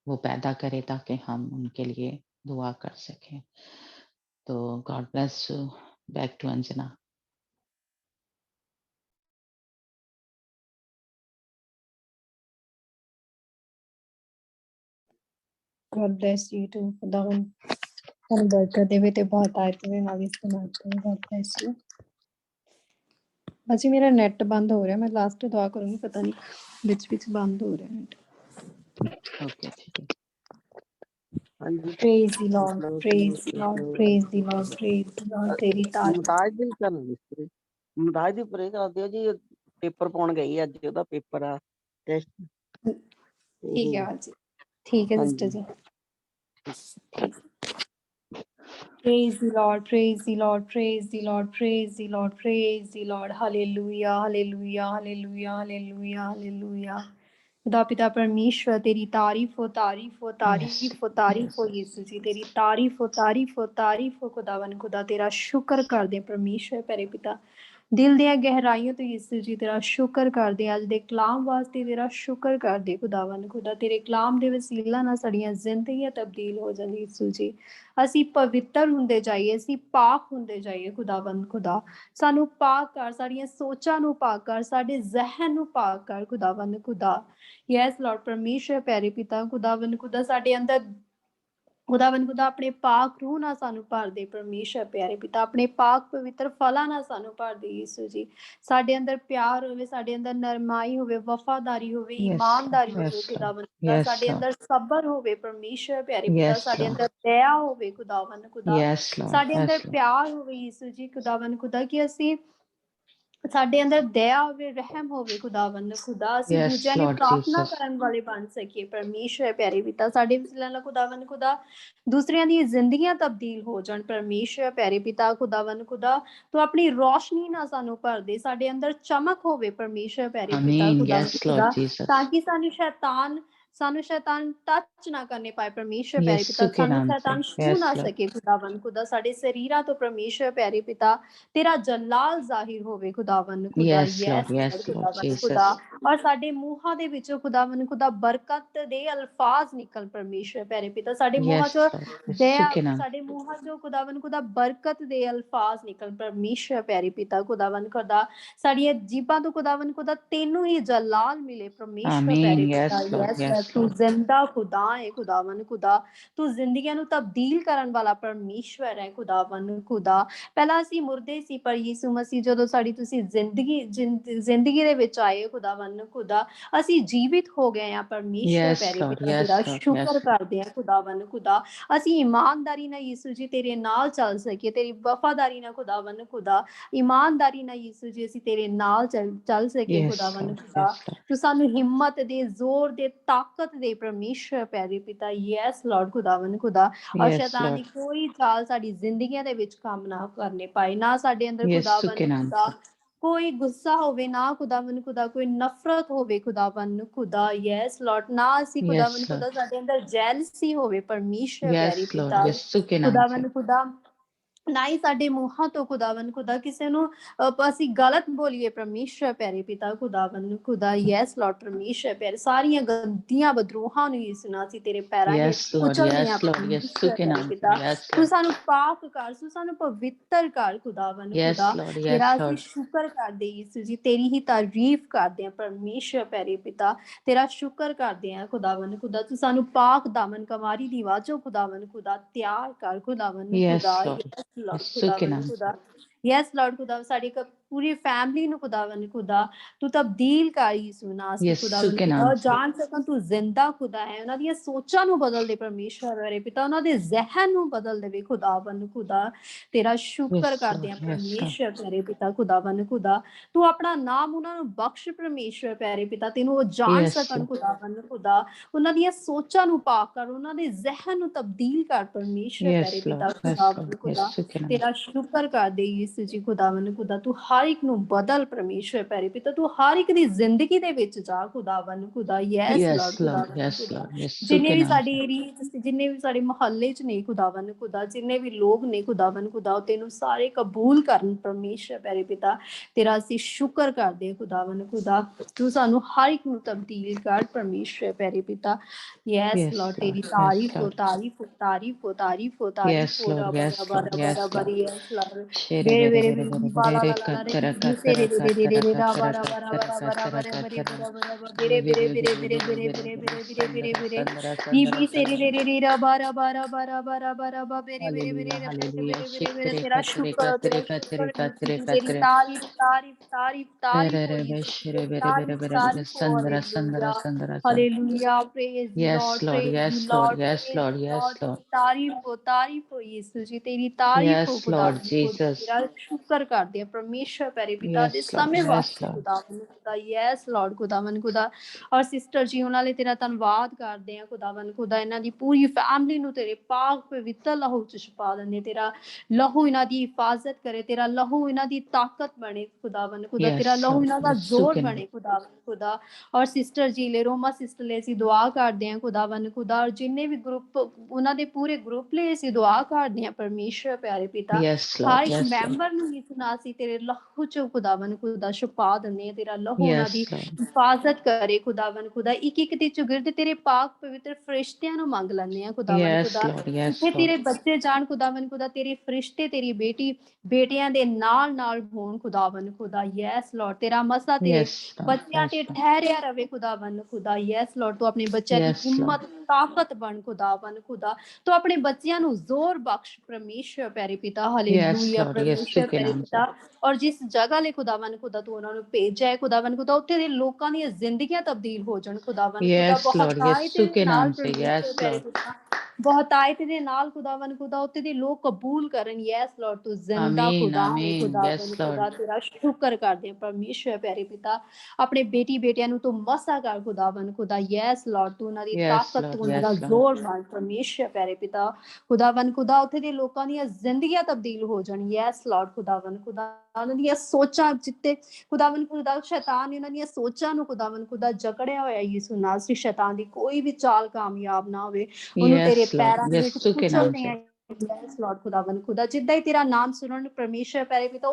वो पैदा करे ताकि हम उनके लिए दुआ कर सकें। तो God bless you. Back to Anjana. God bless you too. खुदावन हम बरकत देवे ते बहुत आए ते ना भी इस्तेमाल करें। God bless you. बस ये मेरा नेट बंद हो रहा है, मैं लास्ट दुआ करूंगी, पता नहीं बीच बीच बंद हो रहा है नेट। ओके ठीक है हाँ जी praise the Lord, चलो praise the Lord, praise the Lord, praise the Lord, तेरी तारीफ। ਮੁਮਤਾਜ ਦੀ ਗੱਲ ਨਹੀਂ ਮੁਮਤਾਜ ਦੀ ਪ੍ਰੇ ਕਰਦੇ ਹੋ ਜੀ ਪੇਪਰ ਪਾਉਣ ਗਈ ਅੱਜ ਉਹਦਾ ਪੇਪਰ ਆ ਟੈਸਟ ठीक है बाजी, ठीक है हाँ सिस्टर जी। जी। Praise the Lord, praise the Lord, praise the Lord, praise the Lord, praise the Lord. Hallelujah, hallelujah, hallelujah, hallelujah, hallelujah. खुदा पिता परमेश्वर तेरी तारीफ हो तारीफ हो तारीफ हो तारीफ हो यीशु जी तेरी तारीफ हो तारीफ हो तारीफ हो खुदावन खुदा तेरा शुक्र कर दे परमेश्वर प्यारे पिता दिल ਦੀਆਂ ਗਹਿਰਾਈਆਂ ਤੋਂ ਯਿਸੂ ਜੀ ਤੇਰਾ ਸ਼ੁਕਰ ਕਰਦੇ ਅੱਜ ਦੇ ਕਲਾਮ ਵਾਸਤੇ ਤੇਰਾ ਸ਼ੁਕਰ ਕਰਦੇ ਖੁਦਾਵੰਦ ਖੁਦਾ ਤੇਰੇ ਕਲਾਮ ਦੇ ਵਸੀਲਾ ਨਾਲ ਸਾਡੀਆਂ ਜ਼ਿੰਦਗੀਆਂ ਤਬਦੀਲ ਹੋ ਜਾਣ ਯਿਸੂ ਜੀ ਅਸੀਂ ਪਵਿੱਤਰ ਹੁੰਦੇ ਜਾਈਏ ਅਸੀਂ ਪਾਕ ਹੁੰਦੇ ਜਾਈਏ ਖੁਦਾਵੰਦ ਖੁਦਾ ਸਾਨੂੰ ਪਾਕ ਕਰ ਸਾਡੀਆਂ ਸੋਚਾਂ ਨੂੰ ਪਾਕ ਕਰ ਸਾਡੇ ਜ਼ਿਹਨ ਨੂੰ ਪਾਕ ਕਰ ਖੁਦਾਵੰਦ ਖੁਦਾ ਯੈਸ ਲਾਰਡ ਪਰਮੇਸ਼ਰ ਪਿਆਰੇ ਪਿਤਾ ਖੁਦਾਵੰਦ ਖੁਦਾ ਸਾਡੇ ਅੰਦਰ ਖੁਦਾਵੰਦ ਖੁਦਾ ਆਪਣੇ ਪਾਕ ਰੂਹ ਨਾਲ ਸਾਨੂੰ ਭਰ ਦੇ ਪਰਮੇਸ਼ਰ ਪਿਆਰੇ ਪਿਤਾ ਆਪਣੇ ਪਾਕ ਪਵਿੱਤਰ ਫਲਾਂ ਨਾਲ ਸਾਨੂੰ ਭਰ ਦੇ ਯਿਸੂ ਜੀ ਸਾਡੇ ਅੰਦਰ ਪਿਆਰ ਹੋਵੇ ਸਾਡੇ ਅੰਦਰ ਨਰਮਾਈ ਹੋਵੇ ਵਫਾਦਾਰੀ ਹੋਵੇ ਇਮਾਨਦਾਰੀ ਹੋਵੇ ਖੁਦਾਵੰਦ ਖੁਦਾ ਸਾਡੇ ਅੰਦਰ ਸਬਰ ਹੋਵੇ ਪਰਮੇਸ਼ਰ ਪਿਆਰੇ ਪਿਤਾ ਸਾਡੇ ਅੰਦਰ ਦਇਆ ਹੋਵੇ ਖੁਦਾਵੰਦ ਖੁਦਾ ਸਾਡੇ ਅੰਦਰ ਪਿਆਰ ਹੋਵੇ ਯਿਸੂ ਜੀ ਖੁਦਾਵੰਦ ਖੁਦਾ ਕਿ ਅਸੀਂ ਸਾਡੇ ਅੰਦਰ ਦਇਆ ਹੋਵੇ ਰਹਿਮ ਹੋਵੇ ਖੁਦਾਵੰਦ ਖੁਦਾ ਅਸੀਂ ਦੂਜਿਆਂ ਦੀ ਪ੍ਰਾਰਥਨਾ ਕਰਨ ਵਾਲੇ ਬਣ ਸਕੀਏ ਪਰਮੇਸ਼ਰ ਪਿਆਰੇ ਪਿਤਾ ਸਾਡੇ ਵਸੀਲੇ ਨਾਲ ਖੁਦਾਵੰਦ ਖੁਦਾ ਦੂਸਰਿਆਂ ਦੀਆਂ ਜ਼ਿੰਦਗੀਆਂ ਤਬਦੀਲ ਹੋ ਜਾਣ ਪਰਮੇਸ਼ਰ ਪਿਆਰੇ ਪਿਤਾ ਖੁਦਾਵੰਦ ਖੁਦਾ ਤੂੰ ਆਪਣੀ ਰੋਸ਼ਨੀ ਨਾਲ ਸਾਨੂੰ ਭਰ ਦੇ ਸਾਡੇ ਅੰਦਰ ਚਮਕ ਹੋਵੇ ਪਰਮੇਸ਼ਰ ਪਿਆਰੇ ਪਿਤਾ ਖੁਦਾਵੰਦ ਖੁਦਾ ਤਾਂ ਕਿ ਸਾਨੂੰ ਸ਼ੈਤਾਨ ਟੱਚ ਨਾ ਕਰਨੇ ਪਾਏ ਪਰਮੇਸ਼ਰ ਪਿਆਰੇ ਪਿਤਾ ਸਾਨੂੰ ਸ਼ੈਤਾਨ ਛੂ ਨਾ ਸਕੇ ਖੁਦਾਵੰਦ ਖੁਦਾ ਸਾਡੇ ਸਰੀਰਾਂ ਤੋਂ ਪਰਮੇਸ਼ਰ ਪਿਆਰੇ ਪਿਤਾ ਤੇਰਾ ਜਲਾਲ ਜ਼ਾਹਿਰ ਹੋਵੇ ਖੁਦਾਵੰਦ ਖੁਦਾ ਯੈਸ ਖੁਦਾਵੰਦ ਖੁਦਾ ਔਰ ਸਾਡੇ ਮੂੰਹਾਂ ਦੇ ਵਿੱਚੋਂ ਖੁਦਾਵੰਦ ਖੁਦਾ ਬਰਕਤ ਦੇ ਅਲਫਾਜ਼ ਨਿਕਲ ਪਰਮੇਸ਼ਰ ਪਿਆਰੇ ਪਿਤਾ ਸਾਡੇ ਮੂੰਹਾਂ ਚੋਂ ਦਇਆ ਸਾਡੇ ਮੂੰਹਾਂ ਚੋਂ ਖੁਦਾਵੰਦ ਖੁਦਾ ਬਰਕਤ ਦੇ ਅਲਫਾਜ਼ ਨਿਕਲ ਪਰਮੇਸ਼ਰ ਪਿਆਰੇ ਪਿਤਾ ਖੁਦਾਵੰਦ ਖੁਦਾ ਸਾਡੀਆਂ ਜੀਭਾਂ ਤੋਂ ਖੁਦਾਵੰਦ ਖੁਦਾ ਤੈਨੂੰ ਹੀ ਜਲਾਲ ਮਿਲੇ ਪਰਮੇਸ਼ਰ ਪਿਆਰੇ ਪਿਤਾ ਯੈਸ ਤੂੰ ਜ਼ਿੰਦਾ ਖੁਦਾ ਹੈ ਖੁਦਾਵੰਦ ਖੁਦਾ ਤੂੰ ਜ਼ਿੰਦਗੀਆਂ ਨੂੰ ਤਬਦੀਲ ਕਰਨ ਵਾਲਾ ਪਰਮੇਸ਼ਵਰ ਹੈ ਖੁਦਾਵੰਦ ਖੁਦਾ ਪਹਿਲਾਂ ਅਸੀਂ ਮੁਰਦੇ ਸੀ ਪਰ ਯਿਸੂ ਮਸੀਹ ਜਦੋਂ ਸਾਡੀ ਤੁਸੀਂ ਜ਼ਿੰਦਗੀ ਦੇ ਵਿੱਚ ਆਏ ਖੁਦਾਵੰਦ ਖੁਦਾ ਅਸੀਂ ਜੀਵਿਤ ਹੋ ਗਏ ਆ ਪਰਮੇਸ਼ਵਰ ਪਿਆਰੇ ਪਿਤਾ ਤੇਰਾ ਸ਼ੁਕਰ ਕਰਦੇ ਆ ਖੁਦਾਵੰਦ ਖੁਦਾ ਅਸੀਂ ਇਮਾਨਦਾਰੀ ਨਾਲ ਯਿਸੂ ਜੀ ਤੇਰੇ ਨਾਲ ਚੱਲ ਸਕੀਏ ਤੇਰੀ ਵਫਾਦਾਰੀ ਨਾਲ ਖੁਦਾਵੰਦ ਖੁਦਾ ਇਮਾਨਦਾਰੀ ਨਾਲ ਯਿਸੂ ਜੀ ਅਸੀਂ ਤੇਰੇ ਨਾਲ ਚੱਲ ਸਕੀਏ ਖੁਦਾਵੰਦ ਖੁਦਾ ਤੂੰ ਸਾਨੂੰ ਹਿੰਮਤ ਦੇ ਜ਼ੋਰ ਦੇ ਤਾਕਤ ਦੇ ਪਰਮੇਸ਼ਰ ਪਿਆਰੇ ਪਿਤਾ ਯੈਸ ਲਾਰਡ ਖੁਦਾਵੰਦ ਖੁਦਾ ਔਰ ਸ਼ੈਤਾਨ ਦੀ ਕੋਈ ਚਾਲ ਸਾਡੀ ਜ਼ਿੰਦਗੀਆਂ ਦੇ ਵਿੱਚ ਕੰਮ ਨਾ ਕਰਨੇ ਪਾਏ ਨਾ ਸਾਡੇ ਅੰਦਰ ਖੁਦਾਵੰਦ ਖੁਦਾ ਕੋਈ ਗੁੱਸਾ ਹੋਵੇ ਨਾ ਖੁਦਾਵੰਦ ਖੁਦਾ ਕੋਈ ਨਫ਼ਰਤ ਹੋਵੇ ਖੁਦਾਵੰਦ ਖੁਦਾ ਯੈਸ ਲਾਰਡ ਨਾ ਅਸੀਂ ਖੁਦਾਵੰਦ ਖੁਦਾ ਸਾਡੇ ਅੰਦਰ ਜੈਲਸੀ ਹੋਵੇ ਪਰਮੇਸ਼ਰ ਪਿਆਰੇ ਪਿਤਾ ਖੁਦਾਵੰਦ ਖੁਦਾ ਨਾ ਹੀ ਸਾਡੇ ਮੂੰਹਾਂ ਤੋਂ ਖੁਦਾਵੰਦ ਖੁਦਾ ਕਿਸੇ ਨੂੰ ਅਸੀਂ ਗਲਤ ਬੋਲੀਏ ਪਰਮੇਸ਼ਰ ਪਿਆਰੇ ਪਿਤਾ ਖੁਦਾਵੰਦ ਖੁਦਾ ਯੈਸ ਲਾਰਡ ਪਰਮੇਸ਼ਰ ਪਿਆਰੇ ਸਾਰੀਆਂ ਗੰਦੀਆਂ ਬਦਰੂਹਾਂ ਨੂੰ ਯਿਸੂ ਨਾਲ ਅਸੀਂ ਤੇਰੇ ਪੈਰਾਂ ਹੇਠ ਕੁਚਲਦੇ ਹਾਂ ਪਰਮੇਸ਼ਰ ਪਿਆਰੇ ਪਿਤਾ ਤੂੰ ਸਾਨੂੰ ਪਾਕ ਕਰ ਤੂੰ ਸਾਨੂੰ ਪਵਿੱਤਰ ਕਰ ਖੁਦਾਵੰਦ ਖੁਦਾ ਤੇਰਾ ਅਸੀਂ ਸ਼ੁਕਰ ਕਰਦੇ ਯਿਸੂ ਜੀ ਤੇਰੀ ਹੀ ਤਾਰੀਫ ਕਰਦੇ ਹਾਂ ਪਰਮੇਸ਼ਰ ਪਿਆਰੇ ਪਿਤਾ ਤੇਰਾ ਸ਼ੁਕਰ ਕਰਦੇ ਹਾਂ ਖੁਦਾਵੰਦ ਖੁਦਾ ਤੂੰ ਸਾਨੂੰ ਪਾਕ ਦਾਮਨ ਕਮਾਰੀ ਦੀ ਵਾਜੋ ਖੁਦਾਵੰਦ ਖੁਦਾ ਤਿਆਰ ਕਰ ਖੁਦਾਵੰਦ ਖੁਦਾ ਯੈਸ ਲਾਰਡ ਖੁਦਾ ਸਾਡੀ ਪੂਰੀ ਫੈਮਿਲੀ ਨੂੰ ਖੁਦਾਵੰਦ ਖੁਦਾ ਤੂੰ ਤਬਦੀਲ ਕਰ ਯਿਸੂ ਨਾਲ ਖੁਦਾਵੰਦ ਖੁਦਾ ਜਾਣ ਸਕਣ ਤੂੰ ਜ਼ਿੰਦਾ ਖੁਦਾ ਹੈ ਉਹਨਾਂ ਦੀਆਂ ਸੋਚਾਂ ਨੂੰ ਬਦਲ ਦੇ ਪਰਮੇਸ਼ਰ ਮੇਰੇ ਪਿਤਾ ਉਹਨਾਂ ਦੇ ਜ਼ਿਹਨ ਨੂੰ ਬਦਲ ਦੇਵੇ ਖੁਦਾਵੰਦ ਖੁਦਾ ਤੇਰਾ ਸ਼ੁਕਰ ਕਰਦੇ ਆ ਪਰਮੇਸ਼ਰ ਪਿਆਰੇ ਪਿਤਾ ਖੁਦਾਵੰਦ ਖੁਦਾ ਤੂੰ ਆਪਣਾ ਨਾਮ ਉਹਨਾਂ ਨੂੰ ਬਖਸ਼ ਪਰਮੇਸ਼ਰ ਪਿਆਰੇ ਪਿਤਾ ਤੈਨੂੰ ਉਹ ਜਾਣ ਸਕਣ ਖੁਦਾਵੰਦ ਖੁਦਾ ਉਹਨਾਂ ਦੀਆਂ ਸੋਚਾਂ ਨੂੰ ਪਾਕ ਕਰ ਉਹਨਾਂ ਦੇ ਜ਼ਿਹਨ ਨੂੰ ਤਬਦੀਲ ਕਰ ਪਰਮੇਸ਼ਰ ਪਿਆਰੇ ਪਿਤਾ ਖੁਦਾਵੰਦ ਖੁਦਾ ਤੇਰਾ ਸ਼ੁਕਰ ਕਰਦੇ ਯਿਸੂ ਜੀ ਖੁਦਾਵੰਦ ਖੁਦਾ ਤੂੰ ਹਰ ਇੱਕ ਨੂੰ ਬਦਲ ਪਰਮੇਸ਼ਰ ਪਿਆਰੇ ਪਿਤਾ ਤੂੰ ਹਰ ਇੱਕ ਦੀ ਜ਼ਿੰਦਗੀ ਦੇ ਵਿੱਚ ਜਾ ਖੁਦਾਵੰਦ ਖੁਦਾ ਯੈਸ ਲਾਰਡ ਜਿੰਨੇ ਵੀ ਸਾਡੀ ਏਰੀਆ ਜਿੰਨੇ ਵੀ ਸਾਡੇ ਮੁਹੱਲੇ ਚ ਨੇ ਖੁਦਾਵੰਦ ਖੁਦਾ ਜਿੰਨੇ ਵੀ ਲੋਕ ਨੇ ਖੁਦਾਵੰਦ ਖੁਦਾ ਤੈਨੂੰ ਸਾਰੇ ਕਬੂਲ ਕਰਨ ਪਰਮੇਸ਼ਰ ਪਿਆਰੇ ਪਿਤਾ ਤੇਰਾ ਅਸੀਂ ਸ਼ੁਕਰ ਕਰਦੇ ਖੁਦਾਵੰਦ ਖੁਦਾ ਤੂੰ ਸਾਨੂੰ ਹਰ ਇੱਕ ਨੂੰ ਤਬਦੀਲ ਕਰ ਪਰਮੇਸ਼ਰ ਪਿਆਰੇ ਪਿਤਾ ਯੈਸ ਲਾਰਡ ਤੇਰੀ ਤਾਰੀਫ ਹੋ ਤਾਰੀਫ ਹੋ ਤਾਰੀਫ ਹੋ ਤਾਰੀਫ ਹੋ ਤਾਰੀਫ ਹੋ ਯੈਸ ਲਾਰਡ ਮੇਰੇ ਮੇਰੇ ਵਾਲਾ ਲਾ ਲਾ तेरा शुक्र तेरी तारीफ तारीफ तारीफ तारीफ हो यीशु तारीफ तारीफ हो hallelujah praise the Yes, Lord Lord. Praise the Yes, Lord. Lord Yes, praise Lord. The Yes, Lord Lord. तारीफ हो यीशु जी तेरी तारीफ हो Yes, Lord खुदावन खुदा Jesus. तेरा शुक्र करते हैं परमेश्वर प्यारे पिता दे Yes, Lord. समय Yes, वास्ते Lord. खुदावन खुदा यस लॉर्ड खुदावन खुदा ਔਰ ਸਿਸਟਰ ਜੀ ਉਹਨਾਂ ਲਈ ਤੇਰਾ ਧੰਨਵਾਦ ਕਰਦੇ ਆ ਖੁਦਾਵੰਦ ਖੁਦਾ ਇਹਨਾਂ ਦੀ ਪੂਰੀ ਫੈਮਿਲੀ ਨੂੰ ਤੇਰੇ ਪਾਕ ਪਵਿੱਤਰ ਲਹੂ ਚ ਛੁਪਾ ਦਿੰਦੇ ਤੇਰਾ ਲਹੂ ਇਹਨਾਂ ਦੀ ਹਿਫਾਜ਼ਤ ਕਰੇ ਤੇਰਾ ਲਹੂ ਇਹਨਾਂ ਦੀ ਤਾਕਤ ਬਣੇ ਖੁਦਾਵੰਦ ਖੁਦਾ ਤੇਰਾ Yes, ਲਹੂ Lord. ਇਹਨਾਂ ਦਾ Yesu ਜ਼ੋਰ ke naam. ਬਣੇ ਖੁਦਾਵੰਦ ਖੁਦਾ ਔਰ ਸਿਸਟਰ ਜੀ ਲਈ ਰੋਮਾ ਸਿਸਟਰ ਲਈ ਅਸੀਂ ਦੁਆ ਕਰਦੇ ਆ ਖੁਦਾਵੰਦ ਖੁਦਾ ਔਰ ਜਿੰਨੇ ਵੀ ਗਰੁੱਪ ਉਹਨਾਂ ਦੇ ਪੂਰੇ ਗਰੁੱਪ ਲਈ ਅਸੀਂ ਦੁਆ ਕਰਦੇ ਆ ਪਰਮੇਸ਼ਰ ਪਿਆਰੇ ਪਿਤਾ Yes, ਹਰ Lord. ਇੱਕ Yes, Lord. ਮੈਂਬਰ ਨੂੰ ਇਸ ਨਾਲ ਅਸੀਂ ਤੇਰੇ ਲਹੂ ਚ ਖੁਦਾਵੰਦ ਖੁਦਾ ਛੁਪਾ ਦਿੰਦੇ ਆ ਤੇਰਾ ਲਹੂ ਉਹਨਾਂ Yes, ਦੀ Lord. ਹਿਫਾਜ਼ਤ ਕਰੇ ਖੁਦਾਵੰਦ ਖੁਦਾ ਇੱਕ ਇੱਕ ਦੀ ਚੁਗਿਰਦ ਤੇਰੇ ਪਾਕ ਪਵਿੱਤਰ ਫਰਿਸ਼ਤਿਆਂ ਨੂੰ ਮੰਗ ਲੈਂਦੇ ਆ ਖੁਦਾਵੰਦ Yes, ਖੁਦਾ Lord. Yes, ਜਿੱਥੇ ਤੇਰੇ Lord. ਬੱਚੇ ਜਾਣ ਖੁਦਾਵੰਦ ਖੁਦਾ ਤੇਰੇ ਫਰਿਸ਼ਤੇ ਤੇਰੀ ਬੇਟਿਆਂ ਦੇ ਨਾਲ ਹੋਣ ਖੁਦਾਵੰਦ ਖੁਦਾ ਯੈਸ ਲਾਰਡ ਤੇਰਾ ਮਸਾ ਤੇਰੇ Yes, Lord. ਬੱਚਿਆਂ Yes, ਤੇ Lord. ਠਹਿਰਿਆ ਰਵੇ ਖੁਦਾਵੰਦ ਖੁਦਾ ਯੈਸ ਲਾਰਡ ਤੂੰ ਆਪਣੇ ਬੱਚਿਆਂ ਦੀ Yes, Lord. ਹਿੰਮਤ ਤਾਕਤ ਬਣ ਖੁਦਾਵੰਦ ਖੁਦਾ ਤੂੰ ਆਪਣੇ ਬੱਚਿਆਂ ਨੂੰ ਜ਼ੋਰ ਬਖਸ਼ ਪਰਮੇਸ਼ਰ ਪਿਆਰੇ ਪਿਤਾ Yes, ਹਾਲੇਲੂਇਆ Lord. Yesu ਪਰਮੇਸ਼ਰ ke ਪਿਆਰੇ naam se. ਪਿਤਾ ਔਰ ਜਿਸ ਜਗ੍ਹਾ ਲਈ ਖੁਦਾਵੰਦ ਖੁਦਾ ਤੂੰ ਉਹਨਾਂ ਨੂੰ ਭੇਜਿਆ ਹੈ ਖੁਦਾਵੰਦ ਖੁਦਾ ਉੱਥੇ ਦੇ ਲੋਕਾਂ ਦੀਆਂ ਜ਼ਿੰਦਗੀਆਂ ਤਬਦੀਲ ਹੋ ਜਾਣ ਖੁਦਾਵੰਦ ਖੁਦਾ Yes, Lord. ਬਹੁਤਾਇਤ Yesu ਦੇ ke ਨਾਲ naam se. ਪਰਮੇਸ਼ਰ Yes, ਪਿਆਰੇ Lord. ਪਿਤਾ ਬਹੁਤਾਇਤ ਦੇ ਨਾਲ ਖੁਦਾਵੰਦ ਖੁਦਾ ਉੱਥੇ ਦੇ ਲੋਕ ਕਬੂਲ ਕਰਨ ਯੈਸ ਲਾਰਡ ਤੂੰ ਜ਼ਿੰਦਾ Amen. ਖੁਦਾ ਹੈ Amen. Yes, ਖੁਦਾਵੰਦ Lord. ਖੁਦਾ ਤੇਰਾ ਸ਼ੁਕਰ ਕਰਦੇ ਹਾਂ ਪਰਮੇਸ਼ਰ ਪਿਆਰੇ ਪਿਤਾ ਆਪਣੇ ਬੇਟੀਆਂ ਨੂੰ ਤੂੰ ਮਸਾ ਕਰ ਖੁਦਾਵੰਦ ਖੁਦਾ ਯੈਸ ਲਾਰਡ ਤੂੰ ਉਹਨਾਂ ਦੀ Yes, ਤਾਕਤ Lord. ਤੂੰ ਉਹਨਾਂ ਦਾ Yes, Lord. ਜ਼ੋਰ ਬਣ ਪਰਮੇਸ਼ਰ ਪਿਆਰੇ ਪਿਤਾ ਖੁਦਾਵੰਦ ਖੁਦਾ ਉੱਥੇ ਦੇ ਲੋਕਾਂ ਦੀਆਂ ਜ਼ਿੰਦਗੀਆਂ ਤਬਦੀਲ ਹੋ ਜਾਣ ਯੈਸ ਲਾਰਡ ਖੁਦਾਵੰਦ ਖੁਦਾ ਉਹਨਾਂ ਦੀਆਂ ਸੋਚਾਂ ਜਿੱਤੇ ਖੁਦਾਵੰਦ ਖੁਦਾ ਸ਼ੈਤਾਨ ਨੇ ਉਹਨਾਂ ਦੀਆਂ ਸੋਚਾਂ ਨੂੰ ਖੁਦਾਵੰਦ ਖੁਦਾ ਜਕੜਿਆ ਹੋਇਆ ਯਿਸੂ ਨਾਸਰੀ ਸ਼ੈਤਾਨ ਦੀ ਕੋਈ ਵੀ ਚਾਲ ਕਾਮਯਾਬ ਨਾ ਹੋਵੇ ਉਹਨੂੰ ਤੇਰੇ Yes, Lord. ਪੈਰਾਂ ਦੇ ਵਿੱਚ Yesu ke naam ਕੁਚਲਦੇ se. ਆ ਯੈਸ ਲਾਰਡ ਖੁਦਾਵੰਦ ਖੁਦਾ ਜਿੱਦਾਂ ਹੀ ਤੇਰਾ ਨਾਮ ਸੁਣਨ ਪਰਮੇਸ਼ਰ ਪਿਆਰੇ ਪਿਤਾ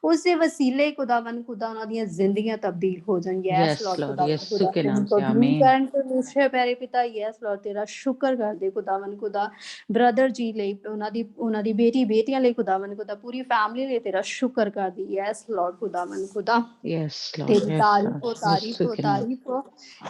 ਉਸੇ ਵਸੀਲੇ ਖੁਦਾਵੰਦ ਖੁਦਾ ਉਹਨਾਂ ਦੀਆਂ ਜ਼ਿੰਦਗੀਆਂ ਤਬਦੀਲ ਹੋ ਜਾਣ ਯੈਸ Yes, ਲਾਰਡ Lord. ਖੁਦਾਵੰਦ Yesu ਖੁਦਾ ke naam ਤੈਨੂੰ se. ਕਬੂਲ Amen. ਕਰਨ ਪਰਮੇਸ਼ਰ ਪਿਆਰੇ ਪਿਤਾ ਯੈਸ ਲਾਰਡ ਤੇਰਾ ਸ਼ੁਕਰ ਕਰਦੇ ਖੁਦਾਵੰਦ ਖੁਦਾ ਬ੍ਰਦਰ ਜੀ ਲਈ ਉਹਨਾਂ ਦੀ ਬੇਟੀਆਂ ਲਈ ਖੁਦਾਵੰਦ ਖੁਦਾ ਪੂਰੀ ਫੈਮਿਲੀ ਲਈ ਤੇਰਾ ਸ਼ੁਕਰ ਕਰਦੀ ਯੈਸ ਲਾਰਡ ਖੁਦਾਵੰਦ ਖੁਦਾ Yes, Lord. तेरी Yes, Lord. Yesu ke naam. ਤਾਰੀਫ ਹੋ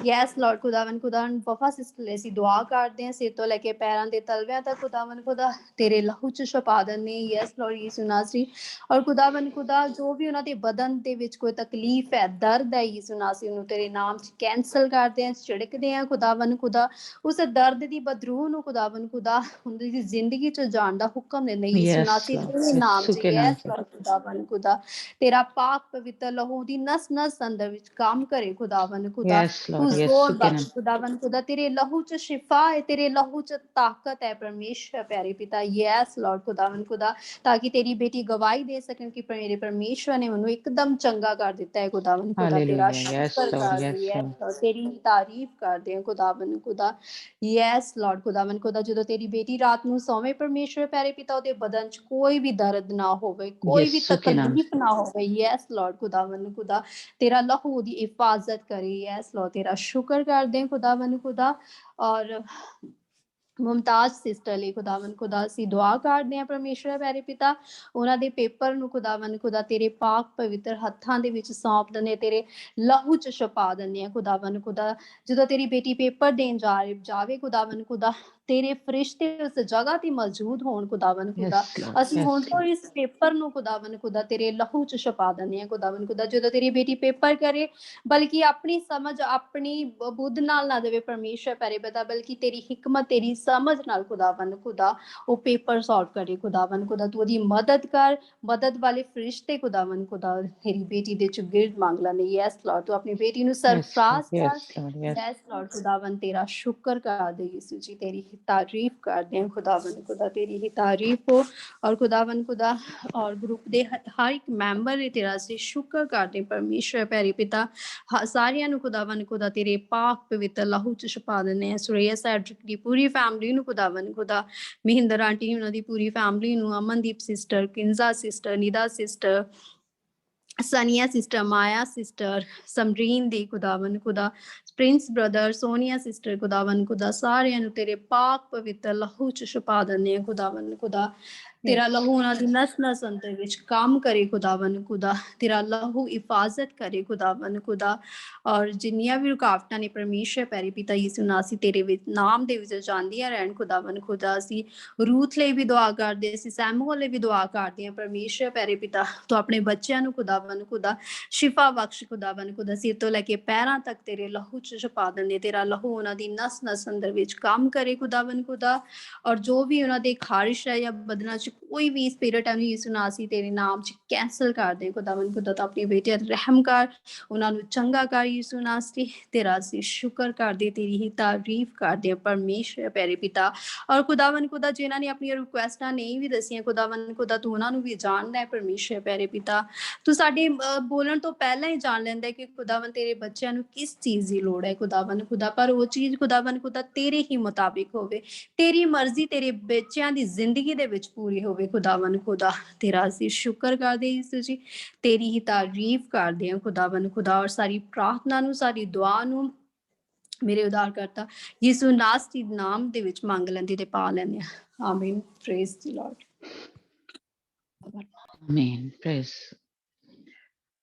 ਯੈਸ ਲਾਰਡ ਖੁਦਾਵੰਦ ਖੁਦਾ ਵਫਾ ਸਿਸਟਰ ਲਈ ਅਸੀਂ ਦੁਆ ਕਰਦੇ ਹਾਂ ਸਿਰ ਤੋਂ ਲੈ ਕੇ ਪੈਰਾਂ ਦੇ ਤਲਵਿਆਂ ਤੱਕ ਖੁਦਾਵੰਦ ਖੁਦਾ ਤੇਰੇ ਲਹੂ ਚ ਛੁਪਾ ਦਿੰਦੇ ਯੈਸ ਲਾਰਡ ਯਿਸੂ ਨਾਸਰੀ ਔਰ ਖੁਦਾਵੰਦ ਖੁਦਾ ਜੋ ਵੀ ਉਹਨਾਂ ਦੇ ਬਦਨ ਦੇ ਵਿੱਚ ਕੋਈ ਤਕਲੀਫ ਹੈ ਦਰਦ ਹੈ ਯਿਸੂ ਨਾਸਰੀ ਉਹਨੂੰ ਤੇਰੇ ਨਾਮ ਚ ਕੈਂਸਲ ਕਰਦੇ ਹਾਂ ਛਿੜਕਦੇ ਹਾਂ ਖੁਦਾਵੰਦ ਖੁਦਾ ਉਸ ਦਰਦ ਦੀ ਬਦਰੂਹ ਨੂੰ ਖੁਦਾਵੰਦ ਖੁਦਾ ਉਹਦੀ ਦੀ ਜ਼ਿੰਦਗੀ ਚ ਜਾਣ ਦਾ ਹੁਕਮ ਦਿੰਦੇ ਯਿਸੂ Yes, ਨਾਸਰੀ Lord. ਤੇਰੇ ਨਾਮ Yesu ਚ ke naam yes se. Lord ਖੁਦਾਵੰਦ ਖੁਦਾ ਤੇਰਾ ਪਾਕ ਪਵਿੱਤਰ ਲਹੂ ਦੀ ਨਸ ਅੰਦਰ ਵਿੱਚ ਕੰਮ ਕਰੇ ਖੁਦਾਵੰਦ ਖੁਦਾ Yes, ਤੂੰ Lord. ਜ਼ੋਰ Yesu ke ਬਖਸ਼ naam. ਖੁਦਾਵੰਦ ਖੁਦਾ ਤੇਰੇ ਲਹੂ ਚ ਸ਼ਿਫਾ ਹੈ ਤੇਰੇ ਲਹੂ ਚ ਤਾਕਤ ਹੈ ਪਰਮੇਸ਼ਰ ਪਿਆਰੇ ਪਿਤਾ ਯੈਸ ਲਾਰਡ ਖੁਦਾਵੰਦ ਖੁਦਾ ਤਾਂ ਕਿ ਤੇਰੀ ਬੇਟੀ ਗਵਾਹੀ ਦੇ ਸਕਣ ਕਿ ਮੇਰੇ ਪਰਮੇਸ਼ਰ ਨੇ ਮੈਨੂੰ ਇੱਕਦਮ ਚੰਗਾ ਕਰ ਦਿੱਤਾ ਹੈ ਖੁਦਾਵੰਦ ਖੁਦਾ ਤੇਰਾ Hallelujah. Yes, ਸ਼ੁਕਰ Lord. Yes, ਕਰਦੀ ਹੈ Lord. ਤੇਰੀ ਤਾਰੀਫ ਕਰਦੇ ਹਾਂ ਖੁਦਾਵੰਦ ਖੁਦਾ ਯੈਸ ਲਾਰਡ ਖੁਦਾਵੰਦ ਖੁਦਾ ਜਦੋਂ ਤੇਰੀ ਬੇਟੀ ਰਾਤ ਨੂੰ ਸੌਵੇਂ ਪਰਮੇਸ਼ਰ ਪਿਆਰੇ ਪਿਤਾ ਉਹਦੇ ਬਦਨ ਚ ਕੋਈ ਵੀ ਦਰਦ ਨਾ ਹੋਵੇ ਕੋਈ ਵੀ Yesu ke naam se. ਤਕਲੀਫ ਨਾ ਹੋਵੇ ਯੈਸ ਲਾਰਡ ਖੁਦਾਵੰਦ ਖੁਦਾ तेरा लहू दी हिफाजत करे यस लो तेरा शुक्र कर दें खुदावन खुदा और ਮੁਮਤਾਜ਼ ਸਿਸਟਰ ਲਈ ਖੁਦਾਵੰਦ ਖੁਦਾ ਅਸੀਂ ਦੁਆ ਕਰਦੇ ਹਾਂ ਪਰਮੇਸ਼ਰ ਪਿਆਰੇ ਪਿਤਾ ਉਹਨਾਂ ਦੇ ਪੇਪਰ ਨੂੰ ਖੁਦਾਵੰਦ ਖੁਦਾ ਤੇਰੇ ਪਾਕ ਪਵਿੱਤਰ ਹੱਥਾਂ ਦੇ ਵਿੱਚ ਸੌਂਪ ਦਿੰਦੇ ਤੇਰੇ ਲਹੂ ਚ ਛੁਪਾ ਦਿੰਦੇ ਆ ਖੁਦਾਵੰਦ ਖੁਦਾ ਜਦੋਂ ਤੇਰੀ ਬੇਟੀ ਪੇਪਰ ਦੇਣ ਜਾਵੇ ਖੁਦਾਵੰਦ ਖੁਦਾ ਤੇਰੇ ਫਰਿਸ਼ਤੇ ਉਸ ਜਗ੍ਹਾ ਤੇ ਮੌਜੂਦ ਹੋਣ ਖੁਦਾਵੰਦ ਖੁਦਾ Yes, Lord. ਅਸੀਂ Yes, ਹੁਣ ਤੋਂ Lord. ਇਸ ਪੇਪਰ ਨੂੰ ਖੁਦਾਵੰਦ ਖੁਦਾ ਤੇਰੇ ਲਹੂ ਚ ਛੁਪਾ ਦਿੰਦੇ ਆ ਖੁਦਾਵੰਦ ਖੁਦਾ ਜਦੋਂ ਤੇਰੀ ਬੇਟੀ ਪੇਪਰ ਕਰੇ ਬਲਕਿ ਆਪਣੀ ਸਮਝ ਆਪਣੀ ਬੁੱਧ ਨਾਲ ਨਾ ਦੇਵੇ ਪਰਮੇਸ਼ਰ ਪਿਆਰੇ ਪਿਤਾ ਬਲਕਿ ਤੇਰੀ ਹਿਕਮਤ ਤੇਰੀ ਸਮਝ ਨਾਲ ਖੁਦਾਵੰਦ ਖੁਦਾ ਉਹ ਪੇਪਰ ਸੌਲਵ ਕਰੇ ਖੁਦਾਵੰਦ ਖੁਦਾ ਤੂੰ ਉਹਦੀ ਮਦਦ ਕਰ ਮਦਦ ਵਾਲੇ ਫਰਿਸ਼ਤੇ ਖੁਦਾਵੰਦ ਖੁਦਾ ਤੇਰੀ ਬੇਟੀ ਦੇ ਚੁਗਿਰਦ ਮੰਗ ਲੈਂਦੇ ਯੈਸ ਲਾਰਡ ਤੂੰ ਆਪਣੀ ਬੇਟੀ ਨੂੰ Yes, Lord. ਸਰਫਰਾਜ਼ ਕਰ Yes, Lord. Yes. Yes Lord ਖੁਦਾਵੰਦ ਤੇਰਾ ਸ਼ੁਕਰ ਕਰਦੇ ਯਿਸੂ ਜੀ ਤੇਰੀ ਹੀ ਤਾਰੀਫ ਕਰਦੇ ਹਾਂ ਖੁਦਾਵੰਦ ਖੁਦਾ ਤੇਰੀ ਹੀ ਤਾਰੀਫ ਹੋ ਔਰ ਖੁਦਾਵੰਦ ਖੁਦਾ ਔਰ ਗਰੁੱਪ ਦੇ ਹਰ ਇੱਕ ਮੈਂਬਰ ਨੇ ਤੇਰਾ ਅਸੀਂ ਸ਼ੁਕਰ ਕਰਦੇ ਪਰਮੇਸ਼ਰ ਪਿਆਰੇ ਪਿਤਾ ਸਾਰਿਆਂ ਨੂੰ ਖੁਦਾਵੰਦ ਖੁਦਾ ਤੇਰੇ ਪਾਕ ਪਵਿੱਤਰ ਲਹੂ ਚ ਛੁਪਾ ਦਿੰਦੇ ਆ ਸੁਰੇਆ ਸੈਡਰਿਕ ਦੀ ਪੂਰੀ ਫੈਮਿਲੀ ਨੂੰ ਖੁਦਾਵੰਦ ਖੁਦਾ ਮਹਿੰਦਰ ਆਂਟੀ ਉਹਨਾਂ ਦੀ ਪੂਰੀ ਫੈਮਿਲੀ ਨੂੰ Amandeep sister Kinza sister Nida sister Sania sister Maya sister Samreen ਦੀ ਖੁਦਾਵੰਦ ਖੁਦਾ ਪ੍ਰਿੰਸ ਬ੍ਰਦਰ ਸੋਨੀਆ ਸਿਸਟਰ ਖੁਦਾਵੰਦ ਖੁਦਾ ਸਾਰਿਆਂ ਨੂੰ ਤੇਰੇ ਪਾਕ ਪਵਿੱਤਰ ਲਹੂ ਚ ਛੁਪਾ ਦਿੰਦੇ ਆ ਖੁਦਾਵੰਦ ਖੁਦਾ ਤੇਰਾ ਲਹੂ ਉਹਨਾਂ ਦੀ ਨਸ ਨਸ ਅੰਦਰ ਵਿੱਚ ਕੰਮ ਕਰੇ ਖੁਦਾਵੰਦ ਖੁਦਾ, ਤੇਰਾ ਲਹੂ ਹਿਫਾਜ਼ਤ ਕਰੇ ਖੁਦਾਵੰਦ ਖੁਦਾ। ਔਰ ਜਿੰਨੀਆਂ ਵੀ ਰੁਕਾਵਟਾਂ ਨੇ ਪਰਮੇਸ਼ਰ ਪਿਆਰੇ ਪਿਤਾ ਯਿਸੂ ਮਸੀਹ ਅਸੀਂ ਤੇਰੇ ਵਿੱਚ ਨਾਮ ਦੇ ਵਿੱਚ ਜਾਂਦੀਆਂ ਰਹਿਣ ਖੁਦਾਵੰਦ ਖੁਦਾ। ਅਸੀਂ ਰੂਥ ਲਈ ਵੀ ਦੁਆ ਕਰਦੇ, ਅਸੀਂ ਸੈਮੂਅਲ ਲਈ ਵੀ ਦੁਆ ਕਰਦੇ ਹਾਂ ਪਰਮੇਸ਼ਰ ਪਿਆਰੇ ਪਿਤਾ, ਤੂੰ ਆਪਣੇ ਬੱਚਿਆਂ ਨੂੰ ਖੁਦਾਵੰਦ ਖੁਦਾ ਸ਼ਿਫਾ ਬਖਸ਼ ਖੁਦਾਵੰਦ ਖੁਦਾ, ਸਿਰ ਤੋਂ ਲੈ ਕੇ ਪੈਰਾਂ ਤੱਕ ਤੇਰੇ ਲਹੂ ਚ ਛਪਾ ਦਿੰਦੇ, ਤੇਰਾ ਲਹੂ ਉਹਨਾਂ ਦੀ ਨਸ ਨਸ ਅੰਦਰ ਵਿੱਚ ਕੰਮ ਕਰੇ ਖੁਦਾਵੰਦ ਖੁਦਾ। ਔਰ ਜੋ ਵੀ ਉਹਨਾਂ ਦੇ ਖਾਰਿਸ਼ ਹੈ ਜਾਂ ਬਦਨਾਂ ਚ ਕੋਈ ਵੀ ਸਪਿਰਿਟ ਹੈ ਯਿਸੂ ਨਾਸੀ ਤੇਰੇ ਨਾਮ ਚ ਕੈਂਸਲ ਕਰ ਦੇ ਖੁਦਾਵੰਦ ਖੁਦਾ। ਤਾਂ ਆਪਣੀ ਬੇਟੀਆਂ ਤੇ ਰਹਿਮ ਕਰ, ਉਹਨਾਂ ਨੂੰ ਚੰਗਾ ਕਰ ਯਿਸੂ ਨਾਸੀ। ਤੇਰਾ ਅਸੀਂ ਸ਼ੁਕਰ ਕਰਦੇ, ਤੇਰੀ ਹੀ ਤਾਰੀਫ ਕਰਦੇ ਹਾਂ ਪਰਮੇਸ਼ਰ ਪਿਆਰੇ ਪਿਤਾ। ਔਰ ਖੁਦਾਵੰਦ ਖੁਦਾ ਜਿਨ੍ਹਾਂ ਨੇ ਆਪਣੀਆਂ ਰਿਕੁਐਸਟਾਂ ਨਹੀਂ ਵੀ ਦੱਸੀਆਂ ਖੁਦਾਵੰਦ ਖੁਦਾ, ਤੂੰ ਉਹਨਾਂ ਨੂੰ ਵੀ ਜਾਣਦਾ ਹੈ ਪਰਮੇਸ਼ਰ ਪਿਆਰੇ ਪਿਤਾ। ਤੂੰ ਸਾਡੇ ਬੋਲਣ ਤੋਂ ਪਹਿਲਾਂ ਹੀ ਜਾਣ ਲੈਂਦਾ ਕਿ ਖੁਦਾਵੰਦ ਤੇਰੇ ਬੱਚਿਆਂ ਨੂੰ ਕਿਸ ਚੀਜ਼ ਦੀ ਲੋੜ ਹੈ ਖੁਦਾਵੰਦ ਖੁਦਾ, ਪਰ ਉਹ ਚੀਜ਼ ਖੁਦਾਵੰਦ ਖੁਦਾ ਤੇਰੇ ਹੀ ਮੁਤਾਬਿਕ ਹੋਵੇ, ਤੇਰੀ ਮਰਜ਼ੀ ਤੇਰੇ ਬੱਚਿਆਂ ਦੀ ਜ਼ਿੰਦਗੀ ਦੇ ਵਿੱਚ ਪੂਰੀ ਹੋਵੇ ਖੁਦਾਵੰਦ ਖੁਦਾ। ਤੇਰਾ ਅਸੀਂ ਸ਼ੁਕਰ ਕਰਦੇ ਯਿਸੂ ਜੀ, ਤੇਰੀ ਹੀ ਤਾਰੀਫ ਕਰਦੇ ਹਾਂ ਖੁਦਾਵੰਦ ਖੁਦਾ। ਔਰ ਸਾਰੀ ਪ੍ਰਾਰਥਨਾ ਨੂੰ, ਸਾਰੀ ਦੁਆ ਨੂੰ ਮੇਰੇ ਉਦਾਰਕਰਤਾ ਯਿਸੂ ਨਾਸਤੀ ਨਾਮ ਦੇ ਵਿੱਚ ਮੰਗ ਲੈਂਦੀ ਤੇ ਪਾ ਲੈਂਦੇ ਹਾਂ। ਆਮੀਨ। Praise the Lord. आमीन। प्रेज।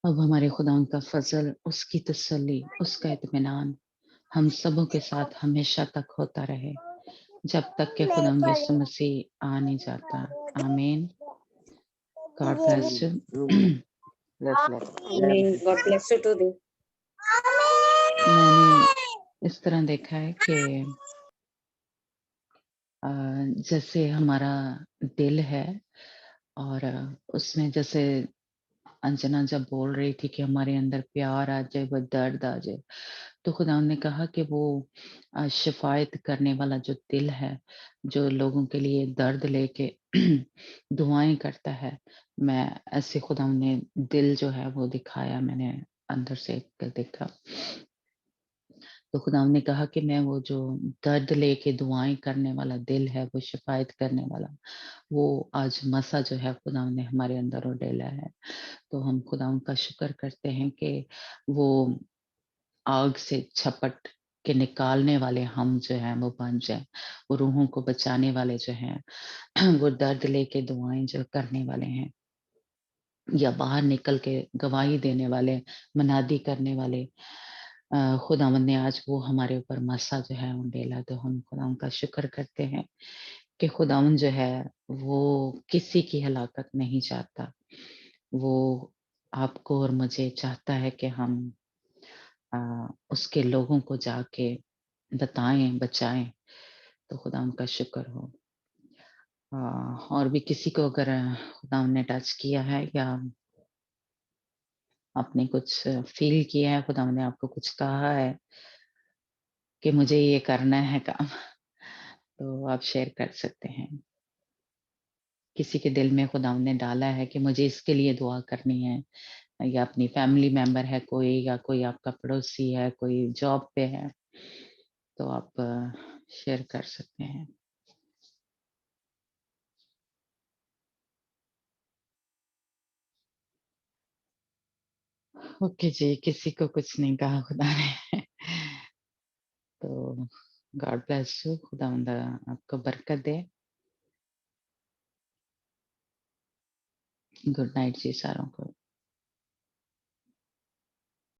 अब हमारे खुदा का फजल, उसकी तसल्ली, उसका इत्मीनान हम सबों के साथ हमेशा तक होता रहे, जब तक कि खुदा यीशु मसीह आ नहीं जाता। आमीन। God bless you. आमीन। God bless you too. मैंने इस तरह देखा है कि जैसे हमारा दिल है और उसमें जैसे अंजना जब बोल रही थी कि हमारे अंदर प्यार आ जाए, वो दर्द आ जाए, तो खुदा ने कहा कि वो शिफायत करने वाला जो दिल है, जो लोगों के लिए दर्द लेके दुआएं करता है, मैं ऐसे खुदा ने दिल जो है वो दिखाया, मैंने अंदर से देखा। तो खुदा ने कहा कि मैं वो जो दर्द लेके दुआएं करने वाला दिल है, वो शिफायत करने वाला, वो आज मसा जो है खुदा ने हमारे अंदर उडेला है। तो हम खुदा का शुक्र करते हैं कि वो आग से झपट के निकालने वाले हम जो हैं वो बन जाए, वो रूहों को बचाने वाले जो हैं वो दर्द लेके दुआएं जो करने वाले हैं, या बाहर निकल के गवाही देने वाले, मनादी करने वाले, खुदावंद ने आज वो हमारे ऊपर मसा जो है उंडेला। तो हम खुदा का शुक्र करते हैं कि खुदावंद जो है वो किसी की हलाकत नहीं चाहता, वो आपको और मुझे चाहता है कि हम उसके लोगों को जाके बताएं, बचाएं। तो खुदा उनका शुक्र हो। और भी किसी को अगर खुदा ने टच किया है या आपने कुछ फील किया है, खुदा ने आपको कुछ कहा है कि मुझे ये करना है काम, तो आप शेयर कर सकते हैं। किसी के दिल में खुदा ने डाला है कि मुझे इसके लिए दुआ करनी है, या अपनी फैमिली मेंबर है कोई, या कोई आपका पड़ोसी है, कोई जॉब पे है, तो आप शेयर कर सकते हैं। ओके जी, किसी को कुछ नहीं कहा खुदा ने। तो गॉड ब्लेस यू, खुदा आपको बरकत दे। गुड नाइट जी सारों को।